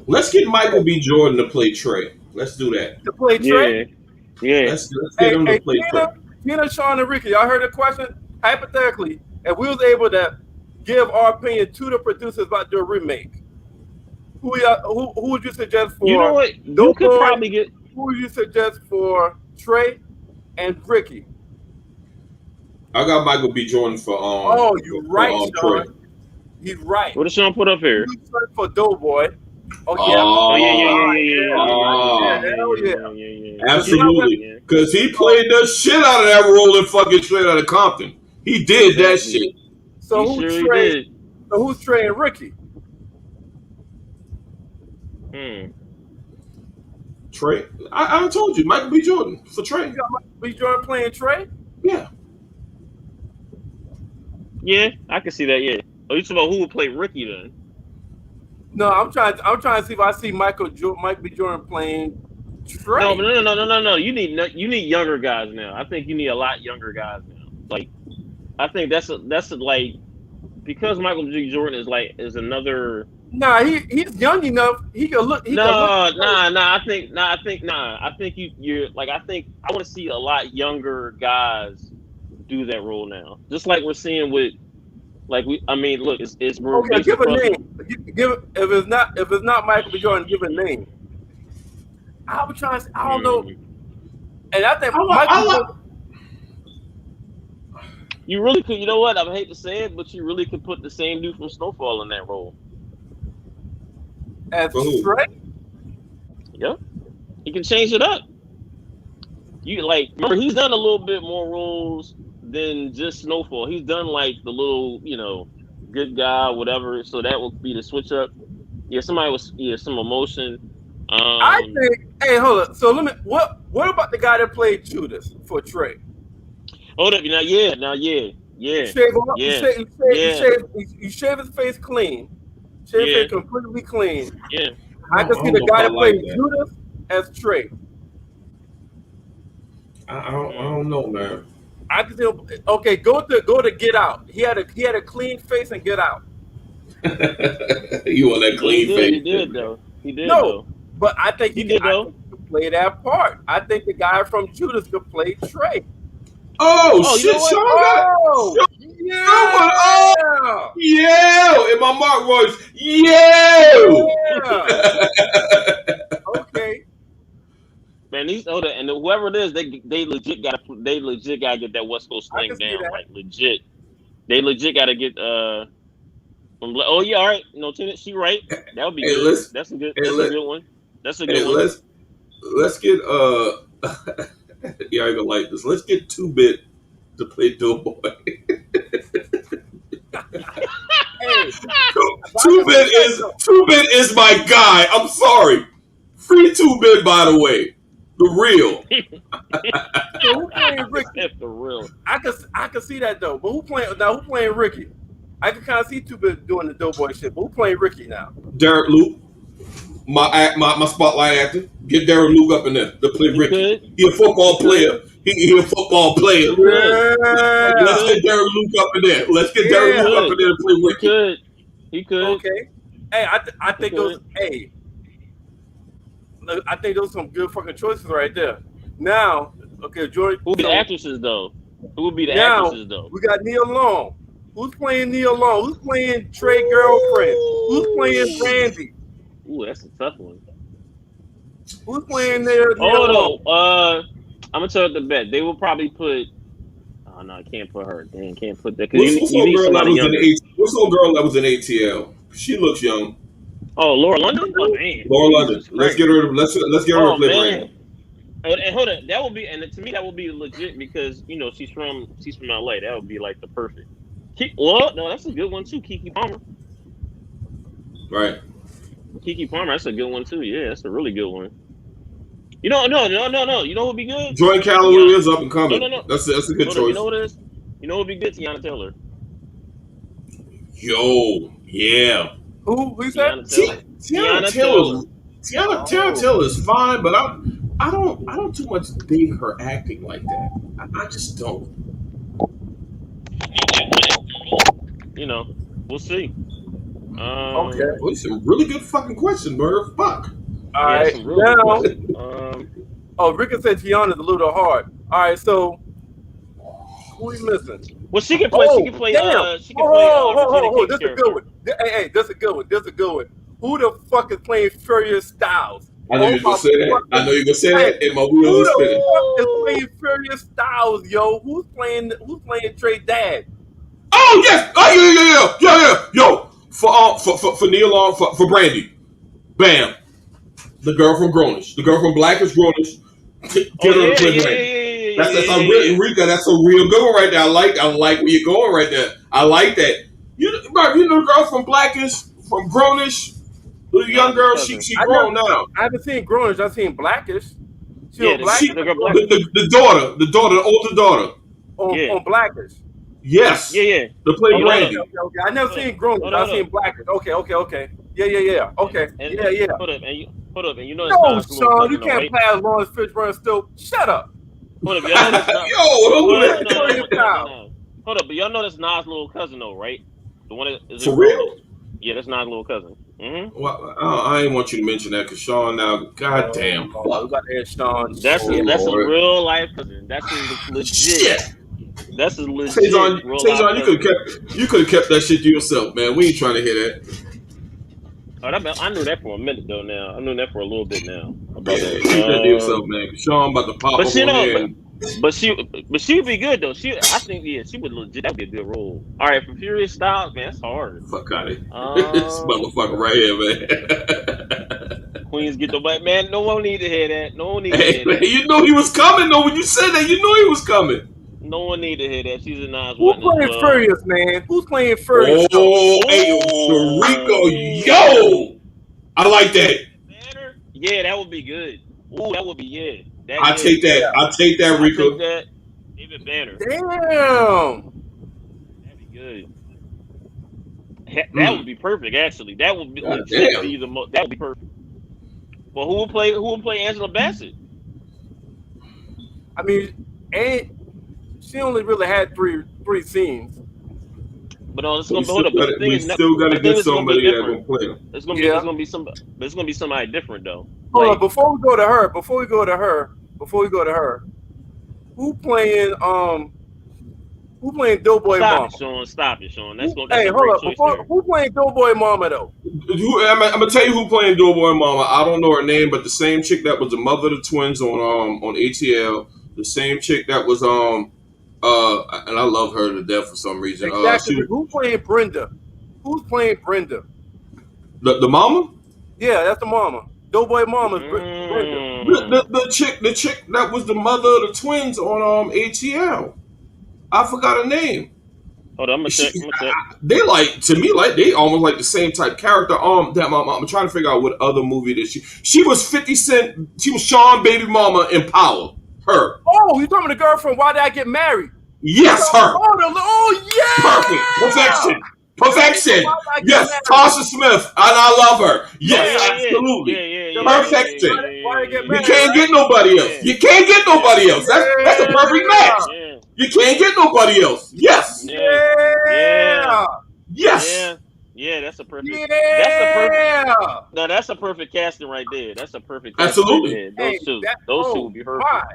Let's get Michael B. Jordan to play Trey. Let's do that. To play Trey? Yeah. Let's get him to play Trey. Tina, Sean, and Ricky, y'all heard the question? Hypothetically, if we was able to give our opinion to the producers about their remake, who would you suggest for? You know what? You could probably get. Who would you suggest for Trey and Ricky? I got Michael B. Jordan for you're right, Sean. Trey. He's right. What did Sean put up here? For Doughboy. Yeah. Absolutely. Because he played the shit out of that role in fucking Straight Outta Compton. He did that shit. So So who's Trey and Ricky? Trey, I told you, Michael B. Jordan for Trey. You got Michael B. Jordan playing Trey? Yeah. Yeah, I can see that. Yeah. Oh, you talking about who would play Ricky then? No, I'm trying to see if I see Michael B. Jordan playing Trey. No. You need younger guys now. I think you need a lot younger guys now. Like, I think that's like, because Michael B. Jordan is another. Nah, he's young enough. He can look. I think you're like, I think I want to see a lot younger guys do that role now. Just like we're seeing with, like, look, it's okay. Give a name. If it's not Michael B. Jordan, give a name. I was trying to. I don't know. And I think you really could. You know what? I hate to say it, but you really could put the same dude from Snowfall in that role. As Trey? Yep. He can change it up. You remember, he's done a little bit more roles than just Snowfall. He's done like the little, good guy, whatever. So that would be the switch up. Yeah, somebody was some emotion. I think. Hey, hold up. So let me. What about the guy that played Judas for Trey? Hold up. Now, yeah. You shave his face clean. Shave his face completely clean. Yeah. I can see the guy that played Judas as Trey. I don't know, man. I can see. Okay, go to Get Out. He had a clean face and Get Out. You want that clean face? He did though. But I think he could play that part. I think the guy from Judas could play Trey. Oh shit, Sean! Yeah! In my Mark voice, yeah! Okay. Man, and whoever it is, they legit gotta get that West Coast slang down, like legit. They legit gotta get oh yeah, all right. No, she right. That would be good. That's a good one. That's a good one. Let's get yeah, I gonna like this. Let's get 2-Bit to play Doughboy. Hey, 2-Bit is my guy. I'm sorry. Free 2-Bit, by the way. The real. So who playing Ricky? That's the real. I can see that though. But who playing Ricky? I can kind of see 2-Bit doing the Doughboy shit. But who playing Ricky now? Derek Luke. My spotlight actor. Get Derek Luke up in there to play Ricky. He a football player. He a football player. Yeah. Let's get Derek Luke up in there. Let's get Derek Luke up in there to play Ricky. He could. Okay. Hey, I think those. Hey, I think those are some good fucking choices right there. Now, okay, Jordan. Who would be the actresses though? We got Nia Long. Who's playing Nia Long? Who's playing Trey girlfriend? Who's playing Brandy? Ooh, that's a tough one. Who's playing there? Oh no, I'm gonna tell you the bet. They will probably put. Oh no, I can't put her. Dang, can't put that because you need somebody younger. What's old girl that was in ATL? She looks young. Oh, Laura London. Oh man, Laura London. Let's get her. Let's get her to play Brandy. And hold on, that will be, and to me that will be legit because she's from LA. That would be like the perfect. Well, no, that's a good one too. Keke Palmer. Right. Keke Palmer, that's a good one too. Yeah, that's a really good one. No. You know what would be good? Jordan Calloway is up and coming. No. That's a good choice. You know what it is? You know what would be good? Tiana Taylor. Yo, yeah. Who is that? Tiana Taylor. Tiana Taylor is fine, but I don't too much dig her acting like that. I just don't. We'll see. Okay. Well, it's a really good fucking question, Merv. Fuck. All right. Now, Rick said Tiana's a little hard. All right, so who are we missing? Well, she can play. She can play. She can play. This is a good one. Hey, this is a good one. Who the fuck is playing Furious Styles? I know you're gonna say that. And my wheels are spinning. Who the fuck is playing Furious Styles, yo? Who's playing Trey Dad? Oh yes! Oh yeah! Yo, for Neil Long, for Brandy, bam, the girl from Grownish, the girl from Blackish Grownish, get her to play Brandy. That's a real good one right there. I like where you're going right there. I like that. You know the girl from Blackish, from Grownish, the young Nas' girl. She cousin. she I grown never, now. I haven't seen Grownish. I've seen Blackish. She Yeah, on She Blackish the or girl black. Grownish? the older daughter. Yeah, On Blackish. yeah, Yes, yeah. to play You Okay, know okay, the Brandy. okay, okay. I never hold up, seen Grownish. I've hold seen up, Blackish. Okay. Yeah. Okay. and Yeah. hold up, and you hold up, and you know it's No, Nas' little Sean, you cousin, though, can't right? play as Lawrence Fishburne still. Shut up. Hold up, y'all know that's not. Yo, who Hold on, Man, no, turn no, your that? no, no, pound. no. Hold up, but y'all know that's Nas' little cousin, though, right? The one that is in For Grownish. real? Yeah, that's Nas' little cousin. Well, I ain't want you to mention that because Sean now, goddamn, We fuck. got to hear Sean That's Oh his. shit. That's his Lord, real life cousin. That's his legit. shit. That's his legit Taison, real life Taison, cousin. you could have kept that shit to yourself, man. We ain't trying to hear that. Oh, I knew that for a minute though. Now I knew that for a little bit now about Yeah, that. keep that to yourself, man. 'Cause Sean about to pop But up she on know, here and but she, but she would be good though. I think, yeah, she would legit. That would be a good role. All right, for Furious Styles, man, that's hard. fuck out of here. This Um, motherfucker right here, man. Queens get the white man. No one need to hear that. No one need to Hey, hear man, that. you know he was coming though. When you said that, you know he was coming. No one need to hear that. She's a Nas Who's witness. playing Furious, man? Who's playing Furious, though? Oh, hey, yo, Shariko, yo, Oh, I like that. Banner. Yeah, that would be good. Ooh, that would be, yeah. That, I yeah. take that. I take that, I take Rico. that. David Banner. Damn. That'd be good. That would Mm, be perfect. Actually, that would be God legit damn. be the most. That would be perfect. Well, who would play? Who would play Angela Bassett? I mean, and she only really had three scenes. But no, it's But we gonna still hold up. But got the to thing we is, still got the to thing get is gonna be somebody that different. gonna play him. Yeah. It's gonna be some. But it's gonna be somebody different though. Hold on, Like, before we go to her, who playing who playing Doughboy stop Mama? it, Sean. Stop it, Sean. Who, That's hey, a hold great up, choice there. who playing Doughboy Mama though? I'm gonna tell you who playing Doughboy Mama. I don't know her name, but the same chick that was the mother of the twins on ATL, the same chick that was and I love her to death for some reason. Exactly. She was Who playing Brenda? Who's playing Brenda? the mama. Yeah, that's the mama. Doughboy Mama's Brenda. Mm. The chick that was the mother of the twins on ATL. I forgot her name. Hold on, I'm gonna She, check. I'm gonna check. they like to me like they almost like the same type character. That I'm trying to figure out what other movie that she was 50 Cent. She was Sean Baby Mama in Power. Her. Oh, you talking about the girl from Why Did I Get Married? Yes, her. Oh Perfect. yeah! Perfection. The lady from Perfection. Why Did I Get Yes, Married? Tasha Smith, and I love her. Oh Yes, yeah, yeah, yeah, absolutely. yeah, The yeah, lady from yeah, Perfection. Why Did I Get You Married, can't right? get nobody else. yeah, You can't get yeah, nobody else. That's a perfect match. yeah, You can't yeah, get nobody else. Yes. yeah, yeah, Yeah! Yes. yeah, yeah. That's a perfect. That's a perfect. Yeah! No, that's a perfect casting right there. That's a perfect casting right Absolutely. there. Hey, Those two would be my. perfect.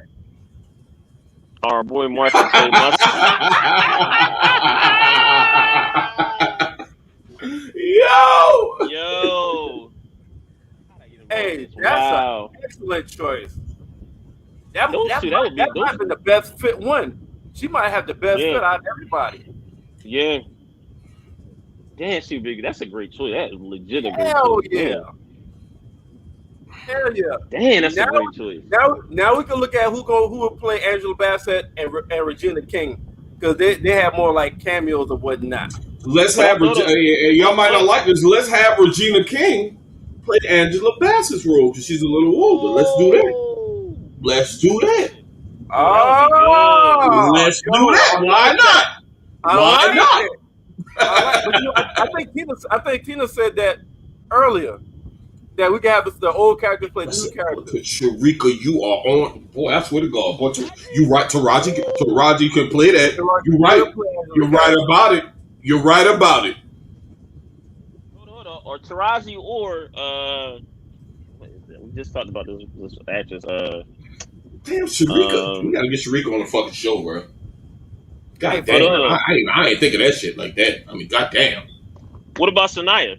Our boy Marshall say must. Yo. Yo, how'd I get involved in Hey, this? that's an Wow, excellent choice. That those that two. That might would be that might those. have been the best fit one. She might have the best Yeah, fit out of everybody. yeah. Damn, she big. That's a great choice. That is legit a great Hell choice. yeah. Damn, Hell yeah. damn, See that's a now great choice. now we can look at who will play Angela Bassett and Regina King because they have more like cameos or whatnot. Let's But have hold on, y'all might not hold like this. Let's have Regina King play Angela Bassett's role because she's a little older. Let's do that. Oh, Let's do that. shit. Oh, that would be good. Let's do Yo, that. I Why like that. not? I Why like not? it. I like, but I think Tina said that earlier that we can have the old characters play the new Listen, characters. Sharika, you are on. Boy, I swear to God. Boy, you right. Taraji can play that. You right. Will play Angela You're right character. about it. You're right about it. Hold on. Or Taraji or what is that? We just talked about this actress. Damn, Sharika. We Um, gotta get Sharika on the fucking show, bro. Hey, God for hold damn. real. on. I ain't thinking that shit like that. I mean, god damn. What about Sanaya?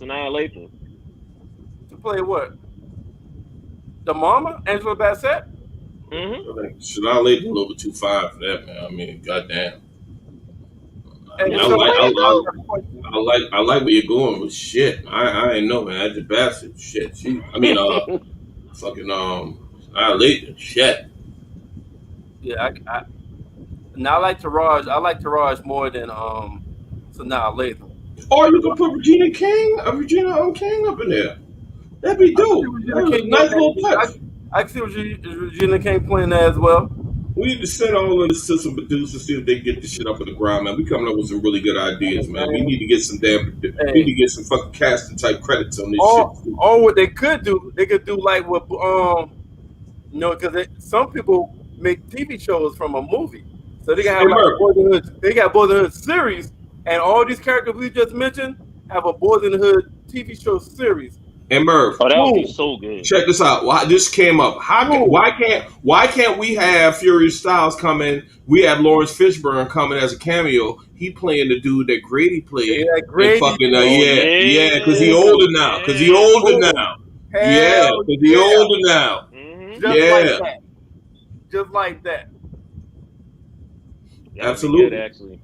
Sanaya Lathan. To play what? The mama, Angela Bassett? Mm-hmm. Should I lay a little bit too fine for that, man? I mean, goddamn. I And mean, What you think, though? I like where you're going, but shit, I ain't know, man. I just bastard, shit. Fucking, I late, shit. Yeah, Now I like Taraj. I like Taraj more than Sanaa Lathan. Or you could put Regina King up in there. That'd be I can see dope. Regina That was a King doing nice little touch. that. I can see Regina King playing that as well. We need to send all of this to some producers, see if they get this shit up in the ground, man. We coming up with some really good ideas, man. We need to get some we need Hey, to get some fucking casting type credits on this shit. or what they could do like what because some people make TV shows from a movie, so they can have Hey, like a Merv. Boyz N the Hood. They got Boyz N the Hood series, and all these characters we just mentioned have a Boyz N the Hood TV show series. Hey, Merv. Oh, that would be Boom. so good. Check this out. This came up. Why can't we have Furious Styles come in? We have Lawrence Fishburne coming as a cameo. He playing the dude that Grady played. Yeah, Grady. Fucking, Oh, yeah, because he older now. Because he older Boom. now. Hell Yeah, because he older now. Mhm. Just Yeah. like that. Just like that. That would Absolutely. be good, actually.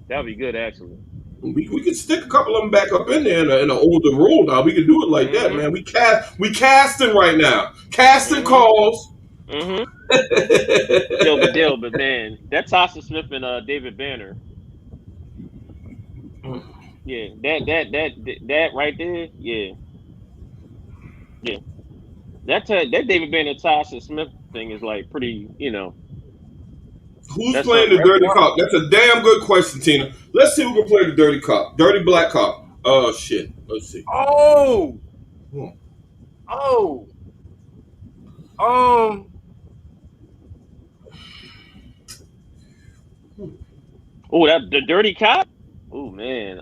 That would be good, actually. We could stick a couple of them back up in there in an older role now. We could do it like that, man. We casting right now. Casting calls. Mm-hmm. Yo, But man, that Tasha Smith and David Banner. Yeah, that right there. Yeah. That David Banner Tasha Smith thing is like pretty, Who's That's playing the something. dirty cop? That's a damn good question, Tina. Let's see who can play the dirty cop. Dirty black cop. Oh, shit. Let's see. Oh. Hmm. Oh. Oh, that the dirty cop. Oh man.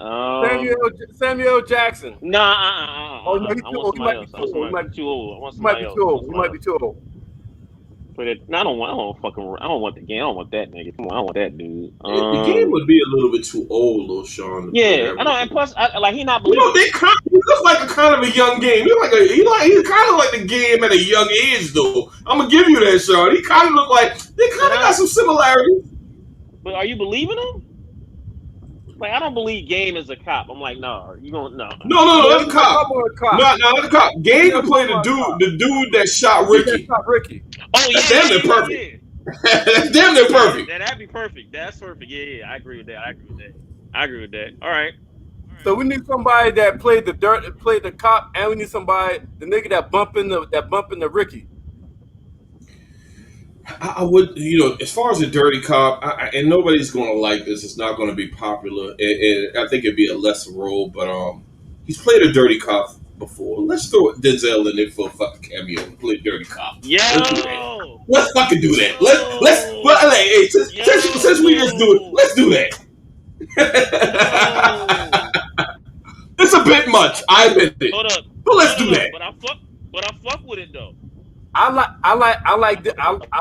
Samuel Jackson. Nah. Oh, no, he's I too want old. He somebody might else. be too old. I want too old. I want He might somebody be else. too old. He might be too old. But I don't want the game. I don't want that nigga. Come on, I don't want that dude. The game would be a little bit too old, little Sean. Yeah, I know. And plus, he not You know, believable. he looks like a kind of a young game. He kind of like the game at a young age, though. I'm gonna give you that, Sean. He kind of look like they kind of got some similarities. But are you believing him? Like, I don't believe Game is a cop. I'm like, no, you gonna no. No, that's a cop. No, that's a cop. Game can play the dude that shot Ricky. Oh yeah, That's damn near perfect. That's damn near perfect. That'd be perfect. That's perfect. Yeah. I agree with that. All right. So we need somebody that played the cop, and we need somebody, the nigga that bumping the Ricky. I would, as far as a dirty cop, and nobody's going to like this. It's not going to be popular, and I think it'd be a lesser role. But he's played a dirty cop before. Let's throw Denzel in there for a fucking cameo and play dirty cop. Let's fucking do that. Since we just do it, let's do that. It's a bit much, I admit it. Hold up, but let's do that. But I fuck with it though. I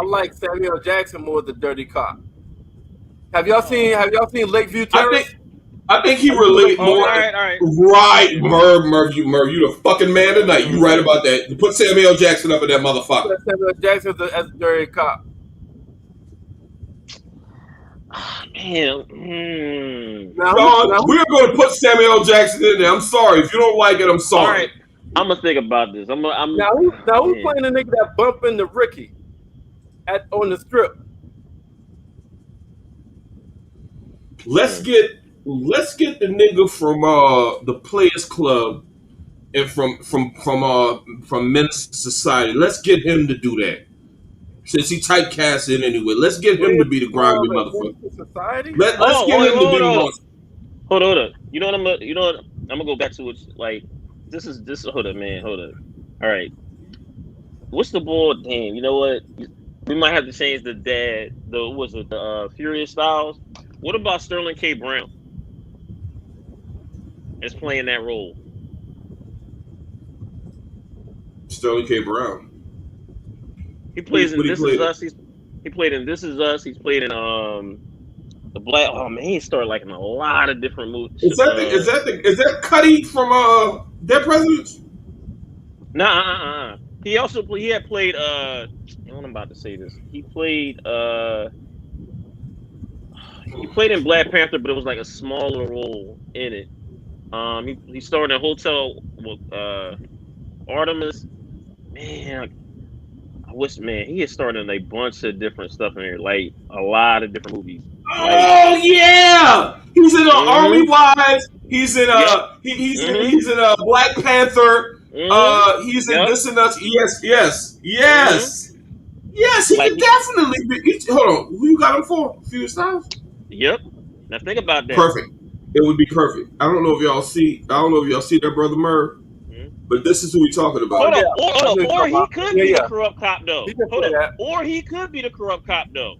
like Samuel Jackson more than Dirty Cop. Have y'all seen Lakeview Terrace? I think he relate more. All right. Right, Merv, you the fucking man tonight. You right about that. Put Samuel Jackson up in that motherfucker. Put Samuel Jackson as a Dirty Cop. Man. We're going to put Samuel Jackson in there. I'm sorry. If you don't like it, I'm sorry. All right. I'm going to think about this. Now who's playing the nigga that bumping the Ricky on the strip? Let's get the nigga from the Players Club and from Men's Society. Let's get him to do that. Since he typecast it anyway, let's get him to be the grimy motherfucker. Society? Let's get him to be the one. Hold up. You know what? I'm gonna go back to it. Like this. Hold up, man. Hold up. All right. What's the ball? Damn. You know what? We might have to change the dad. The Furious Styles. What about Sterling K. Brown? Is playing that role. Sterling K. Brown. He plays in This Is Us. He played in This Is Us. He's played in the Black. Oh man, he started like in a lot of different movies. Is that Cuddy from Dead Presidents? Nah. He had played I'm about to say this. He played in Black Panther, but it was like a smaller role in it. He starred in Hotel Artemis. Man, man, he is starting a bunch of different stuff in here, like a lot of different movies. Like, Oh yeah, he's in Army mm-hmm, Wives. He's in yep, he's in Black Panther. He's in yep, this and that. Yes, yes, mm-hmm. yes, yes. He Like could definitely be. Hold on, who you got him for? Furious Styles. yep. Now think about that. Perfect. It would be perfect. I don't know if y'all see. I don't know if y'all see that brother Merv, Mhm. but this is who we talking Hold about. up, I know or he about. could Yeah, be the yeah. corrupt cop though. He can Hold play up, that. or he could be the corrupt cop though.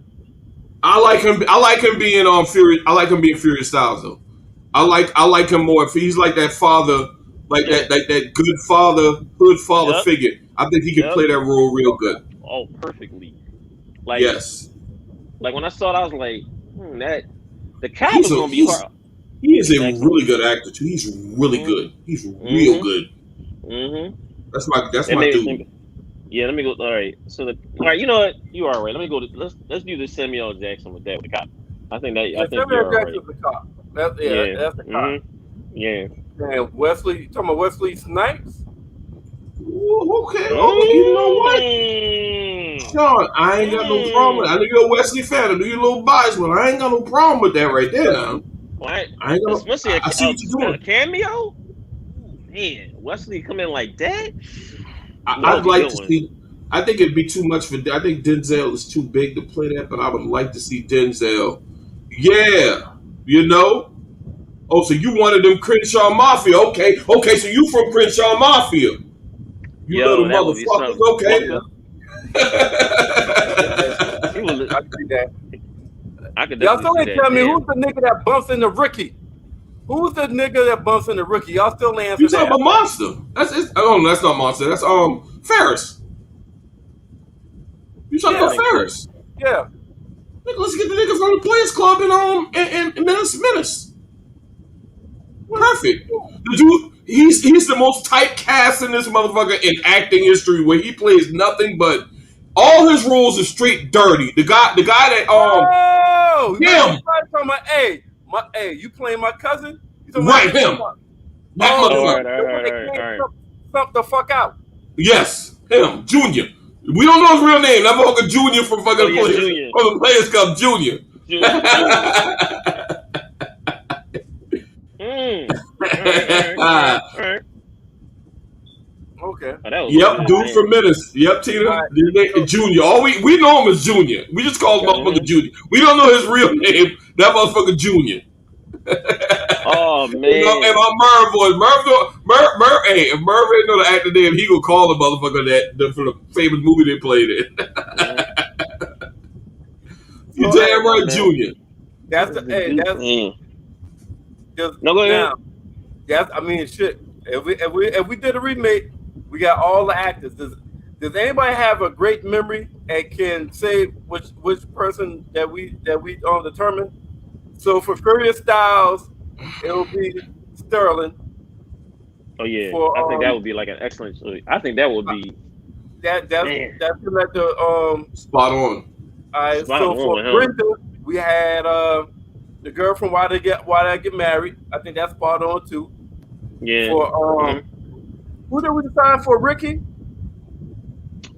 I like him. I like him being on Fury. I like him being Furious Styles though. I like him more. If he's like that father, Yeah, that good father, hood father yep, figure. I think he can yep. play that role real good. Oh, perfectly. Like, Yes, when I saw it, I was like, that the cop he's is a gonna be hard. he is a Excellent. really good actor too. He's really Mm-hmm. good. He's real Mm-hmm. good. Mm-hmm. That's That my made me dude. think. Yeah, let me go. All right. So all right, you know what? You are right. Let me go. Let's do the Samuel L. Jackson with that with the cop. Yeah, I think Samuel you're all right. Jackson's the cop. Yeah. That's the cop. Mm-hmm. Yeah. And Wesley, you talking about Wesley Snipes? Ooh, okay, okay. You know what, Mm. Sean? I ain't got no problem with it. I Mm. know you're a Wesley fan. I know you're a little biased, but I ain't got no problem with that right there. Now All right. I ain't got. Especially I see what you're a doing. cameo. Ooh, man, Wesley come in like that. That I'd would be a like good to one. see. I think it'd be too much for. I think Denzel is too big to play that, but I would like to see Denzel. Yeah, you know. Oh, so you one of them Crenshaw Mafia? Okay, okay. So you from Crenshaw Mafia? You little Yo, that would be motherfuckers. something. Okay. Yeah, He would. I can see that. I could Y'all definitely still see ain't that. tell me who's Damn. the nigga that bumps into Ricky. Who's the nigga that bumps into Ricky? Y'all still You answer talking that. about Monster? That's it. Oh, no, that's not Monster. That's Ferris. You talking I Yeah, about think so. Ferris? yeah. Nigga, let's get the nigga from the Players Club in Menace. What? Perfect. The dude, he's the most typecast in this motherfucker in acting history, where he plays nothing but all his roles are straight dirty. The guy that Oh, you him probably talking about, hey, you playing my cousin? You talking about right him? him that Oh, Oh, all the right, motherfucker. all the right, one all that right, can't all right. stump the fuck out. Yes, him Junior. We don't know his real name. That motherfucker Junior from Oh fucking yeah, Players Junior, from the Players Club Junior. Junior. All right, all right, all right, all right. Okay. Oh, that would be Yep, good. dude from Damn. Menace. Yep, All Tina. right. So, Junior. All we know him as Junior. We just call him motherfucker Mhm. Junior. We don't know his real name. That motherfucker Junior. Oh And man. my Merv boy, Merv, hey, if Merv ain't know the actor name, he gonna call the motherfucker from the famous movie they played in. Mhm. You so hey, damn Oh right, man. Junior. What that's is the the hey, dude? that's Man. just No, go ahead. now. That's I mean shit. If we did a remake, we got all the actors. Does anybody have a great memory and can say which person that we determine? So for Furious Styles, it will be Sterling. Oh yeah. For I think that would be like an excellent choice. I think that would be that that's man that's like the Spot on. all right, spot so on for with him. Brenda, we had the girl from Why Did I Get Married. I think that's spot on too. Yeah. For Hmm. who did we decide for Ricky?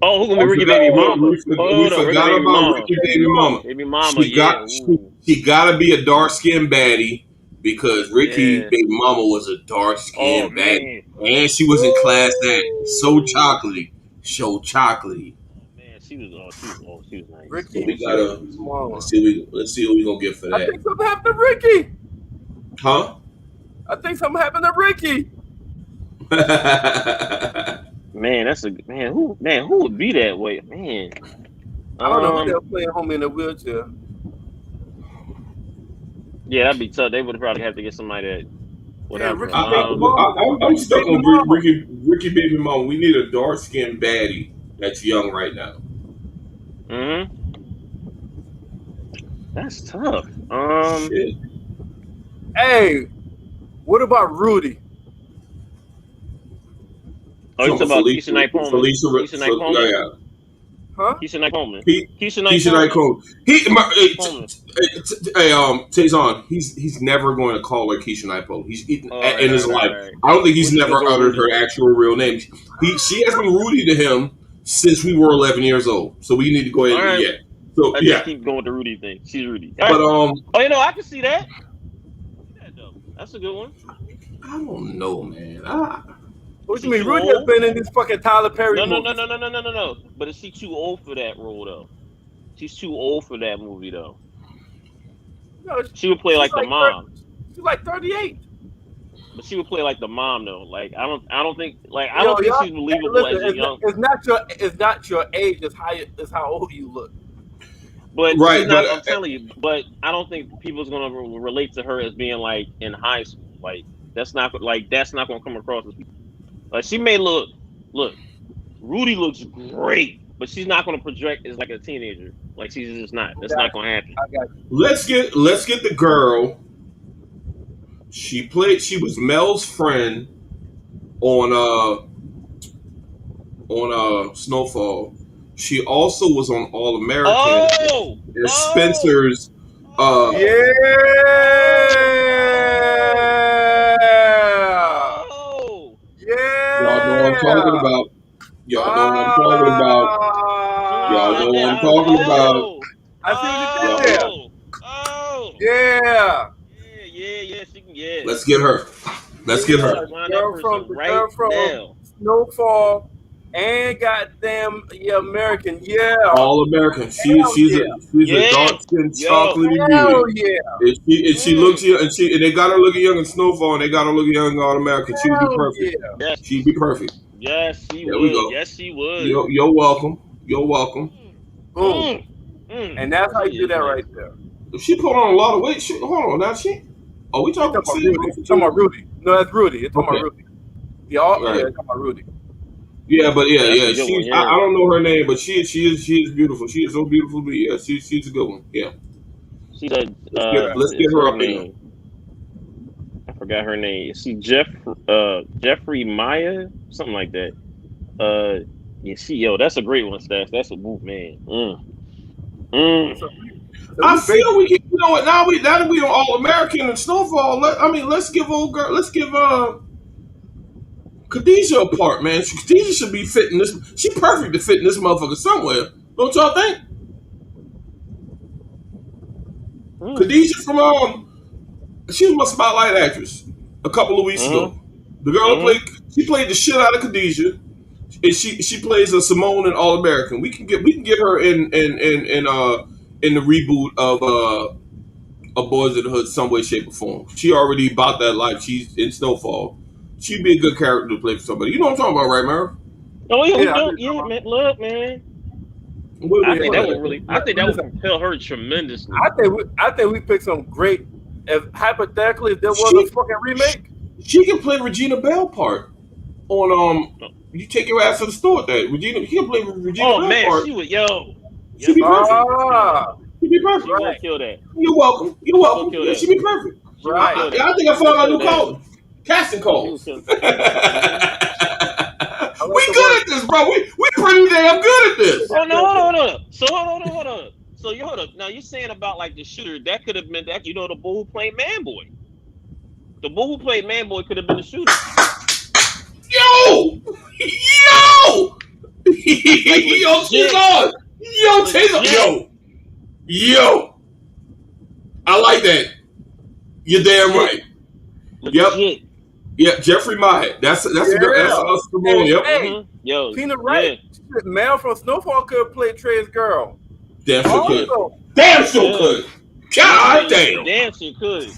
Oh, who gonna be We Ricky forgot, Baby Mama? we Hold up, Ricky forgot Baby about Mama. Ricky Baby Baby mama. Mama. Baby Mama. Yeah. Ooh. She gotta be a dark skinned baddie because Ricky Yeah. Baby Mama was a dark Oh skinned baddie. man. And she was in class act. So chocolatey. So chocolatey. Oh man. She was. Oh, she was. Oh, she was nice. So Ricky Damn. we She was gotta nice. Mama. let's see what we gonna get for I that. think something happened to Ricky. Huh? I think something happened to Ricky. Man, that's a man. Who would be that way? Man. I don't know who Um. they're playing home in a wheelchair. Yeah, that'd be tough. They would probably have to get somebody that Damn, whatever. Ricky Baby Mama. That was I'm Ricky stuck Baby on Mama. Ricky Baby Mama. We need a dark skinned baddie that's young right now. Hmm. That's tough. Shit. Hey, what about Rudy? Oh, you talking about Keisha Knight Coleman? Felicia, Keisha Knight Coleman? yeah. Huh? Keisha Knight Coleman. He, Keisha Knight Keisha Knight Coleman. Coleman. Coleman. Taison, he's never going to call her Keisha Knight Coleman. All right, In all his right, all life. right. I don't think We're he's just gonna never go uttered Rudy. her actual real name. She has been Rudy to him since we were 11 years old. So we need to go ahead All and right. yeah. So I yeah. just keep going with the Rudy thing. She's Rudy. But Oh, I can see that. Though. That's a good one. I don't know, man. What you mean? Rudy has been in these fucking Tyler Perry movies. No. But is she too old for that role though? She's too old for that movie though. No, she would play like the mom. She's like 38. But she would play like the mom though. Like I don't think she's believable as a young. It's not your age. It's how old you look. But right, I'm telling you. But I don't think people's gonna relate to her as being like in high school. Like that's not gonna come across as people. Like she may look. Rudy looks great, but she's not gonna project as like a teenager. Like she's just not. That's not gonna happen. Let's get the girl. She was Mel's friend on Snowfall. She also was on All American. Spencer's yeah. Y'all know what I'm talking about. Y'all know what I'm talking about. Y'all know what I'm talking about. I see what you did there. Yeah. Yeah. Let's get her. The girl from Snowfall and goddamn American. Yeah. All American. She's a dark skinned chocolate beauty. And she looks young, and they got her looking young in Snowfall, and they got her looking young in All American. She would be perfect. Yeah. She'd be perfect. Yes, she would. We go. Yes, she would. You're welcome. Boom. And that's how you do that right there. She put on a lot of weight. Hold on, now she. Oh, we talking about Rudy. Talking about Rudy. No, that's Rudy. It's talking about Rudy. Yeah, talking about Rudy. Yeah, but yeah. She, I don't know her name, but she is beautiful. She is so beautiful. But yeah, she's a good one. Yeah. She's a. Let's get her up in. I forgot her name. Is she Jeffrey Maya? Something like that. Yeah, that's a great one, Stacks. That's a move, man. I feel we can, you know what? Now that we on All American and Snowfall. Let's give Khadijah a part, man. Khadijah should be fitting this. She perfect to fit in this motherfucker somewhere. Don't y'all think? Khadijah from she was my spotlight actress a couple of weeks ago. The girl she played the shit out of Khadijah, and she plays a Simone in All American. We can get her in the reboot of Boyz N the Hood some way, shape, or form. She already bought that life. She's in Snowfall. She'd be a good character to play for somebody. You know what I'm talking about, right, Merv? Oh yeah, man. Look, man. I think that would propel her tremendously. I think we picked some great. Hypothetically, if there was a fucking remake, she can play Regina Bell part on You take your ass to the store. That Regina, she can play Regina Bell man, part. she would She'd be perfect. She'd be perfect. She won't kill that. You're welcome. Yeah, she'd be perfect. Right. I think I found my new call. Casting calls. We good at this, bro. We pretty damn good at this. Oh no, hold on. So hold on. So hold up. Now you're saying about like the shooter, that could have been that the bull who played Man Boy. The bull who played Man Boy could have been the shooter. Yo, she's on. Yo. I like that. You're damn right. Legit. Yep, Jeffrey Myatt. That's us. Yep. Yo, Tina Wright, Mel from Snowfall could play Trey's girl. Damn sure could. Damn sure could. God damn. Damn sure could.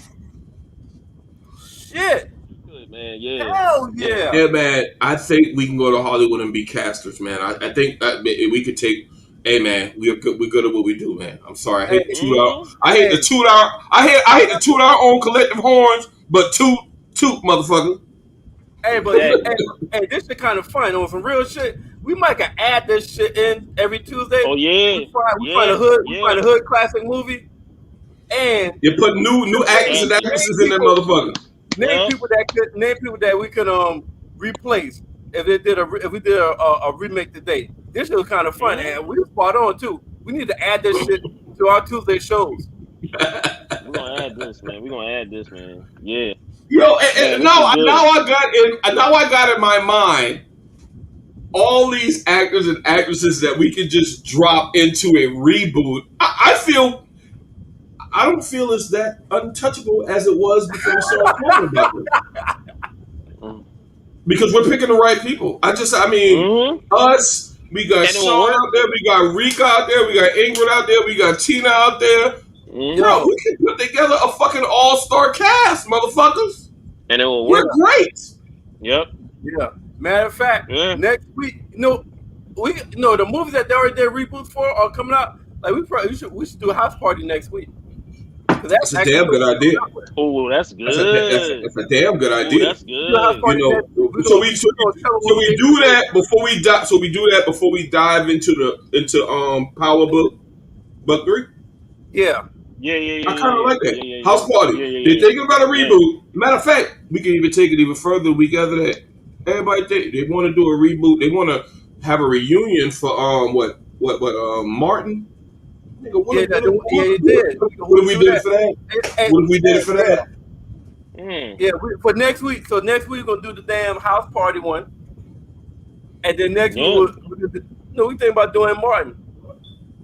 Shit. Good, man. Yeah. Hell yeah. Yeah, man. I think we can go to Hollywood and be casters, man. I think that we could take. Hey, man, we're good at what we do, man. I'm sorry. I hate the toot out. I hate the toot out. I hate the toot our own collective horns, but toot, motherfucker. Hey, but hey, this shit kind of fun. On some real shit, we might can add this shit in every Tuesday. Oh yeah, we find a hood classic movie, and you put new actors and actresses in that motherfucker. Name people that we could replace if we did a remake today. This shit was kind of fun, and we spot on too. We need to add this shit to our Tuesday shows. We're gonna add this, man. Yeah. Yo, and now I got in my mind all these actors and actresses that we can just drop into a reboot. I don't feel it's that untouchable as it was before we started talking about it. Because we're picking the right people. Us, we got Sean out there, we got Rika out there, we got Ingrid out there, we got Tina out there. Yo, we can put together a fucking all-star cast, motherfuckers. And it will work. We're great. Yep. Yeah. Matter of fact, next week, the movies that they already did reboots for are coming out. Like we should do a house party next week. That's a damn good idea. Oh, that's good. That's a damn good idea. That's good. So we do that before we dive. So we do that before we dive into Power Book 3. Yeah. I kind of like that. House party. They're thinking about a reboot. Matter of fact, we can even take it even further the week after that. Everybody they want to do a reboot. They want to have a reunion for Martin. What if we did it for that? What if we did it for that? Yeah, for next week. So next week we're gonna do the damn house party one, and then next week we think about doing Martin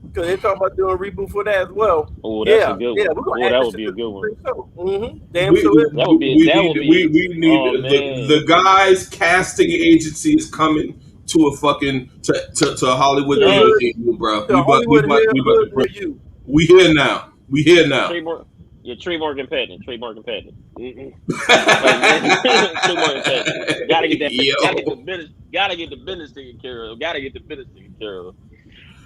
because they're talking about doing a reboot for that as well. Oh, that's a good one. Yeah, that would be a good one. Damn, that would be. We need the guys casting agency is coming to a fucking to Hollywood, bro. We here now. We here now. Trademark patent. Trey Morgan patent. Gotta get that. Gotta get the business taken care of.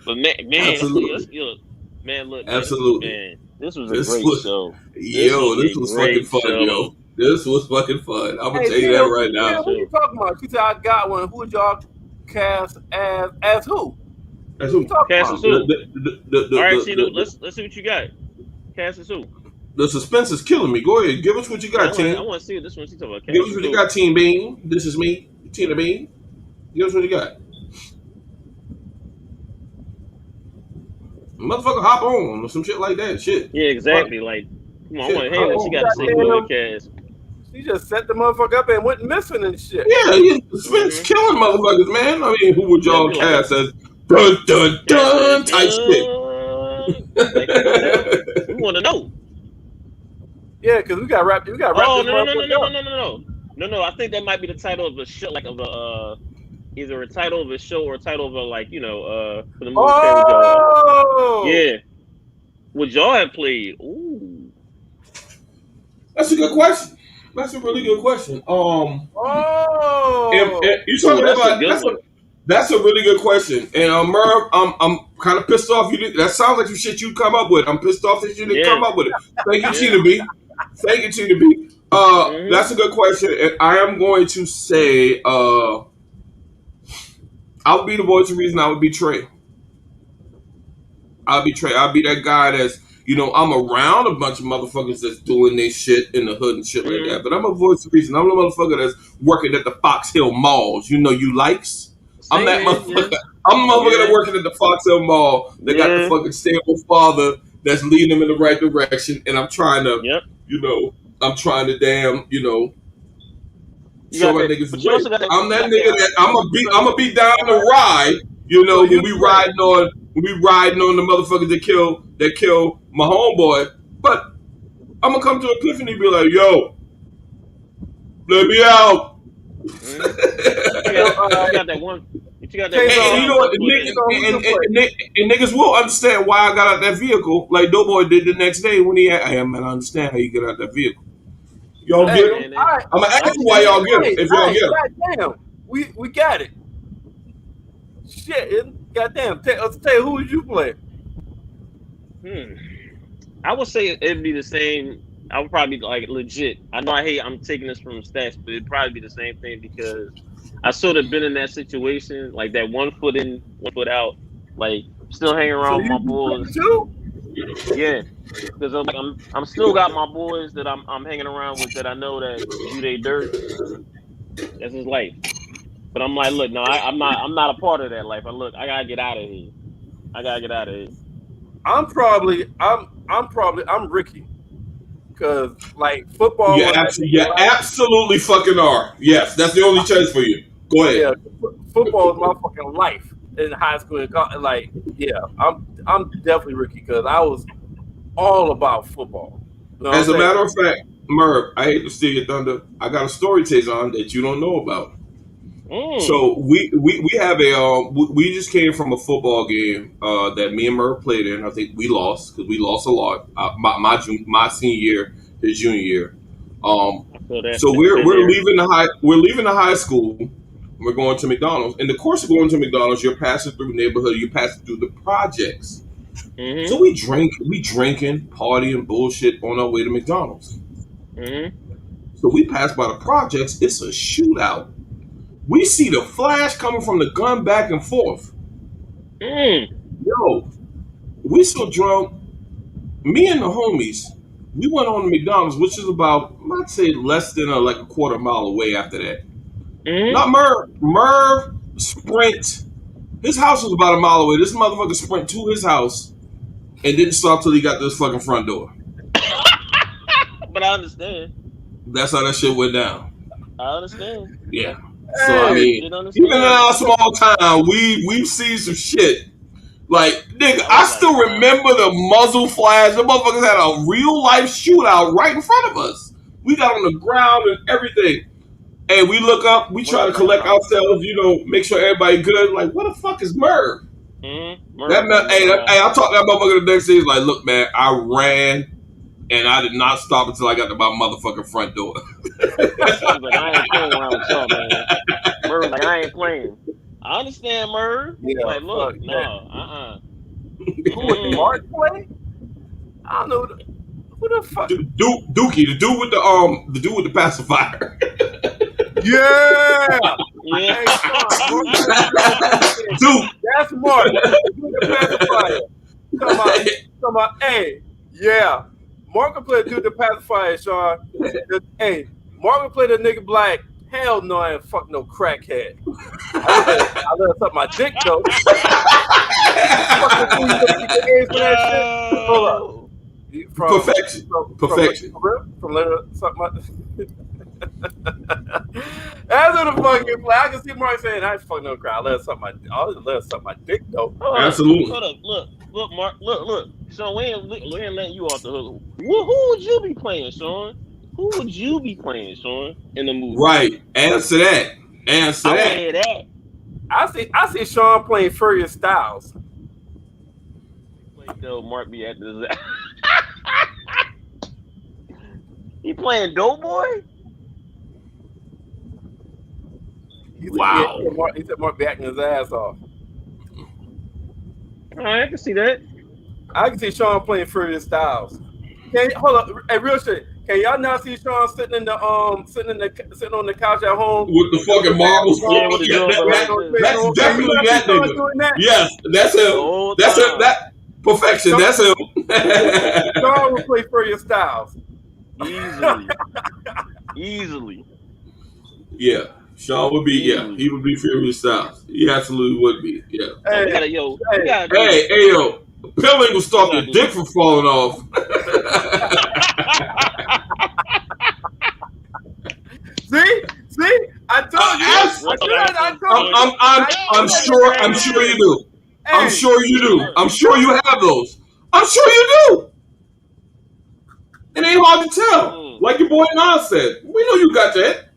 But man, absolutely. Man, look, absolutely. Man, this was a great show. This was fucking fun, yo. This was fucking fun. I'm gonna tell you that right now. What are you talking about? You said I got one. Who would y'all cast as who? As who? Cast as who? All right, Tino, let's see what you got. Cast as who? The suspense is killing me. Go ahead, give us what you got, Team. I want to see this one. She's talking about. Give us what you got, Team Bean. This is me, Tina Bean. Give us what you got. Motherfucker, hop on or some shit like that. Shit. Yeah, exactly. Like, come on, I want to hear what she got to say about the cast. She just set the motherfucker up and went missing and shit. Yeah, Spence killing motherfuckers, man. I mean, who would y'all cast as dun dun dun type shit? We want to know. Yeah, because we got wrapped. No. I think that might be the title of a show, like of a either a title of a show or a title of a for the movie. Yeah. Would y'all have played? Ooh. That's a good question. That's a really good question. You talking about that's a really good question. And Merv, I'm kind of pissed off. That sounds like some shit you come up with. I'm pissed off that you didn't come up with it. Thank you, Tina B. Thank you, Tina B. That's a good question, and I am going to say I would be the voice of reason. I would be Trey. I'll be that guy that's, I'm around a bunch of motherfuckers that's doing their shit in the hood and shit like that. But I'm a voice of reason. I'm the motherfucker that's working at the Fox Hill Malls. You likes? I'm that motherfucker. Yeah. I'm the motherfucker that's working at the Fox Hill Mall that got the fucking stable father that's leading them in the right direction. And I'm trying to, I'm trying to damn, show my niggas the way. I'm that nigga that I'm gonna be down the ride, when we riding on the motherfuckers that kill my homeboy. But I'm gonna come to Epiphany and be like, yo, let me out. You got that one. You got that and niggas will understand why I got out that vehicle like Doughboy did the next day when he had, I understand how you get out that vehicle. Y'all get him? I'm gonna ask you why y'all get him. If y'all get him. Goddamn, we got it. Shit, goddamn. Tell you, who would you play? I would say it'd be the same. I would probably be like legit. I know I'm taking this from stats, but it'd probably be the same thing because I sort of been in that situation, like that 1 foot in, 1 foot out, like still hanging around with my boys. Too? Yeah, because I'm still got my boys that I'm hanging around with that I know that do they dirt. That's his life. But I'm like, look, no, I'm not a part of that life. I gotta get out of here. I'm Ricky. Because like football, you absolutely fucking are. Yes, that's the only chance for you. Go Yeah, ahead. football is my fucking life in high school and college. Like, yeah, I'm definitely Ricky because I was all about football. You know what I'm As a saying? matter of fact, Merv, I hate to steal your thunder. I got a story, Taison, that you don't know about. Mm. So we have a we just came from a football game that me and Merv played in. I think we lost because we lost a lot. My senior year, his junior year. Um, I feel that. so Been there. we're leaving the high school. We're going to McDonald's. In the course of going to McDonald's, you're passing through the neighborhood. You're passing through the projects. So Mm-hmm. we drinking, partying, bullshit on our way to McDonald's. Mm-hmm. So we pass by the projects. It's a shootout. We see the flash coming from the gun back and forth. Mm. Yo, we so drunk. Me and the homies, we went on to McDonald's, which is about, I'd say, less than like a quarter mile away after that. Mm-hmm. Not Merv. Merv sprint. His house was about a mile away. This motherfucker sprint to his house and didn't stop till he got to his fucking front door. But I understand. That's how that shit went down. I understand. Yeah. So I Hey, mean, Didn't even in understand. our small town, we've seen some shit. Like, nigga, I I was like, still wow. remember the muzzle flash. The motherfuckers had a real life shootout right in front of us. We got on the ground and everything. And we look up, we try Merv to like, collect nah. ourselves, make sure everybody good. Like, what the fuck is Merv? Mm-hmm. That Merv man, like, hey, nah. I talked to that motherfucker the next day. He's like, look, man, I ran and I did not stop until I got to my motherfucking front door. He's like, I ain't playing around with y'all, man. Merv like, I ain't playing. I understand, Merv. yeah, Like, look, fuck that. no, Who would Mm-mm. Mark play? I don't know who the fuck. Dookie, the dude with the pacifier. Yeah. Yeah. Hey, Sean, Mark play the Dude. That's Mark. Do the pacifier. Talking about, hey, yeah. Mark can play do the pacifier, Sean. Hey, Mark can play the nigga black. Hell no, I ain't fuck no crackhead. I let her suck my dick though. Fucking thing, you gonna get the AIDS for that shit? Hold up. Yo. From Perfection. from from Perfection. from let her suck my. That's what the fucking play. I can see Mark saying, "I ain't fucking no crack. I'll let her suck my dick though." Hold up. Absolutely. Hold up. Look, Mark. Look. Sean, we ain't letting you off the hook. Who would you be playing, Sean? Who would you be playing, Sean, in the movie? Right. Answer that. Answer I want to that. hear that. I see Sean playing Furious Styles. Like, though, Mark be at this. He playing Doughboy? Wow. He said Mark be acting his ass off. All right, I can see that. I can see Sean playing Furious Styles. Hold up, hey, real shit. Can y'all not see Sean sitting on the couch at home With the fucking marbles. Yeah, with the Yeah, joint behind him. that's definitely that nigga. doing that? Yes, that's The him. whole That's him. time. That perfection. That's him. Sean will play Furious Styles. Easily. Yeah. Sean would be, Easily. he would be Furious Styles. He absolutely would be. Yeah. So we gotta do this. Hey, yo. Pilling will stop We your gotta do dick this. from falling off. See, I told you. I told you. I'm sure you do. I'm Hey, sure you do. I'm sure you have those. I'm sure you do. It ain't hard to tell. Like your boy Nas said, we know you got that.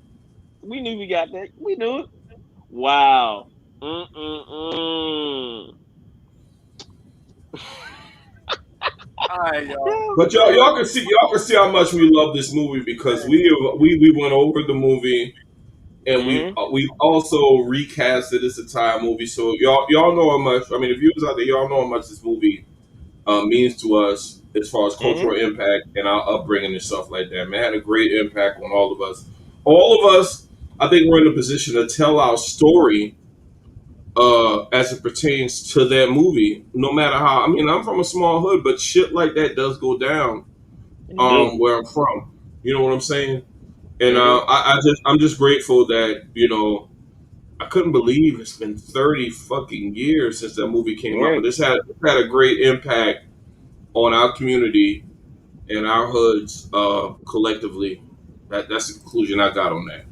We knew we got that. We knew it. Wow. Mm-mm-mm. all right, y'all. But y'all can see how much we love this movie because we went over the movie and we've also recast it as a time movie. So y'all know how much. I mean, the viewers out there, y'all know how much this movie means to us as far as cultural impact and our upbringing and stuff like that. Man, it had a great impact on all of us. All of us, I think, we're in a position to tell our story as it pertains to that movie. No matter how, I mean, I'm from a small hood, but shit like that does go down where I'm from. You know what I'm saying? And I'm just grateful that I couldn't believe it's been 30 fucking years since that movie came out. But this had a great impact on our community and our hoods collectively. That's the conclusion I got on that.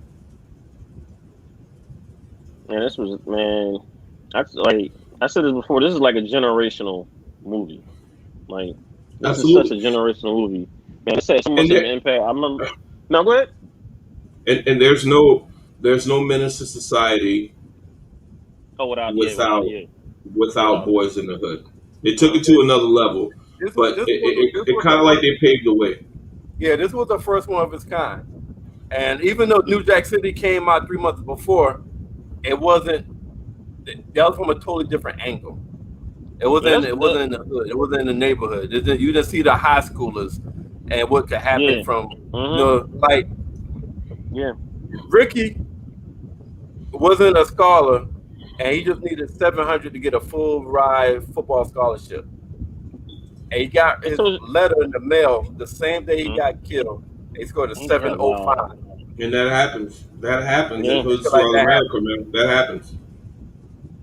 Man, this was man. I said this before. This is like a generational movie. Like this is such a Absolutely. generational movie. Man, this had so much And of an there, impact. I remember. Now go ahead. and there's no menace to society Oh, without without it. Boys in the Hood. They took Uh, it to another level, but this this it was kind the of like first. they paved the way. Yeah, this was the first one of its kind. And even though New Jack City came out 3 months before, it wasn't. That was from a totally different angle. It Yeah, wasn't. that's It that. wasn't in the hood. It wasn't in the neighborhood. You didn't see the high schoolers and what could happen Yeah. from. Mhm. Like Yeah. Ricky wasn't a scholar, and he just needed 700 to get a full ride football scholarship. And he got I his told letter in the mail the same day he you. got killed. He scored a Yeah. Wow. 705. And that happens. That happens in Yeah. Shit hoods like throughout that America, happened. man. That happens.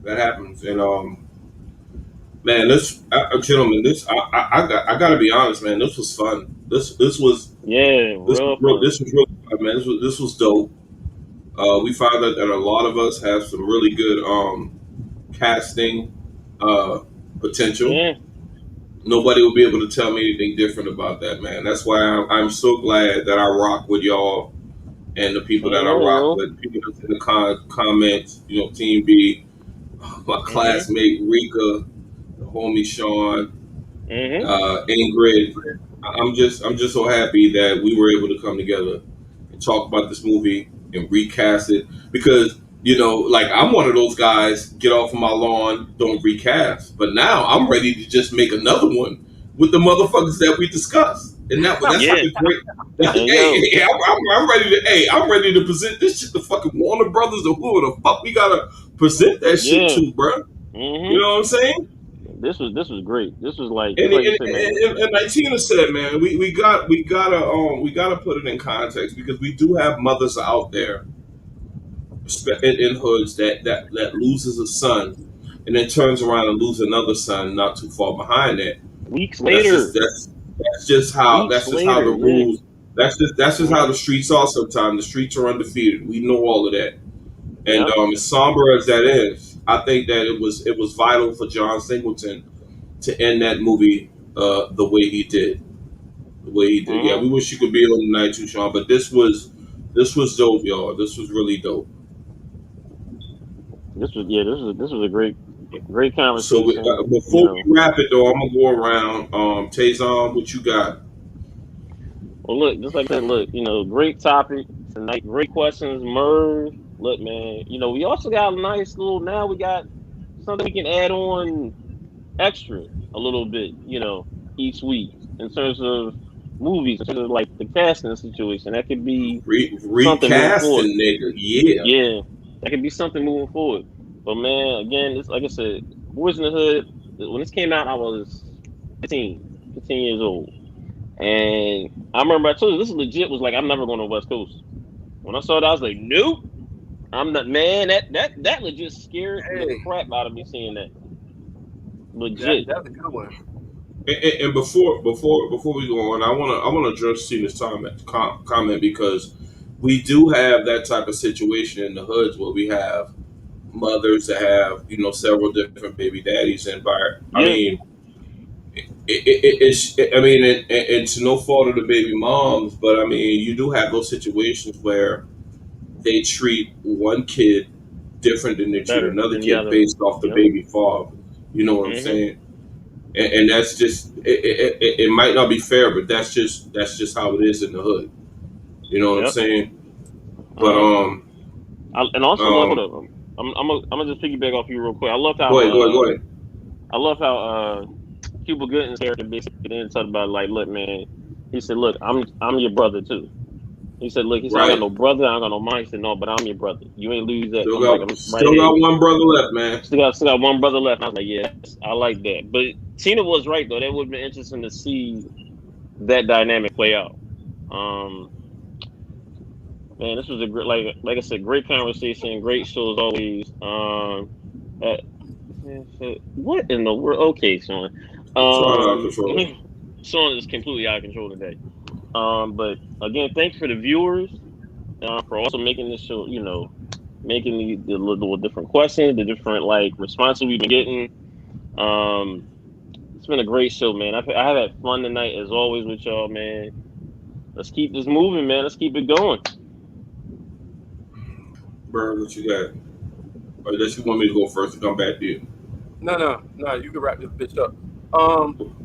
That happens. And man, gentlemen, I gotta be honest, man. This was fun. Yeah. Real fun. This was really fun, man. This was dope. We found out that a lot of us have some really good casting potential. Yeah. Nobody will be able to tell me anything different about that, man. That's why I'm so glad that I rock with y'all and the people that Same I here, rock yo. with. People that's in the comments, Team B, my Mhm. classmate Rika, the homie Sean, Mhm. Ingrid. I'm just so happy that we were able to come together and talk about this movie and recast it because like I'm one of those guys. Get off of my lawn, don't recast. But now I'm ready to just make another one with the motherfuckers that we discussed, and that's like Yeah. a great. And yo. Hey, I'm ready to. Hey, I'm ready to present this shit to fucking Warner Brothers or who the fuck we gotta present that shit Yeah. to, bro. You Mhm. know what I'm saying? This was great. This was like And, just like you and, said, man. and like Tina said, man, we gotta put it in context because we do have mothers out there in hoods that loses a son and then turns around and loses another son not too far behind that. Weeks That's later. Weeks that's just how the later. Yeah. rules. That's just how Mhm. the streets are. Sometimes the streets are undefeated. We know all of that. And Yep. as somber as that is, I think that it was vital for John Singleton to end that movie the way he did. The way he did. Yeah, Mhm. we wish you could be on the night too, Sean, but this was dope, y'all. This was really dope. This was a great So conversation. You before know. we wrap it, though, I'm gonna go around. Taison, what you got? Well, look, just like I said, look, great topic tonight. Great questions, Merv. Look, man, we also got a nice little. Now we got something we can add on extra a little bit, each week in terms of movies, in terms of like the casting situation. That could be something moving forward. Recasting, nigga. Yeah. Yeah, that could be something moving forward. But man, again, it's like I said, Boys in the Hood. When this came out, I was 15 years old. And I remember I told you this is legit. Was like I'm never going to West Coast. When I saw it, I was like, nope, I'm not. Man, that legit scared the Hey, crap out of me seeing that. Legit. that's a good one. And before we go on, I wanna address Tina's comment because we do have that type of situation in the hoods where we have mothers that have several different baby daddies, and I Yeah, mean I mean, it's no fault of the baby moms, but I mean, you do have those situations where they treat one kid different than they treat better another than the kid other. based off the Yep. baby father. You know what I'm Mhm. saying? And that's just it might not be fair, but that's just how it is in the hood. You know what I'm Yep. saying? Uh But huh. And also, look, hold um, up. I'm gonna just piggyback off you real quick. go ahead. I love how Cuba Gooding's character basically then talked about like, look, man. He said, look, I'm your brother too. He said, look, I got Right. no brother, I got no mom. He said, no, but I'm your brother. You ain't lose that. I'm like, I'm right Still ahead. got one brother left, man. Still got one brother left. And I was like, yes, I like that. But Tina was right though. That would have been interesting to see that dynamic play out. Um, man, this was a great, like I said, great conversation, great show as always. Uh, what in the world? Okay, Sean. Trying out of Um, control. Sean is completely out of control today. But again, thanks for the viewers for also making this show, making the little different questions, the different like responses we've been getting. Um, it's been a great show, man. I have had fun tonight as always with y'all, man. Let's keep this moving, man. Let's keep it going. Bird, what you got? Or does you want me to go first and come back to you? No. You can wrap this bitch up. Um,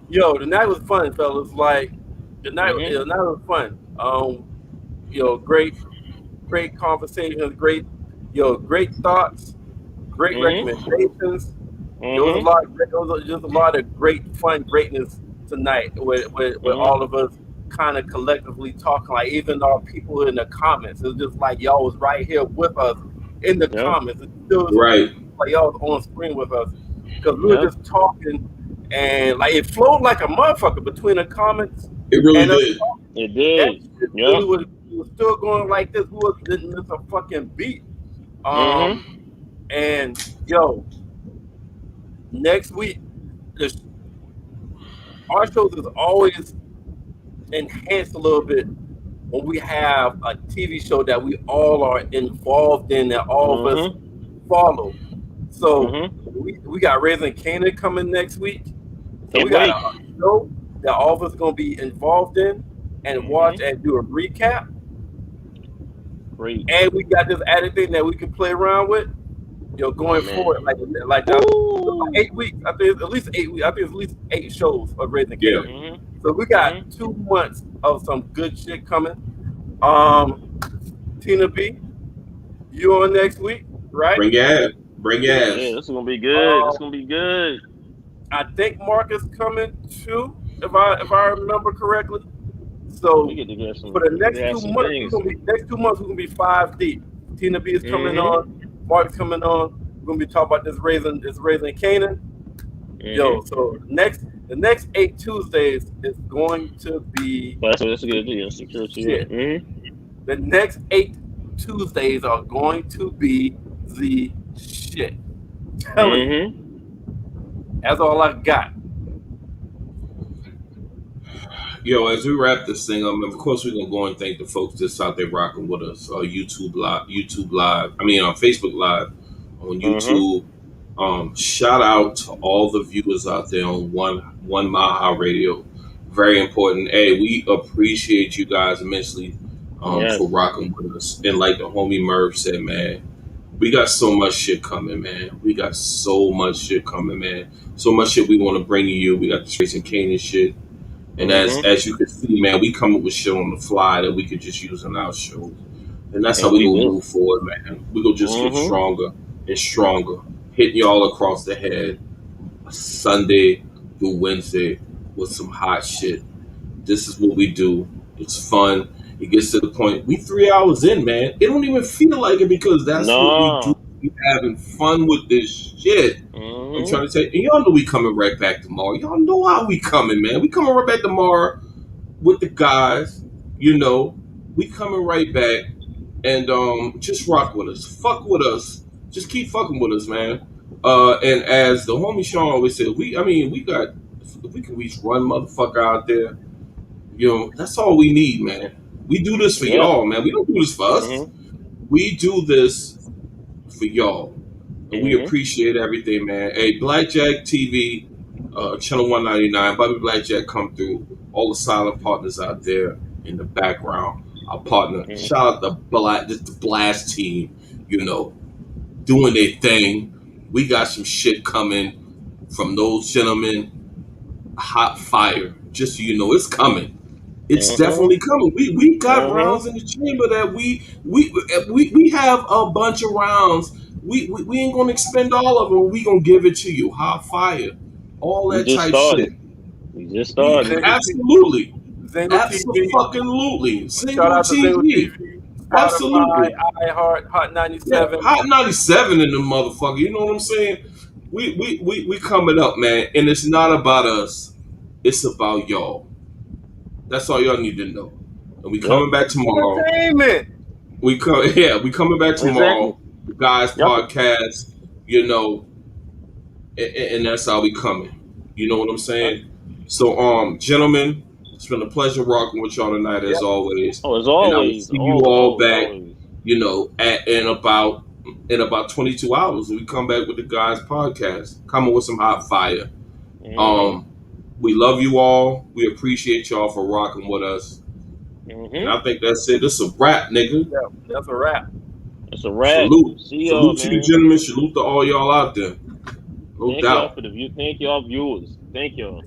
yo, the night was fun, fellas. Like the night was fun. Great conversations, great thoughts, great recommendations. There was a Mm-hmm. lot. There was just a lot of great fun, greatness tonight with Mm-hmm. all of us kind of collectively talking. Like even our people in the comments, it's just like y'all was right here with us in the Yeah. comments. It still Right. like y'all was on screen with us because we were Yeah. just talking and like it flowed like a motherfucker between the comments It really and us did. talking. It That did. shit Yeah. really was still going like this. We didn't miss a fucking beat. Um, Mm-hmm. and yo, next week, the, our shows is always enhanced a little bit when we have a TV show that we all are involved in that all of us Mm-hmm. follow. So Mm-hmm. we got Raising Kanan coming next week. So Can't we got wait. a show that all of us gonna be involved in and watch Mm-hmm. and do a recap. Great. And we got this added thing that we can play around with. Oh Going forward, man. like that, like Woo. 8 weeks. I think it's at least 8 weeks. I think it's at least 8 shows of Raising Yeah. Kanan. Mm-hmm. So we got Mm-hmm. 2 months of some good shit coming. Um, Tina B, you on next week, right? Bring your ass. Bring your Yeah, ass. this is gonna be good. This is Um, gonna be good. I think Mark is coming too, if I remember correctly. We So get to get for some. the We get to next have two some months, things. we're gonna be five deep. Tina B is coming Mm-hmm. on, Mark is coming on. We're gonna be talking about this raising Canaan. Yo, Mm-hmm. so the next 8 Tuesdays is going to be But that's a good deal. Security. Yeah. shit. Mm-hmm. The next 8 Tuesdays are going to be the shit. Telling you, Mm-hmm. that's all I got. Yo, as we wrap this thing up, of course we're gonna go and thank the folks that's out there rocking with us. YouTube Live. I mean, on Facebook Live, on Mm-hmm. YouTube. Shout out to all the viewers out there on One Maha Radio. Very important. Hey, we appreciate you guys immensely Yes. for rocking with us. And like the homie Merv said, man, we got so much shit coming, man. We got so much shit coming, man. So much shit we want to bring to you. We got the Trace and Kane shit. And as Mm-hmm. as you can see, man, we come up with shit on the fly that we could just use in our shows. And that's how And we we gonna do. move forward, man. We gonna just get Mm-hmm. stronger and stronger, hitting y'all across the head Sunday through Wednesday with some hot shit. This is what we do. It's fun. It gets to the point. We 3 hours in, man. It don't even feel like it because that's what we do. No. We having fun with this shit. I'm Mm-hmm. trying to say, and y'all know we coming right back tomorrow. Y'all know how we coming, man. We coming right back tomorrow with the guys. You know, we coming right back and just rock with us. Fuck with us. Just keep fucking with us, man. And as the homie Sean always said, we got if we can reach one motherfucker out there, that's all we need, man. We do this for Yeah. y'all, man. We don't do this for us. Mm-hmm. We do this for y'all. And we Mm-hmm. appreciate everything, man. Hey, Blackjack TV, channel 199, Bobby Blackjack come through. All the silent partners out there in the background. Our partner, Mm-hmm. shout out the Blast team, you know, doing their thing. We got some shit coming from those gentlemen. Hot fire. Just so you know, it's coming. It's Mm-hmm. definitely coming. We got Mm-hmm. rounds in the chamber that we have a bunch of rounds. We ain't gonna expend all of them. We gonna give it to you. Hot fire, all We that just type shit. started. We just We started. absolutely, Zingle TV. absolutely Shout single out to Zingle TV. TV, Spotify, Absolutely, iHeart, Hot yeah. 97. Hot 97 in the motherfucker. You know what I'm saying? We coming up, man, and it's not about us. It's about y'all. That's all y'all need to know. And we Yep. coming back tomorrow. Entertainment. We coming back Exactly. tomorrow. The guys Yep. podcast, you know, and that's how we coming. You know what I'm saying? So, gentlemen, it's been a pleasure rocking with y'all tonight as Yep. always, Oh, as and I will always, see you always, all always, back always. in about 22 hours, we come back with the guys podcast, coming with some hot fire. Mm-hmm. Um, we love you all. We appreciate y'all for rocking with us. And Mm-hmm. I think that's it. This is a wrap, nigga. Yeah, that's a wrap. It's a wrap. Salute. See y'all, Salute to you, man. gentlemen. Salute to all y'all out there. No Thank y'all doubt. for the view. Thank y'all viewers. Thank y'all.